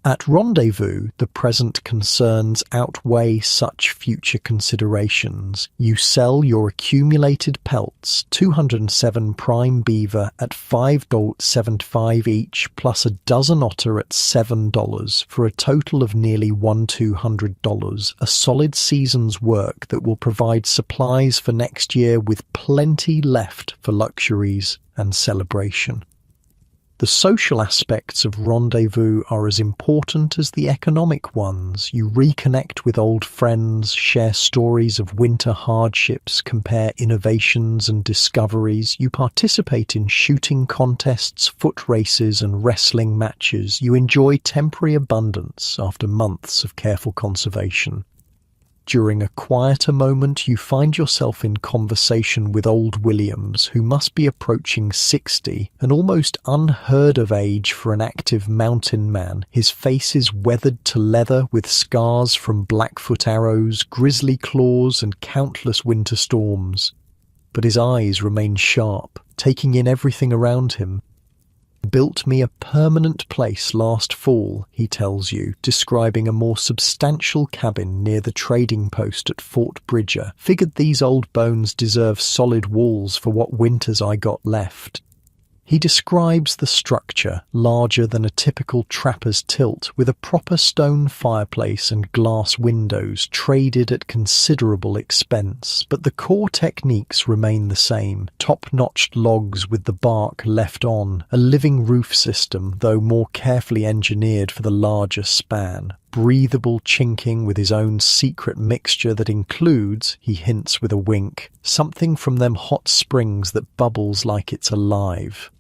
[SPEAKER 1] At Rendezvous, the present concerns outweigh such future considerations. You sell your accumulated pelts, 207 prime beaver at $5.75 each, plus a dozen otter at $7, for a total of nearly $1,200, a solid season's work that will provide supplies for next year with plenty left for luxuries and celebration. The social aspects of Rendezvous are as important as the economic ones. You reconnect with old friends, share stories of winter hardships, compare innovations and discoveries. You participate in shooting contests, foot races, and wrestling matches. You enjoy temporary abundance after months of careful conservation. During a quieter moment, you find yourself in conversation with old Williams, who must be approaching 60, an almost unheard of age for an active mountain man. His face is weathered to leather with scars from Blackfoot arrows, grizzly claws, and countless winter storms. But his eyes remain sharp, taking in everything around him. Built me a permanent place last fall, he tells you, describing a more substantial cabin near the trading post at Fort Bridger. Figured these old bones deserve solid walls for what winters I got left. He describes the structure, larger than a typical trapper's tilt, with a proper stone fireplace and glass windows traded at considerable expense, but the core techniques remain the same. Top-notched logs with the bark left on, a living roof system, though more carefully engineered for the larger span. Breathable chinking with his own secret mixture that includes, he hints with a wink, something from them hot springs that bubbles like it's alive.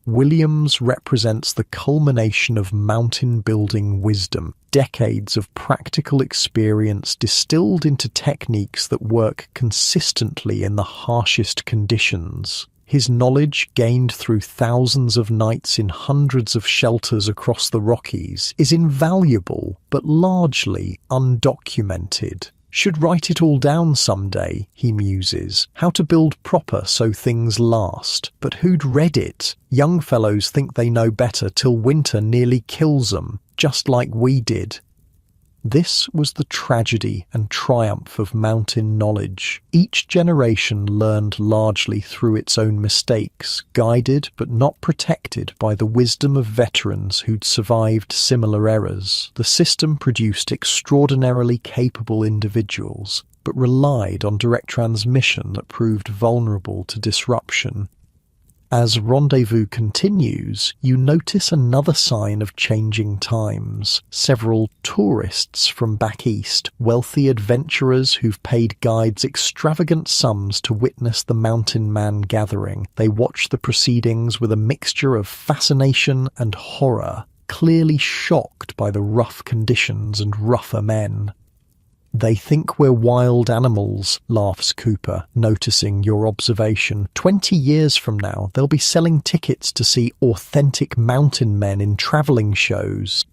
[SPEAKER 1] Williams represents the culmination of mountain building wisdom, decades of practical experience distilled into techniques that work consistently in the harshest conditions. His knowledge, gained through thousands of nights in hundreds of shelters across the Rockies, is invaluable but largely undocumented. Should write it all down someday, he muses. How to build proper so things last. But who'd read it? Young fellows think they know better till winter nearly kills them, just like we did. This was the tragedy and triumph of mountain knowledge. Each generation learned largely through its own mistakes, guided but not protected by the wisdom of veterans who'd survived similar errors. The system produced extraordinarily capable individuals, but relied on direct transmission that proved vulnerable to disruption. As Rendezvous continues, you notice another sign of changing times. Several tourists from back east, wealthy adventurers who've paid guides extravagant sums to witness the Mountain Man gathering. They watch the proceedings with a mixture of fascination and horror, clearly shocked by the rough conditions and rougher men. "They think we're wild animals," laughs Cooper, noticing your observation. 20 years from now, they'll be selling tickets to see authentic mountain men in travelling shows.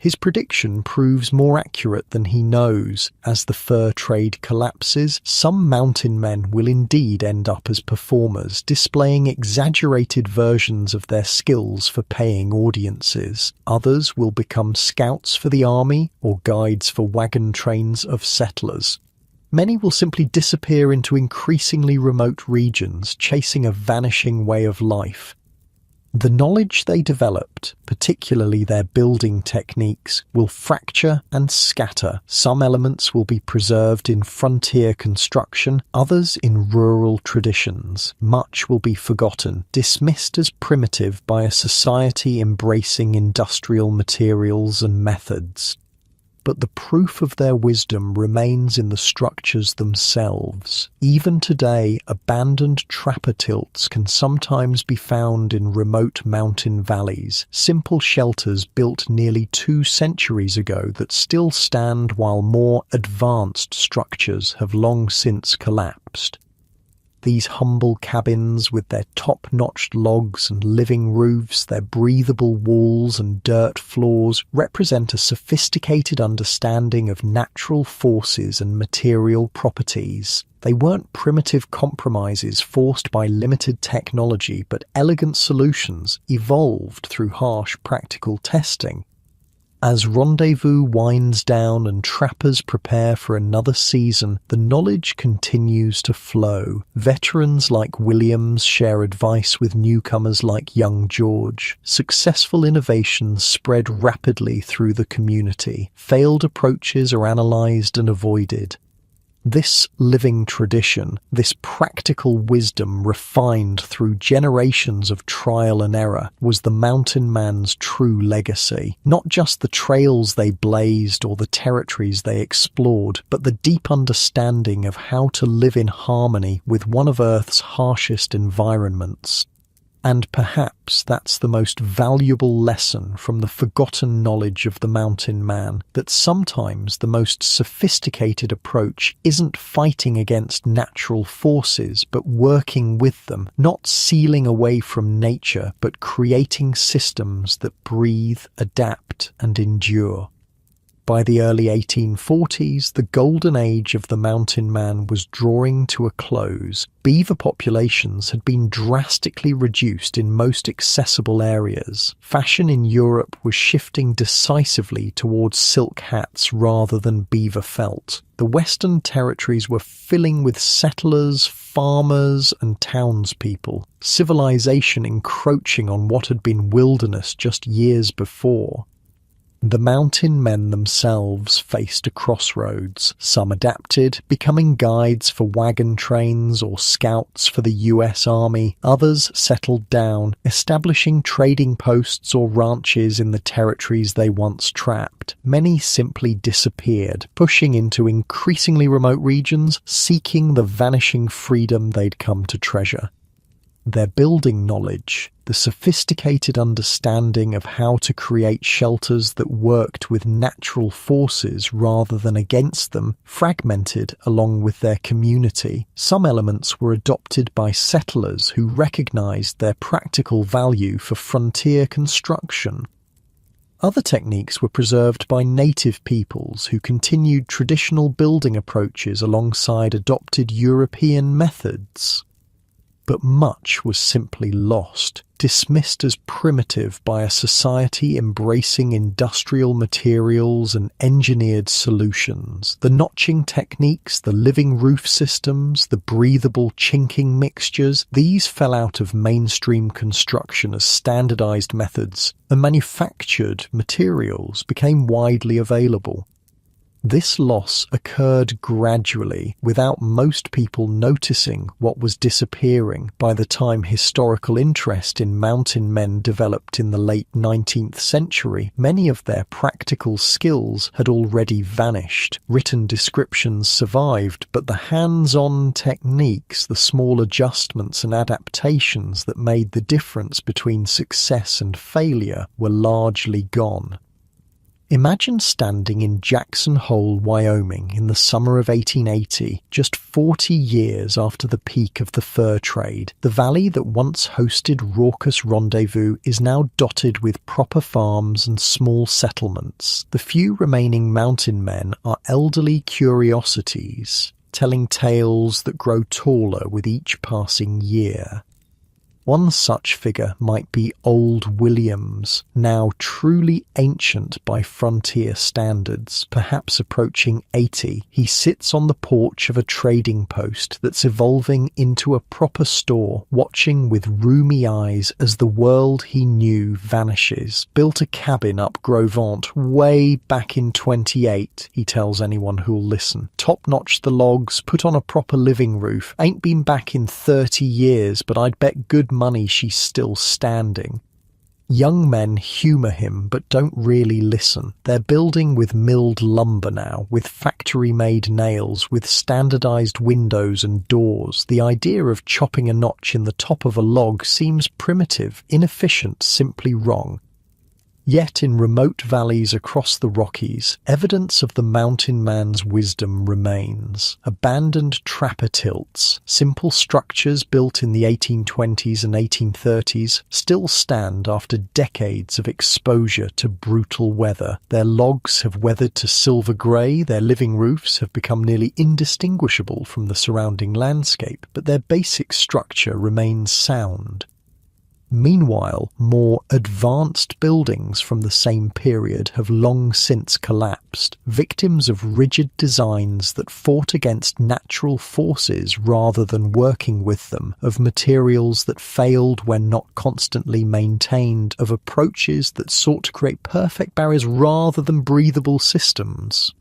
[SPEAKER 1] His prediction proves more accurate than he knows. As the fur trade collapses, some mountain men will indeed end up as performers, displaying exaggerated versions of their skills for paying audiences. Others will become scouts for the army or guides for wagon trains of settlers. Many will simply disappear into increasingly remote regions, chasing a vanishing way of life. The knowledge they developed, particularly their building techniques, will fracture and scatter. Some elements will be preserved in frontier construction, others in rural traditions. Much will be forgotten, dismissed as primitive by a society embracing industrial materials and methods. But the proof of their wisdom remains in the structures themselves. Even today, abandoned trapper tilts can sometimes be found in remote mountain valleys, simple shelters built nearly 2 centuries ago that still stand while more advanced structures have long since collapsed. These humble cabins with their top-notched logs and living roofs, their breathable walls and dirt floors, represent a sophisticated understanding of natural forces and material properties. They weren't primitive compromises forced by limited technology, but elegant solutions evolved through harsh practical testing. As Rendezvous winds down and trappers prepare for another season, the knowledge continues to flow. Veterans like Williams share advice with newcomers like young George. Successful innovations spread rapidly through the community. Failed approaches are analysed and avoided. This living tradition, this practical wisdom refined through generations of trial and error, was the mountain man's true legacy. Not just the trails they blazed or the territories they explored, but the deep understanding of how to live in harmony with one of Earth's harshest environments. And perhaps that's the most valuable lesson from the forgotten knowledge of the mountain man, that sometimes the most sophisticated approach isn't fighting against natural forces, but working with them, not sealing away from nature, but creating systems that breathe, adapt, and endure. By the early 1840s, the golden age of the mountain man was drawing to a close. Beaver populations had been drastically reduced in most accessible areas. Fashion in Europe was shifting decisively towards silk hats rather than beaver felt. The Western territories were filling with settlers, farmers, and townspeople, civilization encroaching on what had been wilderness just years before. The mountain men themselves faced a crossroads. Some adapted, becoming guides for wagon trains or scouts for the US Army. Others settled down, establishing trading posts or ranches in the territories they once trapped. Many simply disappeared, pushing into increasingly remote regions, seeking the vanishing freedom they'd come to treasure. Their building knowledge, the sophisticated understanding of how to create shelters that worked with natural forces rather than against them, fragmented along with their community. Some elements were adopted by settlers who recognized their practical value for frontier construction. Other techniques were preserved by native peoples who continued traditional building approaches alongside adopted European methods. But much was simply lost. dismissed as primitive by a society embracing industrial materials and engineered solutions. The notching techniques, the living roof systems, the breathable chinking mixtures, these fell out of mainstream construction as standardized methods, and manufactured materials became widely available. This loss occurred gradually, without most people noticing what was disappearing by the time historical interest in mountain men developed in the late 19th century. Many of their practical skills had already vanished. Written descriptions survived, but the hands-on techniques, the small adjustments and adaptations that made the difference between success and failure were largely gone. Imagine standing in Jackson Hole, Wyoming in the summer of 1880, just 40 years after the peak of the fur trade. The valley that once hosted raucous rendezvous is now dotted with proper farms and small settlements. The few remaining mountain men are elderly curiosities, telling tales that grow taller with each passing year. One such figure might be Old Williams, now truly ancient by frontier standards, perhaps approaching 80. He sits on the porch of a trading post that's evolving into a proper store, watching with rheumy eyes as the world he knew vanishes. Built a cabin up Gros Ventre way back in 28, he tells anyone who'll listen. Top-notch the logs, put on a proper living roof. Ain't been back in 30 years, but I'd bet good money she's still standing. Young men humour him but don't really listen. They're building with milled lumber now, with factory-made nails, with standardised windows and doors. The idea of chopping a notch in the top of a log seems primitive, inefficient, simply wrong. Yet in remote valleys across the Rockies, evidence of the mountain man's wisdom remains. Abandoned trapper tilts, simple structures built in the 1820s and 1830s, still stand after decades of exposure to brutal weather. Their logs have weathered to silver grey, their living roofs have become nearly indistinguishable from the surrounding landscape, but their basic structure remains sound. Meanwhile, more advanced buildings from the same period have long since collapsed, victims of rigid designs that fought against natural forces rather than working with them, of materials that failed when not constantly maintained, of approaches that sought to create perfect barriers rather than breathable systems.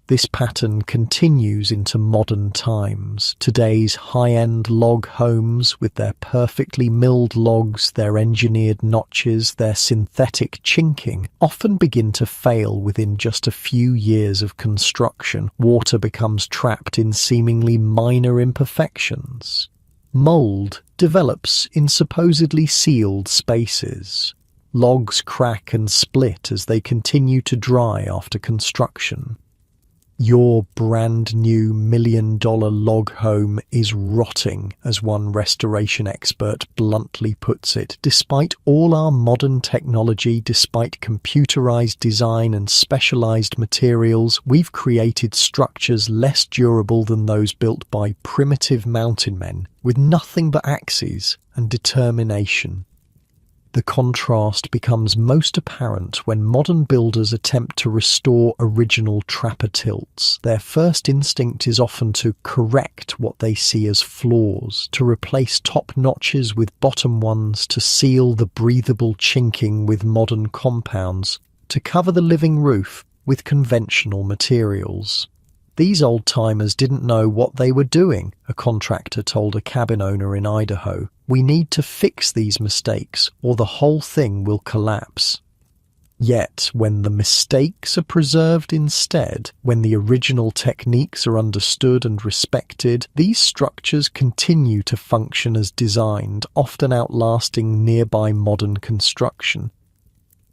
[SPEAKER 1] This pattern continues into modern times. Today's high-end log homes, with their perfectly milled logs, their engineered notches, their synthetic chinking, often begin to fail within just a few years of construction. Water becomes trapped in seemingly minor imperfections. Mold develops in supposedly sealed spaces. Logs crack and split as they continue to dry after construction. Your brand new $1 million log home is rotting, as one restoration expert bluntly puts it. Despite all our modern technology, despite computerized design and specialized materials, we've created structures less durable than those built by primitive mountain men, with nothing but axes and determination. The contrast becomes most apparent when modern builders attempt to restore original trapper tilts. Their first instinct is often to correct what they see as flaws, to replace top notches with bottom ones, to seal the breathable chinking with modern compounds, to cover the living roof with conventional materials. These old-timers didn't know what they were doing, a contractor told a cabin owner in Idaho. We need to fix these mistakes, or the whole thing will collapse. Yet, when the mistakes are preserved instead, when the original techniques are understood and respected, these structures continue to function as designed, often outlasting nearby modern construction.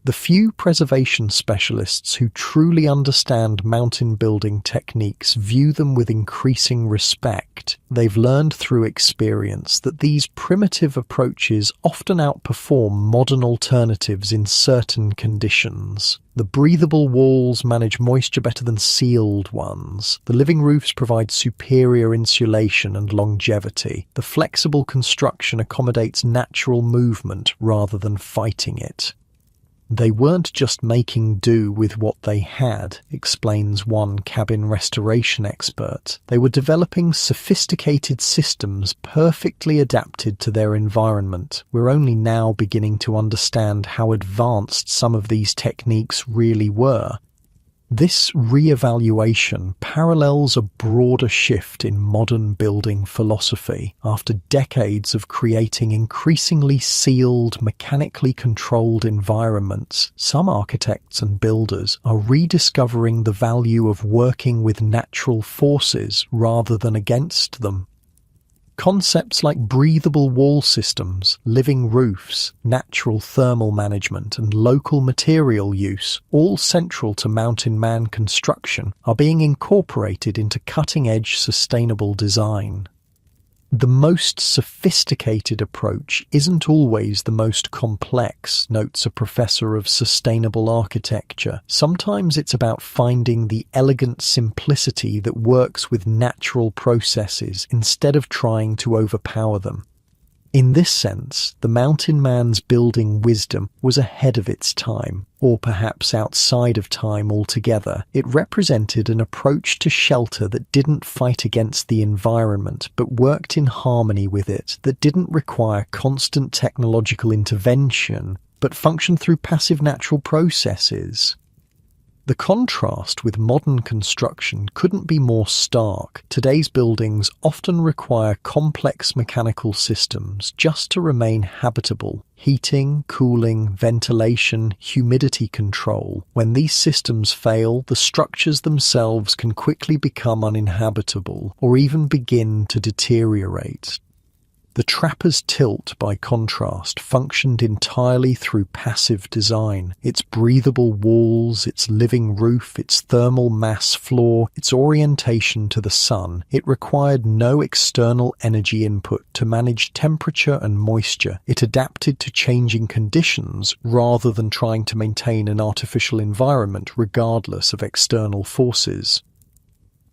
[SPEAKER 1] The few preservation specialists who truly understand mountain building techniques view them with increasing respect. They've learned through experience that these primitive approaches often outperform modern alternatives in certain conditions. The breathable walls manage moisture better than sealed ones. The living roofs provide superior insulation and longevity. The flexible construction accommodates natural movement rather than fighting it. They weren't just making do with what they had, explains one cabin restoration expert. They were developing sophisticated systems perfectly adapted to their environment. We're only now beginning to understand how advanced some of these techniques really were. This re-evaluation parallels a broader shift in modern building philosophy. After decades of creating increasingly sealed, mechanically controlled environments, some architects and builders are rediscovering the value of working with natural forces rather than against them. Concepts like breathable wall systems, living roofs, natural thermal management, and local material use, all central to mountain man construction, are being incorporated into cutting-edge sustainable design. The most sophisticated approach isn't always the most complex, notes a professor of sustainable architecture. Sometimes it's about finding the elegant simplicity that works with natural processes instead of trying to overpower them. In this sense, the mountain man's building wisdom was ahead of its time, or perhaps outside of time altogether. It represented an approach to shelter that didn't fight against the environment, but worked in harmony with it, that didn't require constant technological intervention, but functioned through passive natural processes. The contrast with modern construction couldn't be more stark. Today's buildings often require complex mechanical systems just to remain habitable. Heating, cooling, ventilation, humidity control. When these systems fail, the structures themselves can quickly become uninhabitable or even begin to deteriorate. The trapper's tilt, by contrast, functioned entirely through passive design. Its breathable walls, its living roof, its thermal mass floor, its orientation to the sun. It required no external energy input to manage temperature and moisture. It adapted to changing conditions rather than trying to maintain an artificial environment regardless of external forces.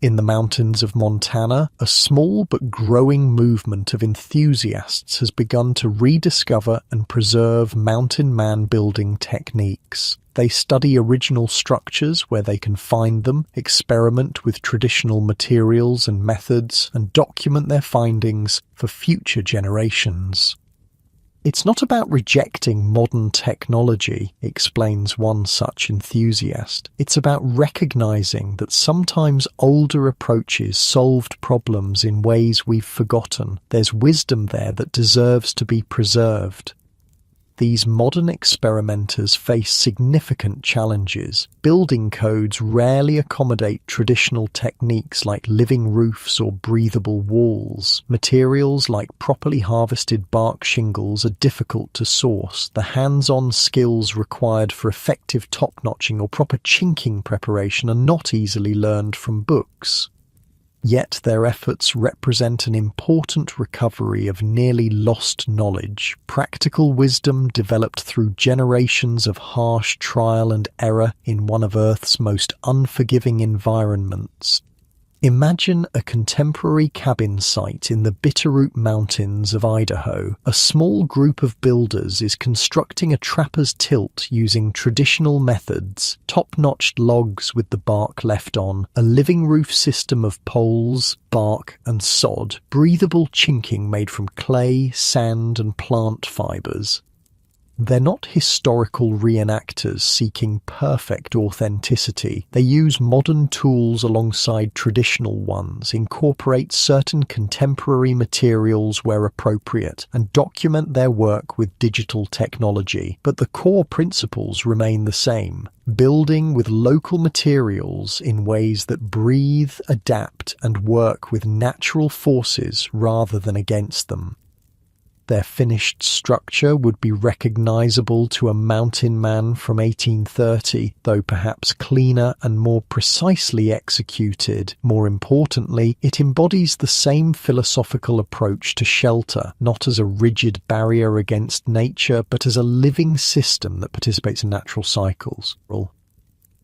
[SPEAKER 1] In the mountains of Montana, a small but growing movement of enthusiasts has begun to rediscover and preserve mountain man building techniques. They study original structures where they can find them, experiment with traditional materials and methods, and document their findings for future generations. It's not about rejecting modern technology, explains one such enthusiast. It's about recognizing that sometimes older approaches solved problems in ways we've forgotten. There's wisdom there that deserves to be preserved. These modern experimenters face significant challenges. Building codes rarely accommodate traditional techniques like living roofs or breathable walls. Materials like properly harvested bark shingles are difficult to source. The hands-on skills required for effective top-notching or proper chinking preparation are not easily learned from books. Yet their efforts represent an important recovery of nearly lost knowledge, practical wisdom developed through generations of harsh trial and error in one of Earth's most unforgiving environments. Imagine a contemporary cabin site in the Bitterroot Mountains of Idaho. A small group of builders is constructing a trapper's tilt using traditional methods, top-notched logs with the bark left on, a living roof system of poles, bark and sod, breathable chinking made from clay, sand and plant fibers. They're not historical reenactors seeking perfect authenticity. They use modern tools alongside traditional ones, incorporate certain contemporary materials where appropriate, and document their work with digital technology. But the core principles remain the same. Building with local materials in ways that breathe, adapt, and work with natural forces rather than against them. Their finished structure would be recognizable to a mountain man from 1830, though perhaps cleaner and more precisely executed. More importantly, it embodies the same philosophical approach to shelter, not as a rigid barrier against nature, but as a living system that participates in natural cycles.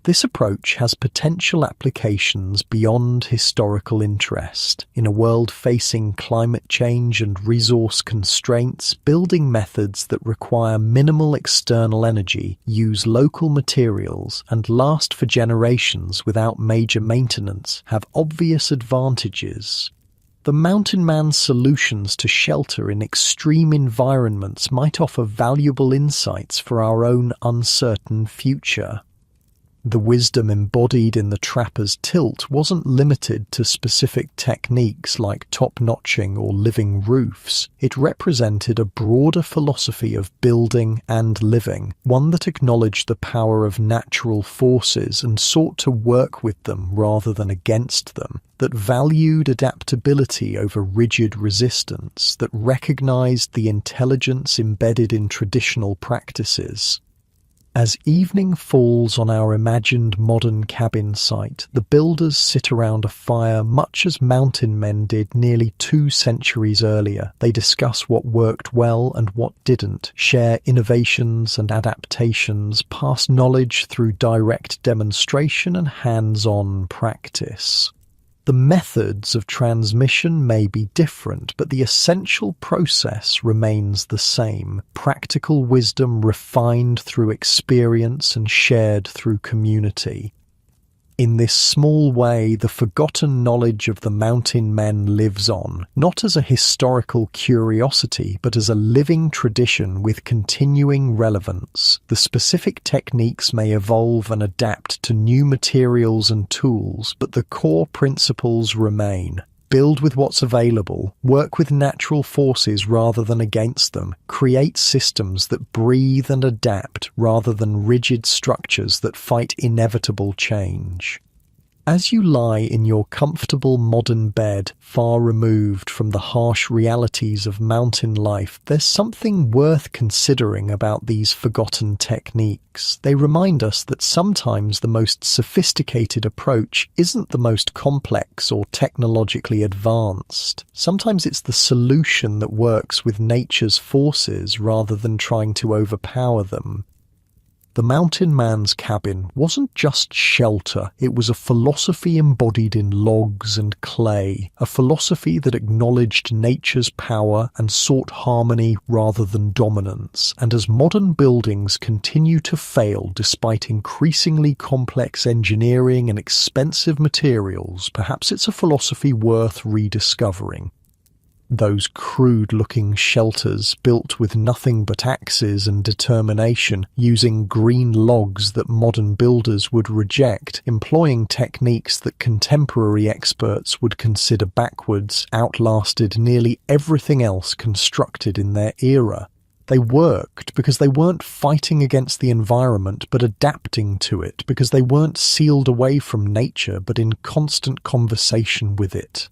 [SPEAKER 1] This approach has potential applications beyond historical interest. In a world facing climate change and resource constraints, building methods that require minimal external energy, use local materials, and last for generations without major maintenance have obvious advantages. The mountain man's solutions to shelter in extreme environments might offer valuable insights for our own uncertain future. The wisdom embodied in the trapper's tilt wasn't limited to specific techniques like top-notching or living roofs. It represented a broader philosophy of building and living, one that acknowledged the power of natural forces and sought to work with them rather than against them, that valued adaptability over rigid resistance, that recognized the intelligence embedded in traditional practices. As evening falls on our imagined modern cabin site, the builders sit around a fire much as mountain men did nearly 2 centuries earlier. They discuss what worked well and what didn't, share innovations and adaptations, pass knowledge through direct demonstration and hands-on practice. The methods of transmission may be different, but the essential process remains the same. Practical wisdom refined through experience and shared through community. In this small way, the forgotten knowledge of the mountain men lives on, not as a historical curiosity, but as a living tradition with continuing relevance. The specific techniques may evolve and adapt to new materials and tools, but the core principles remain. Build with what's available, work with natural forces rather than against them, create systems that breathe and adapt rather than rigid structures that fight inevitable change. As you lie in your comfortable modern bed, far removed from the harsh realities of mountain life, there's something worth considering about these forgotten techniques. They remind us that sometimes the most sophisticated approach isn't the most complex or technologically advanced. Sometimes it's the solution that works with nature's forces rather than trying to overpower them. The mountain man's cabin wasn't just shelter, it was a philosophy embodied in logs and clay, a philosophy that acknowledged nature's power and sought harmony rather than dominance. And as modern buildings continue to fail despite increasingly complex engineering and expensive materials, perhaps it's a philosophy worth rediscovering. Those crude-looking shelters built with nothing but axes and determination, using green logs that modern builders would reject, employing techniques that contemporary experts would consider backwards, outlasted nearly everything else constructed in their era. They worked because they weren't fighting against the environment but adapting to it, because they weren't sealed away from nature but in constant conversation with it.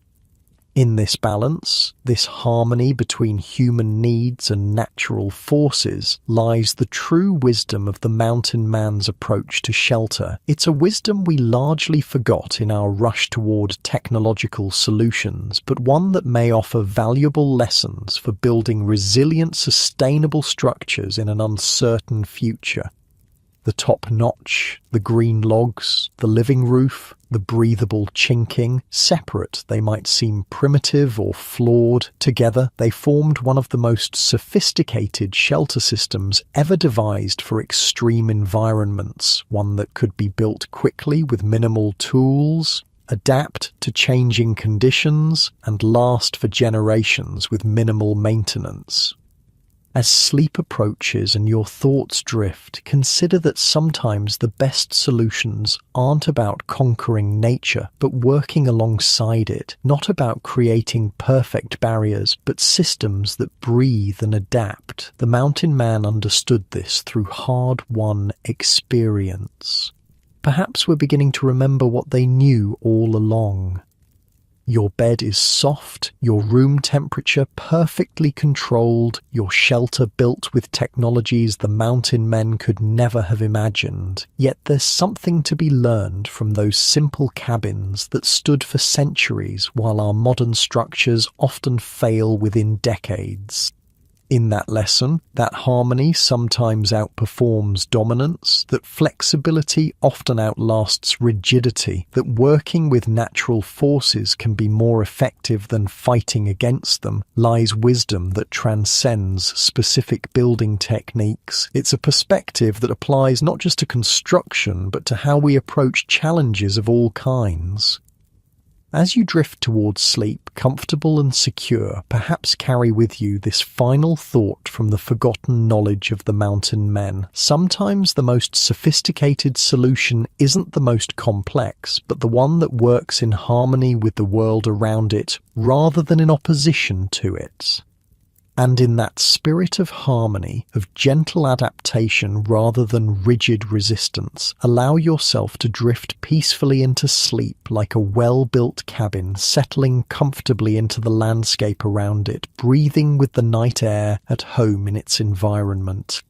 [SPEAKER 1] In this balance, this harmony between human needs and natural forces, lies the true wisdom of the mountain man's approach to shelter. It's a wisdom we largely forgot in our rush toward technological solutions, but one that may offer valuable lessons for building resilient, sustainable structures in an uncertain future. The top-notch, the green logs, the living roof, the breathable chinking, separate they might seem primitive or flawed, together they formed one of the most sophisticated shelter systems ever devised for extreme environments, one that could be built quickly with minimal tools, adapt to changing conditions, and last for generations with minimal maintenance. As sleep approaches and your thoughts drift, consider that sometimes the best solutions aren't about conquering nature, but working alongside it, not about creating perfect barriers, but systems that breathe and adapt. The mountain man understood this through hard-won experience. Perhaps we're beginning to remember what they knew all along. Your bed is soft, your room temperature perfectly controlled, your shelter built with technologies the mountain men could never have imagined. Yet there's something to be learned from those simple cabins that stood for centuries while our modern structures often fail within decades. In that lesson, that harmony sometimes outperforms dominance, that flexibility often outlasts rigidity, that working with natural forces can be more effective than fighting against them, lies wisdom that transcends specific building techniques. It's a perspective that applies not just to construction, but to how we approach challenges of all kinds. As you drift towards sleep, comfortable and secure, perhaps carry with you this final thought from the forgotten knowledge of the mountain men. Sometimes the most sophisticated solution isn't the most complex, but the one that works in harmony with the world around it, rather than in opposition to it. And in that spirit of harmony, of gentle adaptation rather than rigid resistance, allow yourself to drift peacefully into sleep like a well-built cabin, settling comfortably into the landscape around it, breathing with the night air at home in its environment.